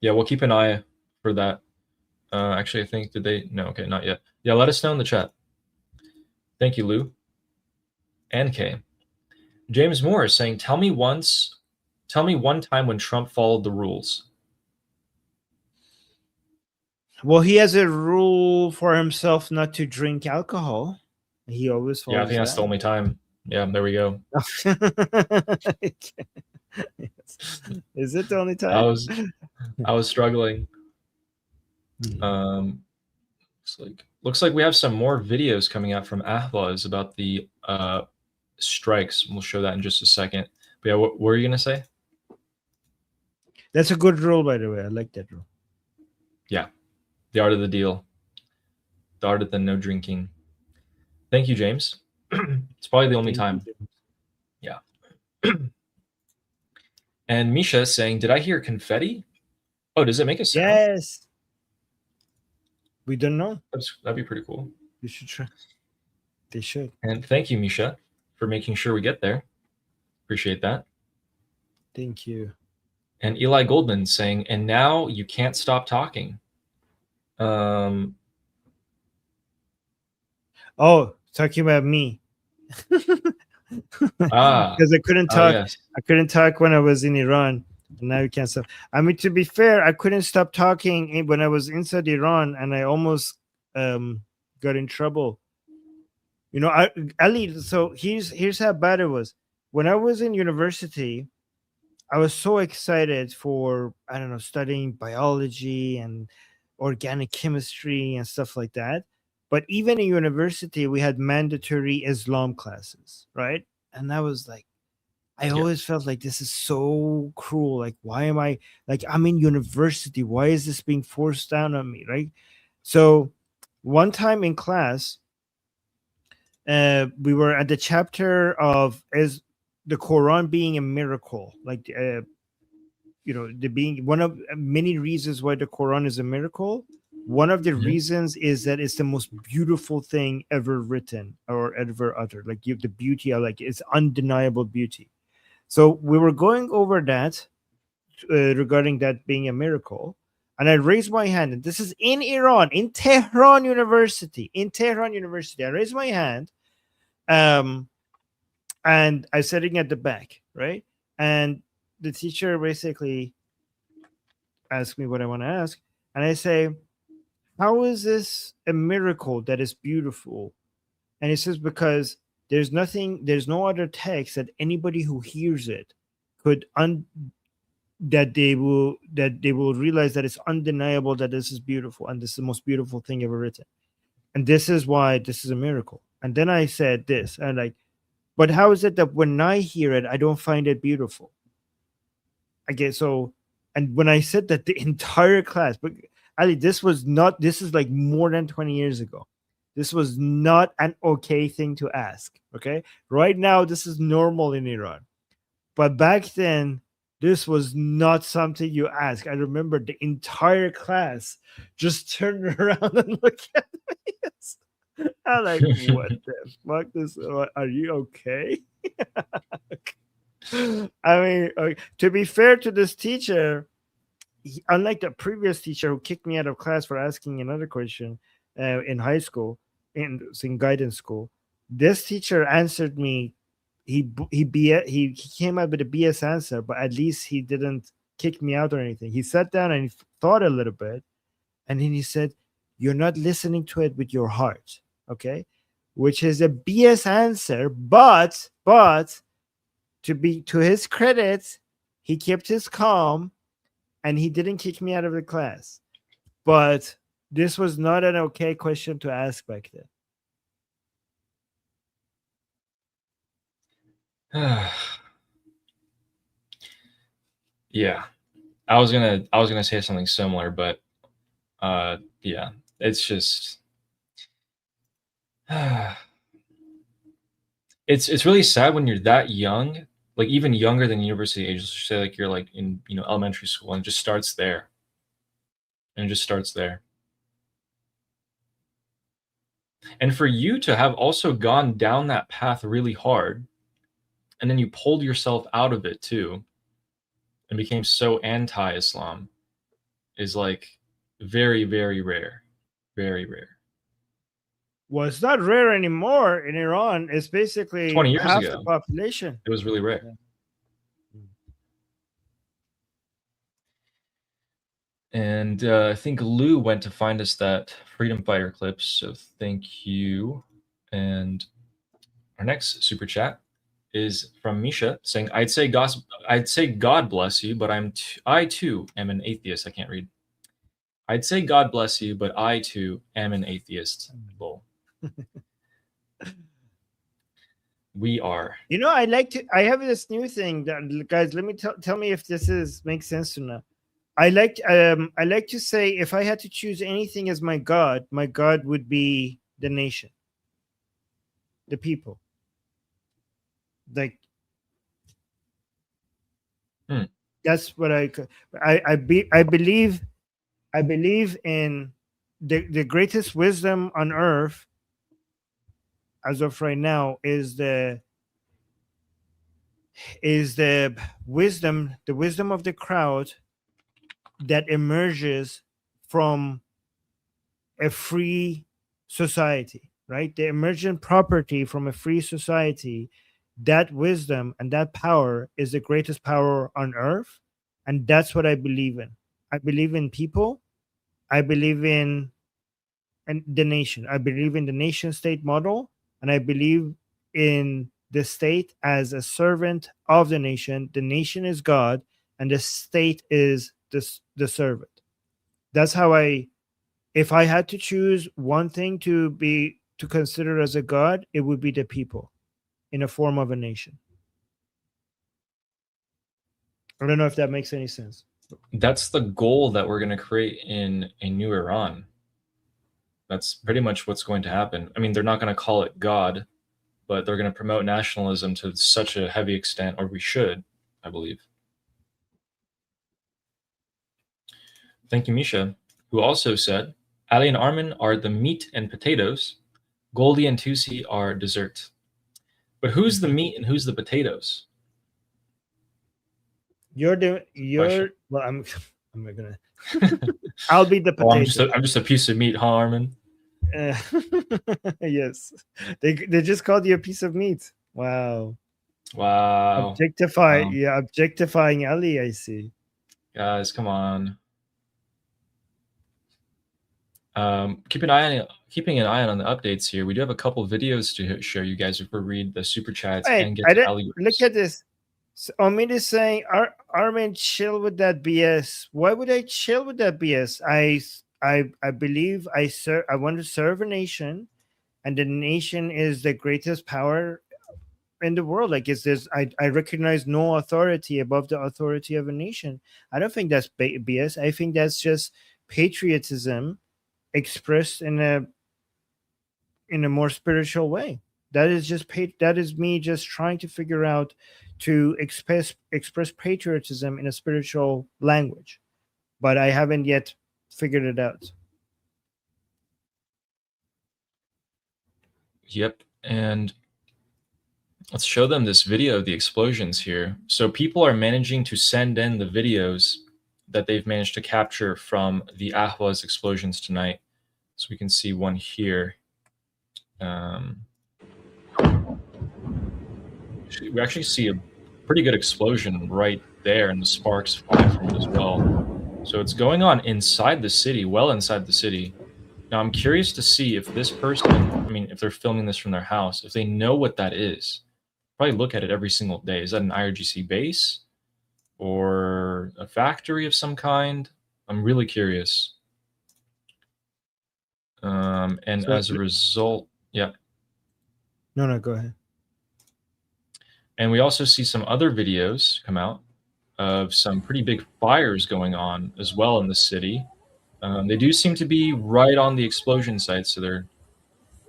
Yeah, we'll keep an eye for that. Actually, I think, did they? No, okay, not yet. Yeah, let us know in the chat. Thank you, Lou. And Kay. James Moore is saying, tell me one time when Trump followed the rules. Well, he has a rule for himself not to drink alcohol. He always follows Yeah, I think that's the only time. Yeah, there we go. Is it the only time? I was struggling. Looks like we have some more videos coming out from Ahvaz about the strikes. We'll show that in just a second. But yeah, what were you gonna say? That's a good rule, by the way. I like that rule. Yeah, the art of the deal, the art of the no drinking. Thank you, James. It's probably the only time. Yeah. And Misha is saying, did I hear confetti? Oh, does it make a sound? Yes. We don't know. That'd be pretty cool. You should try. They should. And thank you, Misha, for making sure we get there. Appreciate that. Thank you. And Eli Goldman saying, and now you can't stop talking. Oh, talking about me. Ah, Because I couldn't talk. yes. I couldn't talk when I was in Iran, and now you can't stop. I mean, to be fair, I couldn't stop talking when I was inside Iran, and I almost got in trouble. You know, Ali. So here's how bad it was. When I was in university, I was so excited for, I don't know, studying biology and organic chemistry and stuff like that. But even in university, we had mandatory Islam classes, right? And I was like, I Yeah. always felt like this is so cruel. Like, why am I, like, I'm in university. Why is this being forced down on me, right? So one time in class, we were at the chapter of is the Quran being a miracle, like you know, the being one of many reasons why the Quran is a miracle. One of the Mhm. reasons is that it's the most beautiful thing ever written or ever uttered. Like the beauty, it's undeniable beauty. So we were going over that regarding that being a miracle, and I raised my hand, and this is in Iran, in Tehran University. I raised my hand, and I'm sitting at the back, right? And the teacher basically asked me what I want to ask, and I say, "How is this a miracle that is beautiful?" And he says, "Because there's no other text that anybody who hears it could that they will realize that it's undeniable that this is beautiful and this is the most beautiful thing ever written, and this is why this is a miracle." And then I said this, and like, but how is it that when I hear it, I don't find it beautiful? I get so, and when I said that, the entire class, but Ali, this is like more than 20 years ago. This was not an okay thing to ask. Okay. Right now, this is normal in Iran. But back then, this was not something you ask. I remember the entire class just turned around and looked at me. I'm like, what the fuck? Are you okay? I mean, to be fair to this teacher, unlike the previous teacher who kicked me out of class for asking another question in high school, in guidance school, this teacher answered me. He came up with a BS answer, but at least he didn't kick me out or anything. He sat down and he thought a little bit, and then he said, "You're not listening to it with your heart." Okay, which is a BS answer, but to his credit, he kept his calm and he didn't kick me out of the class. But this was not an okay question to ask back then. Yeah, I was gonna say something similar, but yeah, it's just it's really sad when you're that young, like even younger than university age. Let's say like you're like in elementary school, and it just starts there, And for you to have also gone down that path really hard, and then you pulled yourself out of it too, and became so anti-Islam, is like very, very rare. Very rare. Well, it's not rare anymore in Iran. It's basically 20 years half ago, the population. it was really rare. Yeah. And I think Lou went to find us that freedom fighter clip, so thank you. And our next super chat is from Misha saying, I'd say God bless you, but I too am an atheist." I can't read. "I'd say God bless you, but I too am an atheist." Lol. We are. You know, I have this new thing that, guys, let me tell me if this makes sense or not. I like to say, if I had to choose anything as my God would be the nation, the people. Like, that's what I believe in the greatest wisdom on earth as of right now is the wisdom of the crowd that emerges from a free society. right? The emergent property from a free society, that wisdom and that power is the greatest power on earth. And that's what I believe in. I believe in people. I believe in and the nation. I believe in the nation state model, and I believe in the state as a servant of the nation. The nation is God, and the state is the servant. That's how if I had to choose one thing to consider as a God, it would be the people in a form of a nation. I don't know if that makes any sense. That's the goal that we're going to create in a new Iran. That's pretty much what's going to happen. I mean, they're not going to call it God, but they're going to promote nationalism to such a heavy extent, or we should, I believe. Thank you, Misha, who also said, Ali and Armin are the meat and potatoes. Goldie and Tusi are dessert. But who's the meat and who's the potatoes? Well, I'm not gonna. I'll be the potato. I'm just a piece of meat, huh, Armin? Yes, they just called you a piece of meat. Wow. Objectifying Ali. I see. Guys, come on. Keeping an eye on the updates here. We do have a couple videos to show you guys if we read the super chats and get to Ali. Look at this. So Omid is saying, Armin, chill with that BS. Why would I chill with that BS? I believe I want to serve a nation, and the nation is the greatest power in the world. Like, I recognize no authority above the authority of a nation. I don't think that's BS. I think that's just patriotism expressed in a more spiritual way. That is me just trying to figure out to express patriotism in a spiritual language, but I haven't yet figured it out. Yep, and let's show them this video of the explosions here. So people are managing to send in the videos that they've managed to capture from the Ahvaz explosions tonight. So we can see one here. We actually see a pretty good explosion right there, and the sparks fly from it as well. So it's going on inside the city, well inside the city. Now I'm curious to see if this person, I mean, if they're filming this from their house, if they know what that is. Probably look at it every single day. Is that an IRGC base or a factory of some kind? I'm really curious. And so as a result, yeah. No, go ahead. And we also see some other videos come out of some pretty big fires going on as well in the city. They do seem to be right on the explosion site, so they're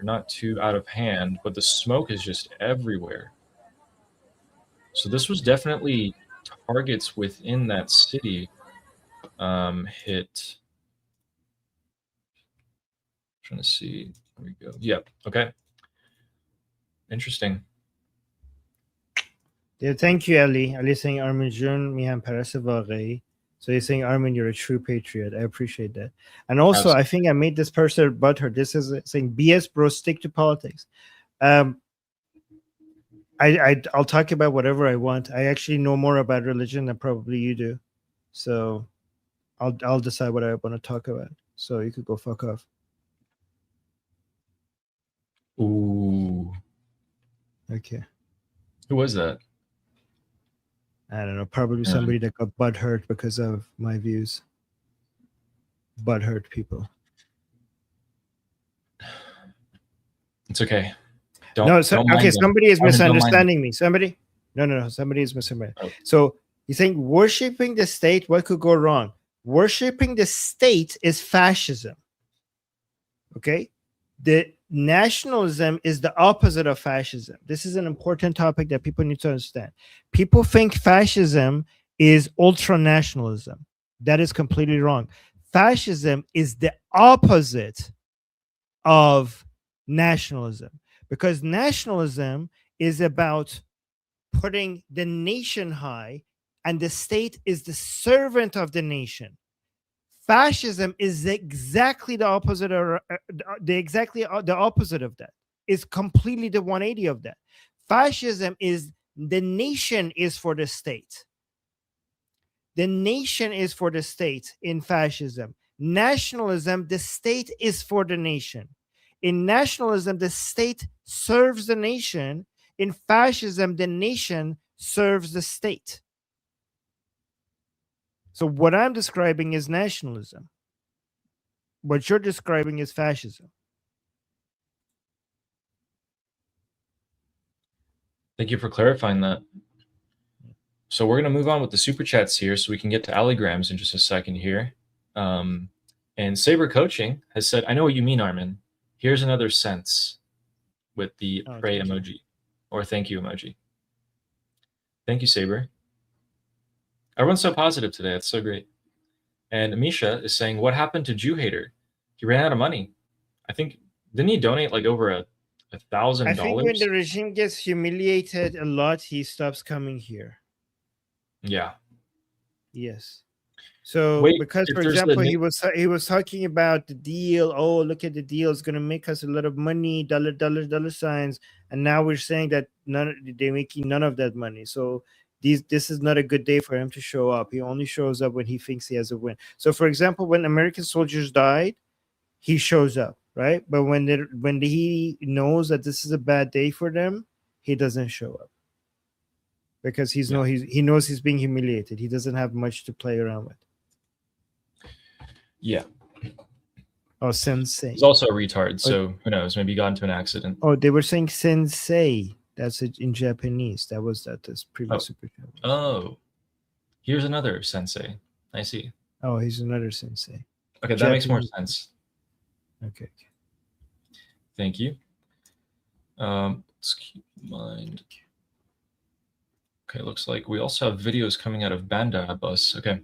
not too out of hand, but the smoke is just everywhere. So this was definitely targets within that city hit. Trying to see. There we go. Yep. Okay. Interesting. Yeah, thank you, Ali. Ali saying Armin Jun Mihan Parasa Vaghei. So he's saying, Armin, you're a true patriot. I appreciate that. And also, I think I made this person butthurt. This is saying, BS, bro, stick to politics. I'll talk about whatever I want. I actually know more about religion than probably you do. So I'll decide what I want to talk about. So you could go fuck off. Ooh. Okay. Who was that? I don't know. Probably somebody that got butthurt because of my views. Butthurt people. It's okay. Okay, somebody is misunderstanding me. Somebody? No. Somebody is misunderstanding. Oh. So he's saying worshiping the state, what could go wrong? Worshiping the state is fascism. Okay? The nationalism is the opposite of fascism. This is an important topic that people need to understand. People think fascism is ultra-nationalism. That is completely wrong. Fascism is the opposite of nationalism, because nationalism is about putting the nation high, and the state is the servant of the nation. Fascism is exactly the opposite of the opposite of that. It's completely the 180 of that. Fascism is the nation is for the state. The nation is for the state in fascism. Nationalism, the state is for the nation. In nationalism, the state serves the nation. In fascism, the nation serves the state. So what I'm describing is nationalism. What you're describing is fascism. Thank you for clarifying that. So we're going to move on with the super chats here so we can get to Alligrams in just a second here. And Saber Coaching has said, I know what you mean, Armin. Here's another sense with the pray emoji or thank you emoji. Thank you, Saber. Everyone's so positive today. It's so great. And Misha is saying, what happened to Jew Hater? He ran out of money. I think, didn't he donate like over $1,000? I think when the regime gets humiliated a lot, he stops coming here. Yeah. Yes. So Wait, because, if for there's example, the he was talking about the deal. Oh, look at the deal. It's going to make us a lot of money, dollar signs. And now we're saying that they're making none of that money. So this is not a good day for him to show up. He only shows up when he thinks he has a win. So, for example, when American soldiers died, he shows up, right? But when he knows that this is a bad day for them, he doesn't show up. Because he knows he's being humiliated. He doesn't have much to play around with. Yeah. Oh, sensei. He's also a retard, so who knows? Maybe he got into an accident. Oh, they were saying sensei. That's it in Japanese. That was this previous super chat. Oh. Here's another sensei. I see. Oh, he's another sensei. Okay, that makes more sense. Okay. Thank you. Let's keep in mind. Okay, looks like we also have videos coming out of Bandar Abbas. Okay.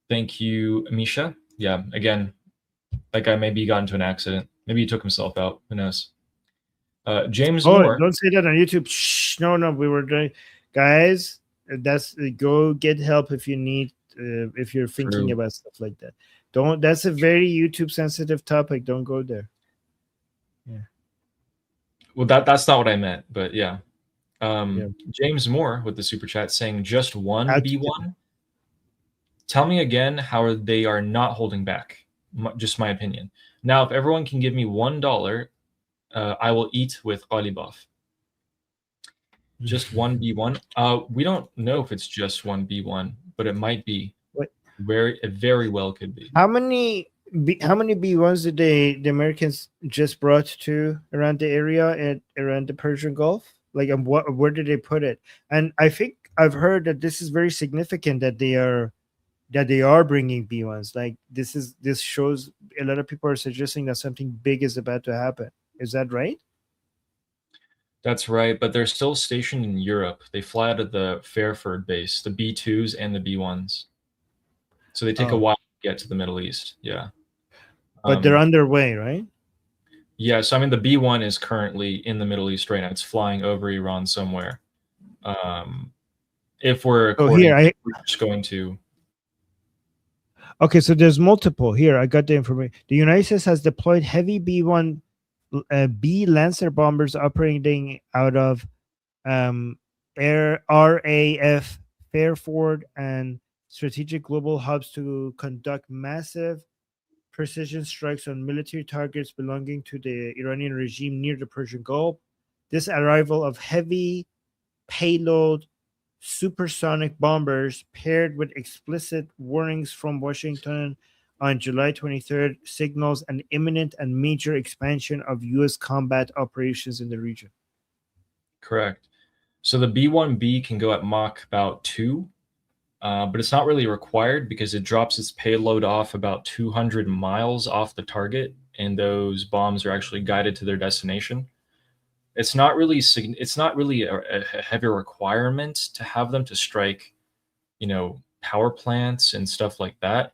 Thank you, Misha. Yeah, again, that guy maybe got into an accident. Maybe he took himself out. Who knows? James Moore. Don't say that on YouTube. Shh, no, we were doing, guys. Go get help if you need, if you're thinking about stuff like that. That's a very YouTube sensitive topic. Don't go there. Yeah. Well, that's not what I meant, but yeah. James Moore with the super chat saying just one B1. Tell me again how they are not holding back. Just my opinion. Now, if everyone can give me $1, I will eat with Ghalibaf. Just one B1. We don't know if it's just one B1, but it might be. It very well could be. How many B1s did the Americans just brought to around the area and around the Persian Gulf? Like, where did they put it? And I think I've heard that this is very significant that they are bringing B1s. Like this shows a lot of people are suggesting that something big is about to happen. Is that right? That's right, but they're still stationed in Europe. They fly out of the Fairford base, the B2s and the B1s. So they take a while to get to the Middle East. Yeah. But they're underway, right? Yeah, so I mean the B1 is currently in the Middle East right now. It's flying over Iran somewhere. If we're we're just going to. Okay, so there's multiple here. I got the information. The United States has deployed heavy B1 B Lancer bombers operating out of RAF Fairford and strategic global hubs to conduct massive precision strikes on military targets belonging to the Iranian regime near the Persian Gulf. This arrival of heavy payload supersonic bombers paired with explicit warnings from Washington on July 23rd signals an imminent and major expansion of U.S. combat operations in the region. Correct. So the B-1B can go at Mach about 2, but it's not really required because it drops its payload off about 200 miles off the target, and those bombs are actually guided to their destination. It's not really a heavy requirement to have them to strike, power plants and stuff like that.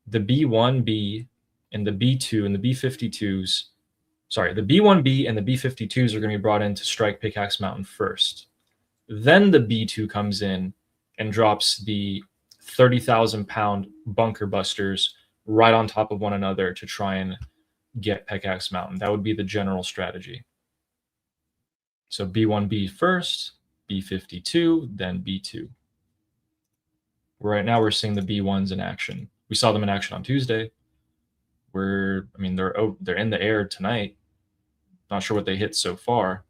The B-1B and the B-2 and the B-52s, the B-1B and the B-52s are going to be brought in to strike Pickaxe Mountain first. Then the B-2 comes in and drops the 30,000-pound bunker busters right on top of one another to try and get Pickaxe Mountain. That would be the general strategy. So B1B first, B52, then B2. Right now we're seeing the B1s in action. We saw them in action on Tuesday. They're in the air tonight. Not sure what they hit so far.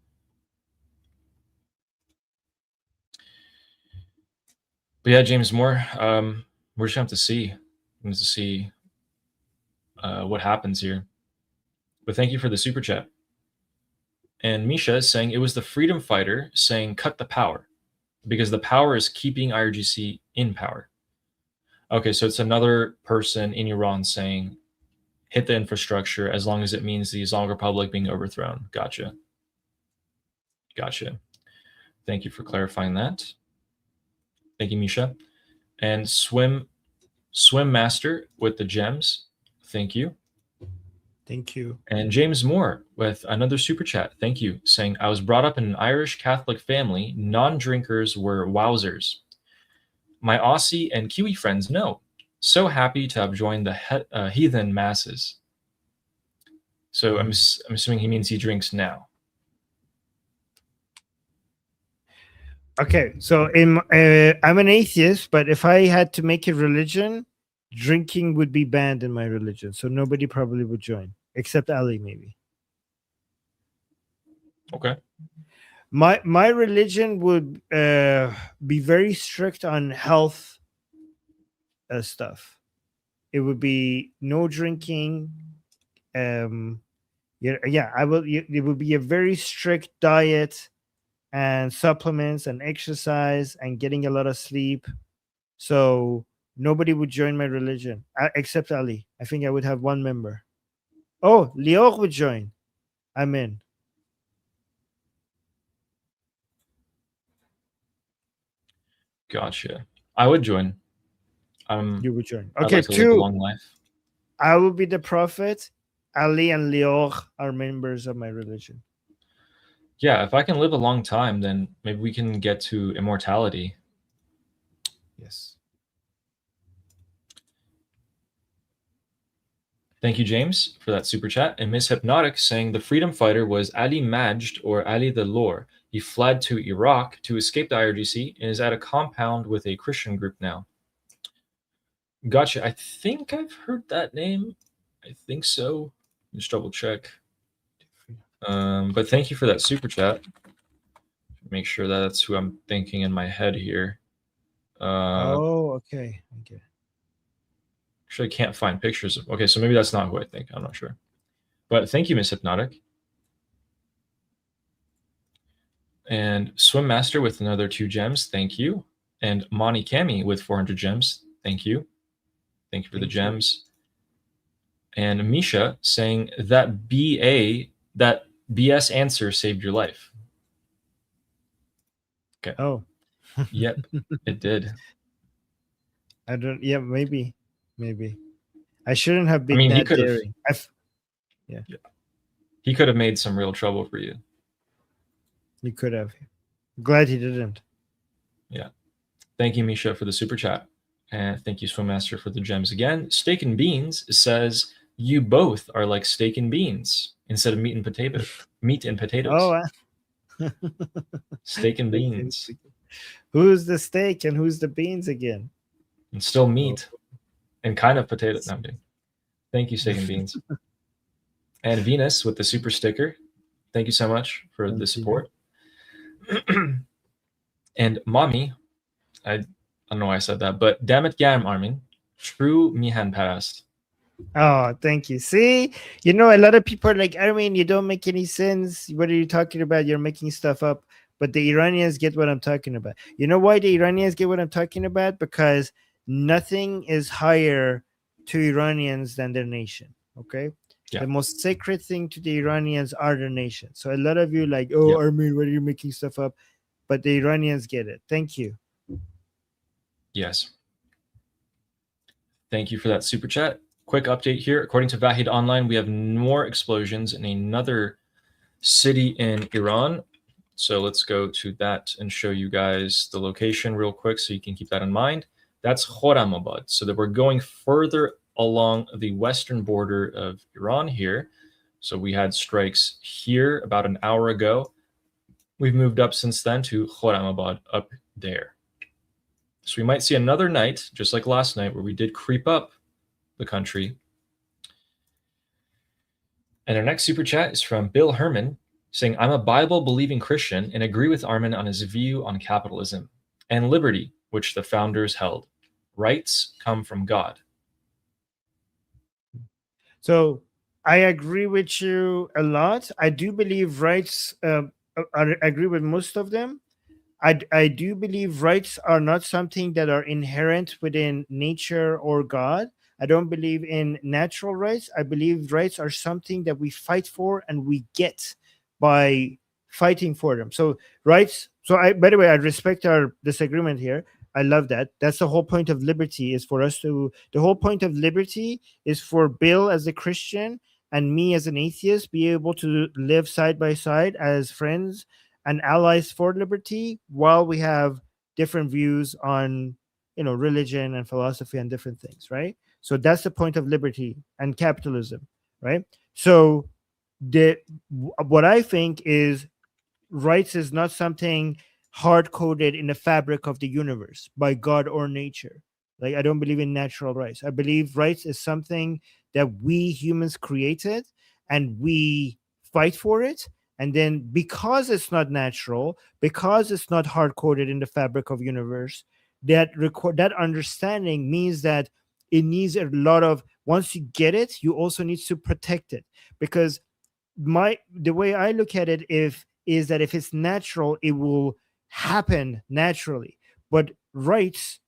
But yeah, James Moore, we're just going to have to see. We have to see what happens here. But thank you for the super chat. And Misha is saying it was the freedom fighter saying cut the power because the power is keeping IRGC in power. Okay, so it's another person in Iran saying hit the infrastructure as long as it means the Islamic Republic being overthrown. Gotcha. Gotcha. Thank you for clarifying that. Thank you, Misha. And Swim Master with the gems. Thank you. Thank you. And James Moore with another super chat. Thank you. Saying, I was brought up in an Irish Catholic family. Non-drinkers were wowzers. My Aussie and Kiwi friends know. So happy to have joined the heathen masses. So I'm assuming he means he drinks now. Okay, so I'm an atheist, but if I had to make a religion, drinking would be banned in my religion. So nobody probably would join, except Ali, maybe. Okay. My religion would be very strict on health stuff. It would be no drinking. Yeah, I will. It would be a very strict diet and supplements and exercise and getting a lot of sleep. So nobody would join my religion except Ali. I think I would have one member. Oh, Lior would join. I'm in. Gotcha. I would join. You would join. I'd Okay, like to live a long life. I will be the prophet. Ali and Lior are members of my religion. Yeah, if I can live a long time, then maybe we can get to immortality. Yes. Thank you, James, for that super chat. And Miss Hypnotic saying the freedom fighter was Ali Majd or Ali the Lore. He fled to Iraq to escape the IRGC and is at a compound with a Christian group now. Gotcha. I think I've heard that name. I think so. Just double check. But thank you for that super chat. Make sure that's who I'm thinking in my head here. Okay. Okay. Actually, I can't find pictures of. Okay, so maybe that's not who I think. I'm not sure. But thank you, Miss Hypnotic. And Swim Master with another 2 gems. Thank you. And Moni Kami with 400 gems. Thank you. Thank you for the gems. And Misha saying that BS answer saved your life. Okay. Oh. Yep, it did. I don't. Yeah, maybe. I shouldn't have been. I mean, that he could have. daring. Yeah. He could have made some real trouble for you. He could have. Glad he didn't. Yeah. Thank you, Misha, for the super chat. And thank you, Swim Master, for the gems again. Steak and Beans says, you both are like steak and beans instead of meat and potatoes. Oh, steak and beans. Who's the steak and who's the beans again? And still meat and kind of potato. No, I'm kidding. Thank you, steak and beans. And Venus with the super sticker. Thank you so much for the support. And Mommy, I don't know why I said that, but damn it, Gam Armin, true Mihan Parast. Oh, thank you. See, a lot of people are like, Armin, you don't make any sense. What are you talking about? You're making stuff up. But the Iranians get what I'm talking about. You know why the Iranians get what I'm talking about? Because nothing is higher to Iranians than their nation. Okay. Yeah. The most sacred thing to the Iranians are their nation. So a lot of you like, oh, Armin, what are you making stuff up? But the Iranians get it. Thank you. Yes. Thank you for that super chat. Quick update here. According to Vahid Online, we have more explosions in another city in Iran. So let's go to that and show you guys the location real quick so you can keep that in mind. That's Khorramabad. So that we're going further along the western border of Iran here. So we had strikes here about an hour ago. We've moved up since then to Khorramabad up there. So we might see another night, just like last night, where we did creep up the country. And our next super chat is from Bill Herman, saying, I'm a Bible-believing Christian and agree with Armin on his view on capitalism and liberty, which the founders held. Rights come from God. So I agree with you a lot. I do believe rights, I agree with most of them. I do believe rights are not something that are inherent within nature or God. I don't believe in natural rights. I believe rights are something that we fight for and we get by fighting for them. So rights. So by the way, I respect our disagreement here. I love that. That's the whole point of liberty, is for us to, the whole point of liberty is for Bill as a Christian and me as an atheist be able to live side by side as friends and allies for liberty, while we have different views on, religion and philosophy and different things, right? So that's the point of liberty and capitalism, right? So what I think is rights is not something hard-coded in the fabric of the universe by God or nature. Like, I don't believe in natural rights. I believe rights is something that we humans created and we fight for it. And then because it's not natural, because it's not hard-coded in the fabric of universe, that understanding means that it needs a lot of, once you get it, you also need to protect it. Because the way I look at it is that if it's natural, it will happen naturally. But rights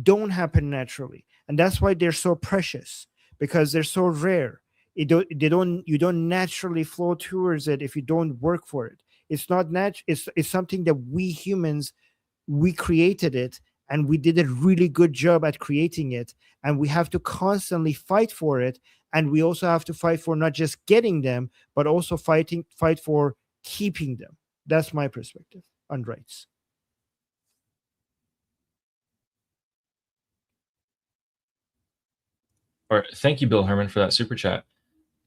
don't happen naturally. And that's why they're so precious, because they're so rare. You don't naturally flow towards it if you don't work for it. It's not it's something that we humans, we created it, and we did a really good job at creating it, and we have to constantly fight for it. And we also have to fight for not just getting them, but also fight for keeping them. That's my perspective on rights. All right, thank you, Bill Herman, for that super chat.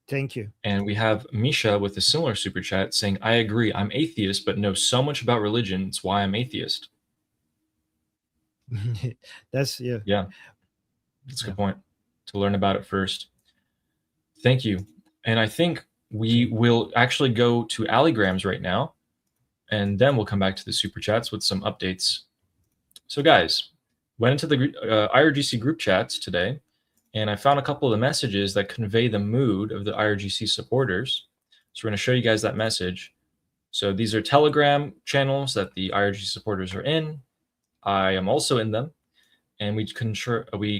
Thank you. And we have Misha with a similar super chat saying, I agree, I'm atheist, but know so much about religion. It's why I'm atheist. That's, yeah. Yeah, that's a good point, to learn about it first. Thank you. And I think we will actually go to Alligrams right now, and then we'll come back to the super chats with some updates. So guys, went into the IRGC group chats today, and I found a couple of the messages that convey the mood of the IRGC supporters. So we're going to show you guys that message. So these are Telegram channels that the IRGC supporters are in. I am also in them. And we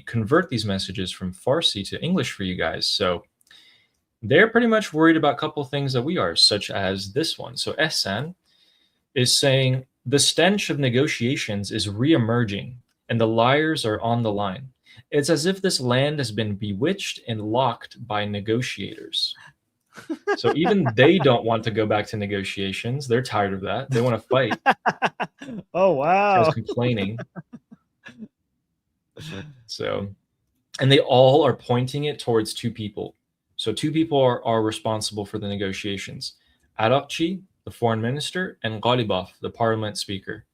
convert these messages from Farsi to English for you guys. So they're pretty much worried about a couple of things that we are, such as this one. So Ehsan is saying, the stench of negotiations is re-emerging and the liars are on the line. It's as if this land has been bewitched and locked by negotiators. So even they don't want to go back to negotiations. They're tired of that. They want to fight. Oh, wow. Just complaining. So, and they all are pointing it towards two people. So two people are responsible for the negotiations. Arakchi, the foreign minister, and Ghalibaf, the parliament speaker.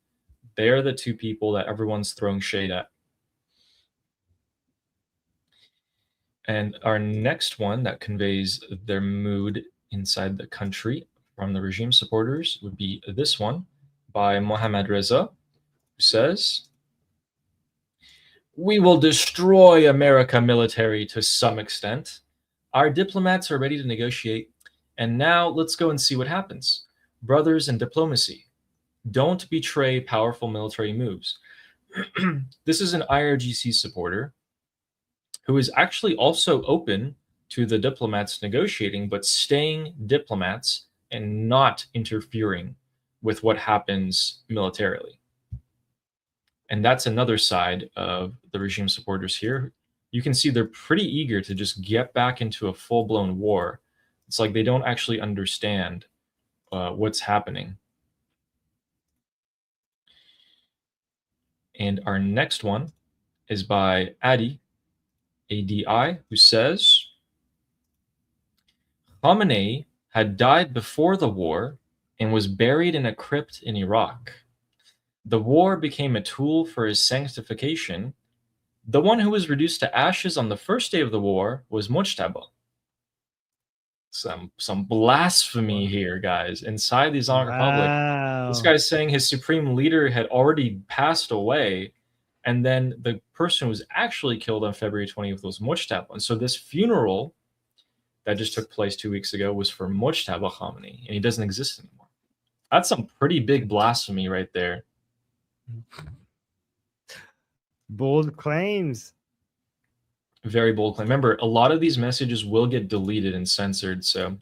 They are the two people that everyone's throwing shade at. And our next one that conveys their mood inside the country from the regime supporters would be this one by Mohammad Reza, who says, we will destroy America military to some extent. Our diplomats are ready to negotiate. And now let's go and see what happens. Brothers in diplomacy, don't betray powerful military moves. This is an IRGC supporter who is actually also open to the diplomats negotiating, but staying diplomats and not interfering with what happens militarily. And that's another side of the regime supporters here. You can see they're pretty eager to just get back into a full-blown war. It's like they don't actually understand what's happening. And our next one is by Adi, ADI, who says Khamenei had died before the war and was buried in a crypt in Iraq. The war became a tool for his sanctification. The one who was reduced to ashes on the first day of the war was Mujtaba. Some blasphemy here, guys, inside the Islamic Republic. This guy's saying his supreme leader had already passed away, and then the person who was actually killed on February 20th was Mujtaba. And so this funeral that just took place 2 weeks ago was for Mujtaba Khamenei, and he doesn't exist anymore. That's some pretty big blasphemy right there. Bold claims. Very bold claim. Remember, a lot of these messages will get deleted and censored, so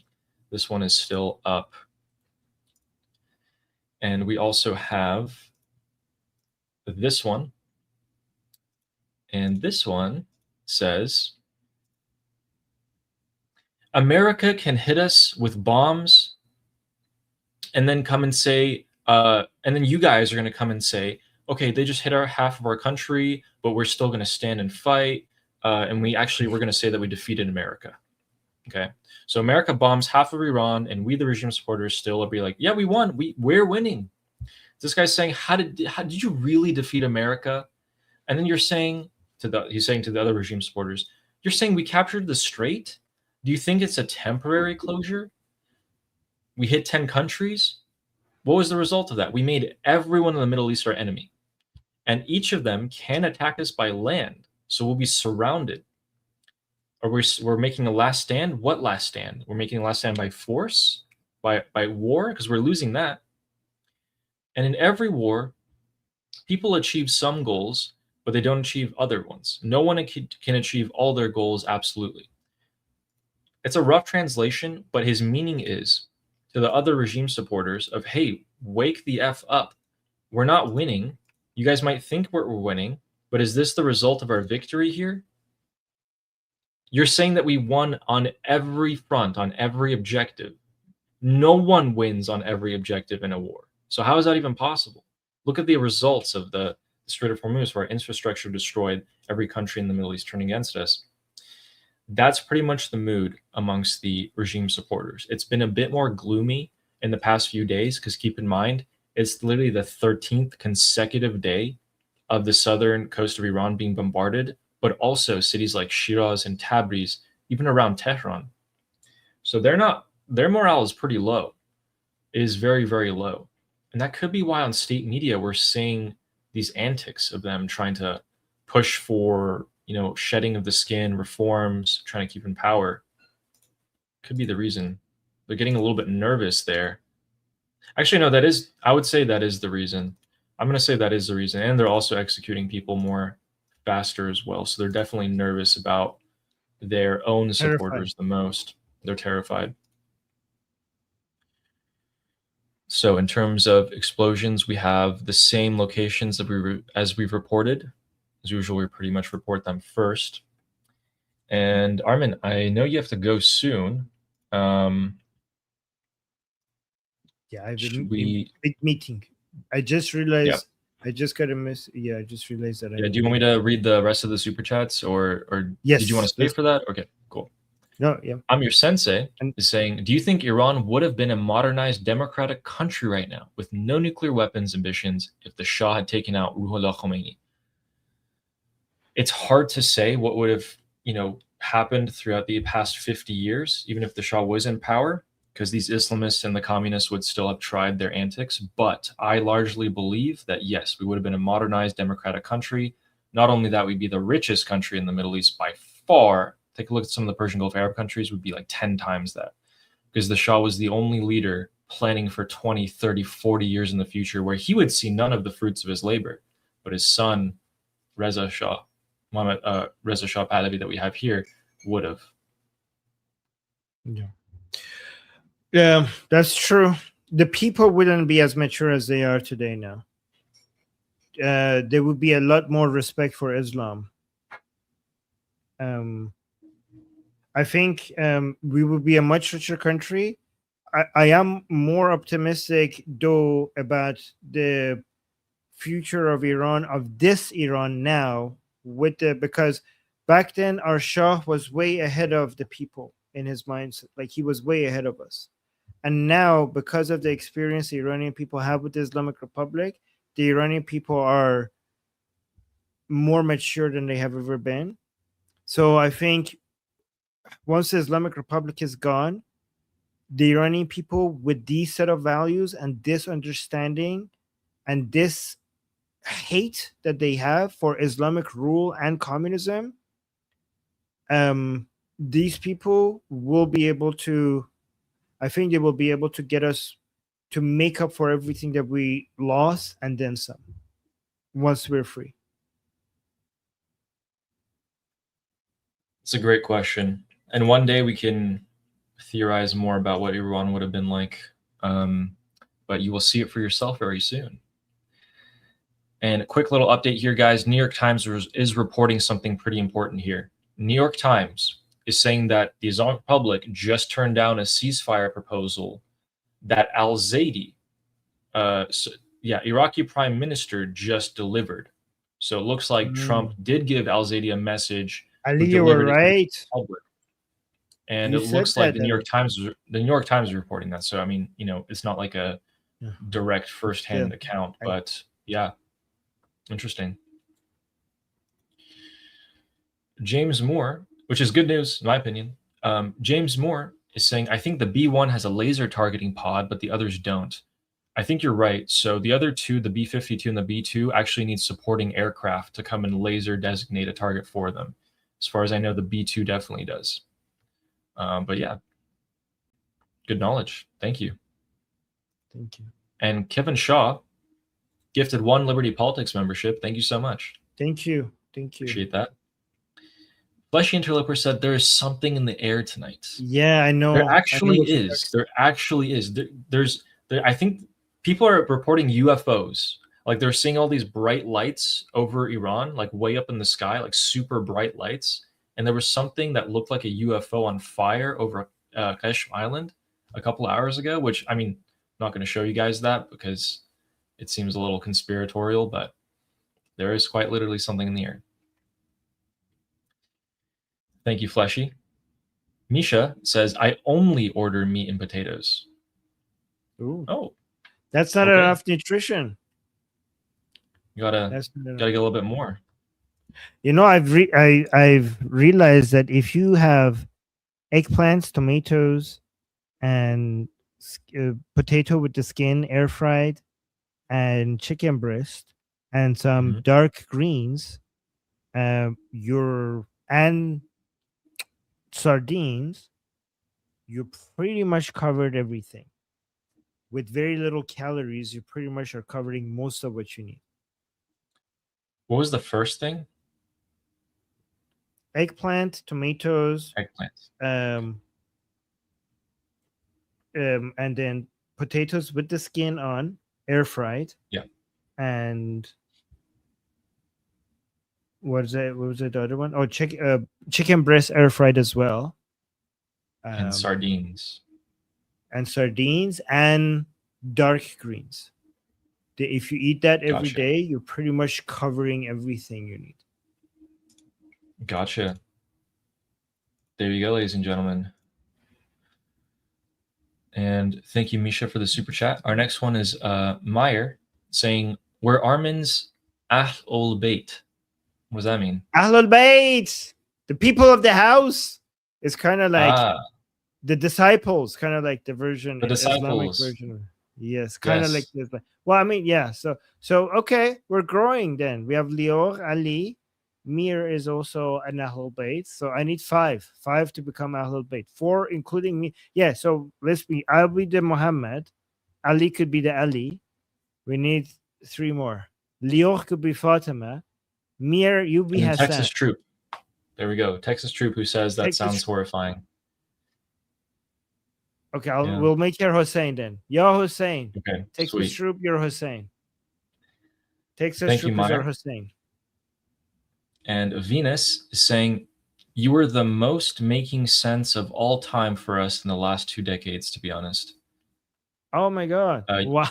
this one is still up. And we also have this one. And this one says, America can hit us with bombs and then come and say, and then you guys are going to come and say, okay, they just hit our half of our country, but we're still going to stand and fight. And we're going to say that we defeated America. Okay. So America bombs half of Iran, and we, the regime supporters, still will be like, yeah, we won. We're winning. This guy's saying, how did you really defeat America? And then he's saying to the other regime supporters, you're saying we captured the Strait? Do you think it's a temporary closure? We hit 10 countries. What was the result of that? We made everyone in the Middle East our enemy. And each of them can attack us by land. So we'll be surrounded. Or we're making a last stand. What last stand? We're making a last stand by force, by war, because we're losing that. And in every war, people achieve some goals, but they don't achieve other ones. No one can achieve all their goals absolutely. It's a rough translation, but his meaning is to the other regime supporters of, hey, wake the F up. We're not winning. You guys might think we're winning, but is this the result of our victory here? You're saying that we won on every front, on every objective. No one wins on every objective in a war. So how is that even possible? Look at the results of the Strait of Hormuz, where our infrastructure destroyed, every country in the Middle East turned against us. That's pretty much the mood amongst the regime supporters. It's been a bit more gloomy in the past few days, because keep in mind, it's literally the 13th consecutive day of the southern coast of Iran being bombarded, but also cities like Shiraz and Tabriz, even around Tehran. So their morale is pretty low. It is very, very low. And that could be why on state media we're seeing these antics of them trying to push for, shedding of the skin, reforms, trying to keep in power. Could be the reason. They're getting a little bit nervous there. Actually, no, I would say that is the reason. I'm going to say that is the reason. And they're also executing people more faster as well. So they're definitely nervous about their own supporters the most. They're terrified. So in terms of explosions, we have the same locations that as we've reported. As usual, we pretty much report them first. And Armin, I know you have to go soon. Yeah, I've been big meeting. I just realized. Yeah. I just got a miss. Yeah, I just realized that. Yeah. Do you want me to read the rest of the super chats, or yes, did you want to stay for that? Okay, cool. No, yeah. I'm your sensei is saying, do you think Iran would have been a modernized democratic country right now with no nuclear weapons ambitions if the Shah had taken out Ruhollah Khomeini? It's hard to say what would have, happened throughout the past 50 years, even if the Shah was in power, because these Islamists and the communists would still have tried their antics. But I largely believe that, yes, we would have been a modernized democratic country. Not only that, we'd be the richest country in the Middle East by far. Take a look at some of the Persian Gulf Arab countries, would be like 10 times that, because the Shah was the only leader planning for 20, 30, 40 years in the future, where he would see none of the fruits of his labor. But his son, Reza Shah Pahlavi, that we have here, would have. Yeah, that's true. The people wouldn't be as mature as they are today now. There would be a lot more respect for Islam. I think we would be a much richer country. I am more optimistic, though, about the future of Iran, of this Iran now, because back then our Shah was way ahead of the people in his mindset. Like he was way ahead of us. And now, because of the experience the Iranian people have with the Islamic Republic, the Iranian people are more mature than they have ever been. So I think once the Islamic Republic is gone, the Iranian people with these set of values and this understanding and this hate that they have for Islamic rule and communism, these people will be able to, I think they will be able to get us to make up for everything that we lost and then some once we're free. It's a great question. And one day we can theorize more about what Iran would have been like. But you will see it for yourself very soon. And a quick little update here, guys. New York Times is reporting something pretty important here. New York Times is saying that the Islamic Republic just turned down a ceasefire proposal that al-Zaidi, Iraqi prime minister, just delivered. So it looks like Trump did give al-Zaidi a message. Ali, you were right. And it looks like the New York Times is reporting that. So I mean, you know, it's not like a direct firsthand account, but yeah, interesting. James Moore, which is good news in my opinion. James Moore is saying, I think the B-1 has a laser targeting pod, but the others don't. I think you're right. So the other two, the B-52 and the B-2, actually need supporting aircraft to come and laser designate a target for them. As far as I know, the B-2 definitely does. But yeah, good knowledge. Thank you. Thank you. And Kevin Shaw gifted 1 Liberty Politics membership. Thank you so much. Thank you. Thank you. Appreciate that. Fleshy Interloper said there is something in the air tonight. Yeah, I know. There actually is. There actually is. I think people are reporting UFOs. Like they're seeing all these bright lights over Iran, like way up in the sky, like super bright lights. And there was something that looked like a UFO on fire over Qeshm Island a couple of hours ago, which, I mean, I'm not going to show you guys that because it seems a little conspiratorial, but there is quite literally something in the air. Thank you, Fleshy. Misha says, I only order meat and potatoes. Ooh. Oh. That's not enough nutrition. You gotta get a little bit more. You know, I've realized that if you have eggplants, tomatoes, and potato with the skin air fried, and chicken breast, and some dark greens, and sardines, you pretty much covered everything. With very little calories, you pretty much are covering most of what you need. What was the first thing? Eggplant, tomatoes, and then potatoes with the skin on, air fried. Yeah. And what was it? The other one? Oh, chicken breast air fried as well. And sardines. And sardines and dark greens. If you eat that every day, you're pretty much covering everything you need. Gotcha. There you go, ladies and gentlemen. And thank you, Misha, for the super chat. Our next one is Meyer saying, "We're Armin's Ahl Bayt." What does that mean? Ahl Bayt, the people of the house. It's kind of like the disciples, kind of like the version, the disciples. Islamic version. Yes, kind of like this. Well, I mean, yeah. So okay, we're growing. Then we have Lior, Ali, Mir is also an Ahl Bayt. So I need 5 to become Ahl Bayt. 4, including me. Yeah. So I'll be the Muhammad. Ali could be the Ali. We need 3 more. Lior could be Fatima. Mir, you be Hassan. Texas Troop. There we go. Texas Troop, who says that sounds horrifying. Okay, we'll make your Hussein then. Yo, Hussein. Okay, Texas Troop, you're Hussein. Texas Troop is our Hussein. And Venus is saying, you were the most making sense of all time for us in the last 2 decades, to be honest. Oh my God. Wow.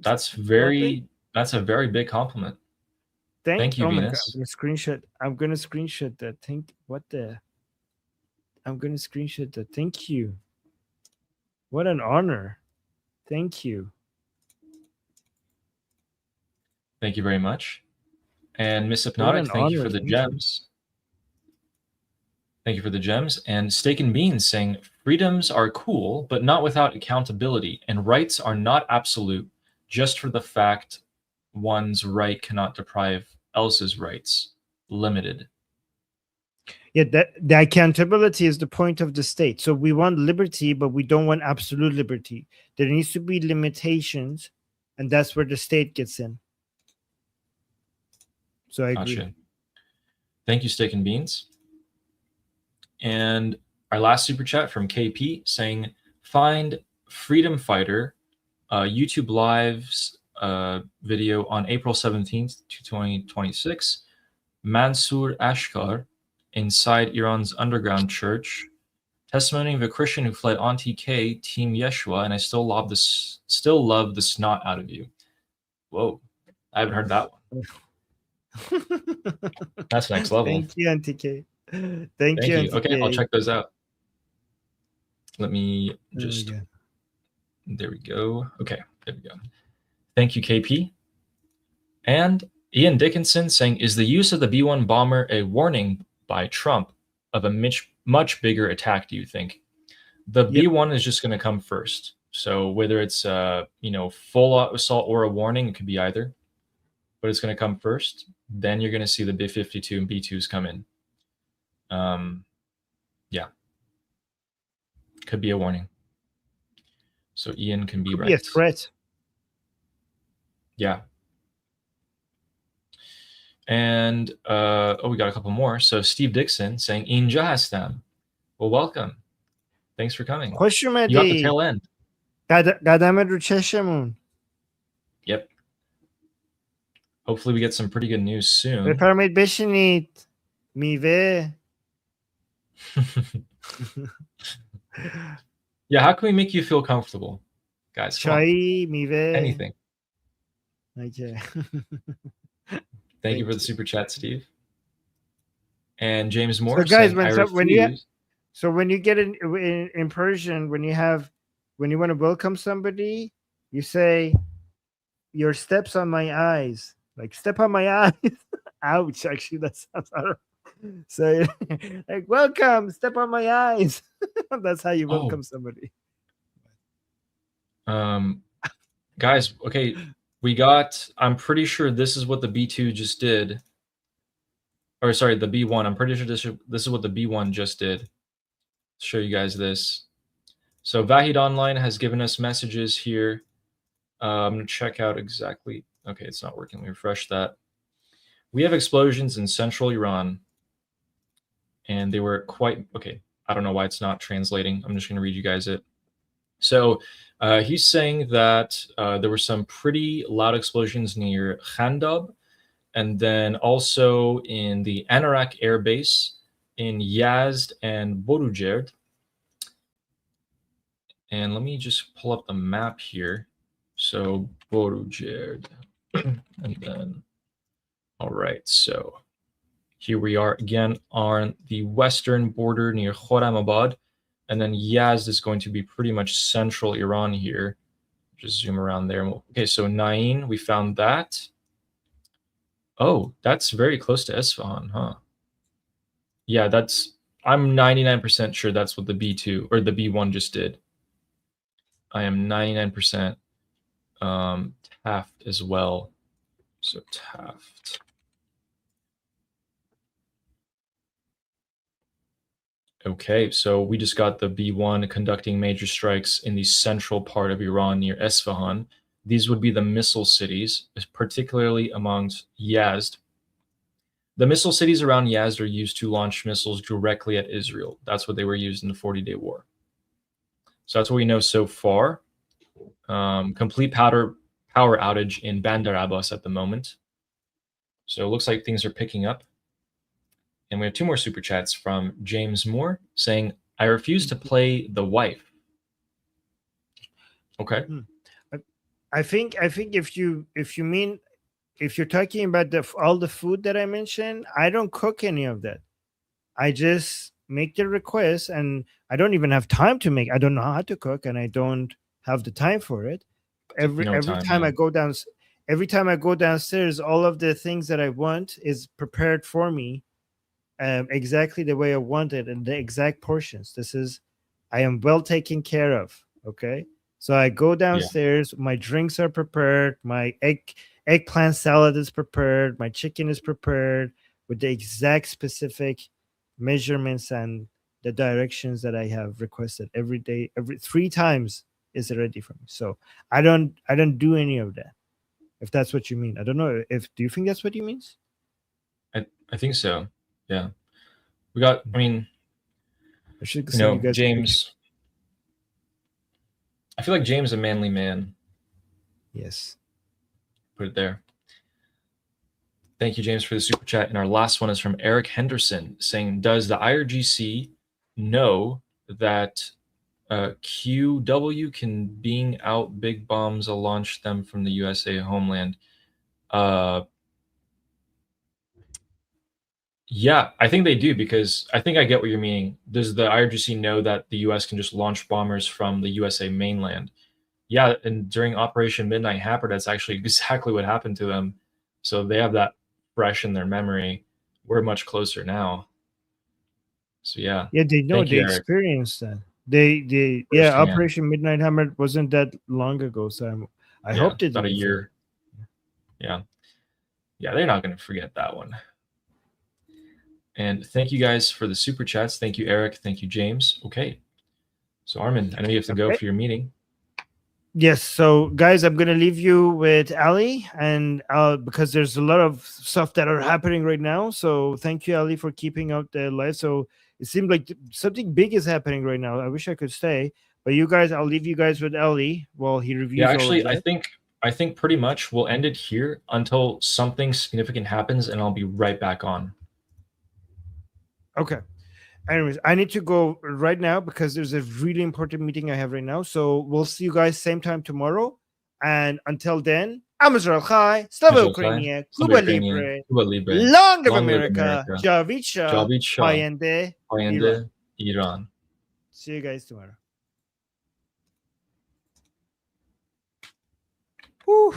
That's a very big compliment. Thank you, oh my God, Venus. I'm gonna screenshot that. I'm gonna screenshot that. Thank you. What an honor. Thank you. Thank you very much. And Miss What Hypnotic, an thank you honor. for the Thank you. gems. Thank you for the gems. And Steak and Beans saying, freedoms are cool, but not without accountability. And rights are not absolute just for the fact one's right cannot deprive else's rights. Limited. Yeah, the accountability is the point of the state. So we want liberty, but we don't want absolute liberty. There needs to be limitations, and that's where the state gets in. So I agree. Gotcha. Thank you, Steak and Beans. And our last super chat from KP saying, find Freedom Fighter YouTube Live's video on April 17th, 2026. Mansour Ashkar inside Iran's underground church, testimony of a Christian who fled anti-K, Team Yeshua, and I still love the snot out of you. Whoa, I haven't heard that one. That's next level. Thank you, Anti-K. Thank you, Anti-K. Okay, I'll check those out. Let me just... There we go. Okay, there we go. Thank you, KP. And Ian Dickinson saying, is the use of the B-1 bomber a warning by Trump of a much bigger attack, do you think? The B-1 is just going to come first. So whether it's full assault or a warning, it could be either. But it's going to come first. Then you're going to see the B-52 and B-2s come in. Yeah. Could be a warning. So Ian can be right. Be a threat. Yeah. And we got a couple more. So Steve Dixon saying, Inja hastam. Well, welcome. Thanks for coming. You got the tail end. Yep. Hopefully we get some pretty good news soon. بفرمایید بشینید. میوه. Yeah, how can we make you feel comfortable? Guys, چای, میوه. Anything. Okay. Thank you for the super chat, Steve. And James Moore. So guys, saying, when you get in Persian, when you want to welcome somebody, you say, your steps on my eyes. Like, step on my eyes. Ouch, actually, that sounds horrible. So, like, welcome, step on my eyes. That's how you welcome somebody. Guys, okay, I'm pretty sure this is what the B2 just did. Or sorry, the B1. I'm pretty sure this is what the B1 just did. Let's show you guys this. So Vahid Online has given us messages here. I'm going to check out exactly. Okay, it's not working. Let me refresh that. We have explosions in central Iran. And they were quite... Okay, I don't know why it's not translating. I'm just going to read you guys it. So he's saying that there were some pretty loud explosions near Khandab, and then also in the Anarak Air Base, in Yazd and Borujerd. And let me just pull up the map here. So Borujerd. And then, all right, so here we are again on the western border near Khorramabad. And then Yazd is going to be pretty much central Iran here. Just zoom around there. Okay, so Nain, we found that. Oh, that's very close to Isfahan, huh? Yeah, I'm 99% sure that's what the B2 or the B1 just did. I am 99% Taft as well. So Taft. Okay, so we just got the B1 conducting major strikes in the central part of Iran near Isfahan. These would be the missile cities, particularly amongst Yazd. The missile cities around Yazd are used to launch missiles directly at Israel. That's what they were used in the 40-day war. So that's what we know so far. Complete power outage in Bandar Abbas at the moment. So it looks like things are picking up. And we have two more super chats from James Moore saying, I refuse to play the wife. Okay. I think if you mean if you're talking about all the food that I mentioned, I don't cook any of that. I just make the request, and I don't even have time to make. I don't know how to cook, and I don't have the time for it. Every time I go down, every time I go downstairs, all of the things that I want is prepared for me, exactly the way I want it, and the exact portions. I am well taken care of. Okay, so I go downstairs. Yeah. My drinks are prepared. My eggplant salad is prepared. My chicken is prepared with the exact specific measurements and the directions that I have requested every day. Every 3 times is ready for me. So I don't do any of that. If that's what you mean, I don't know. Do you think that's what he means? I think so. Yeah, we got. I mean, James. I feel like James is a manly man. Yes. Put it there. Thank you, James, for the super chat. And our last one is from Eric Henderson saying, does the IRGC know that QW can being out big bombs or launch them from the USA homeland? Yeah, I think they do, because I think I get what you're meaning. Does the IRGC know that the US can just launch bombers from the USA mainland? Yeah, and during Operation Midnight Hammer, that's actually exactly what happened to them. So they have that fresh in their memory. We're much closer now. So yeah. Yeah, they know. They experienced that. Operation Midnight Hammer wasn't that long ago. So I hope they did. About a year. Yeah. Yeah, they're not going to forget that one. And thank you guys for the super chats. Thank you, Eric. Thank you, James. Okay. So Armin, I know you have to go for your meeting. Yes. So guys, I'm going to leave you with Ali, and because there's a lot of stuff that are happening right now. So thank you, Ali, for keeping out the live. So it seemed like something big is happening right now. I wish I could stay, but you guys, I'll leave you guys with Ali while he reviews. Yeah, actually, I think pretty much we'll end it here until something significant happens, and I'll be right back on. Okay. Anyways, I need to go right now because there's a really important meeting I have right now. So we'll see you guys same time tomorrow. And until then, I'm Israel Chai, Slava Ukraine, Cuba Libre, Long live America, Javid Shah, Payende, Iran. See you guys tomorrow. Whew.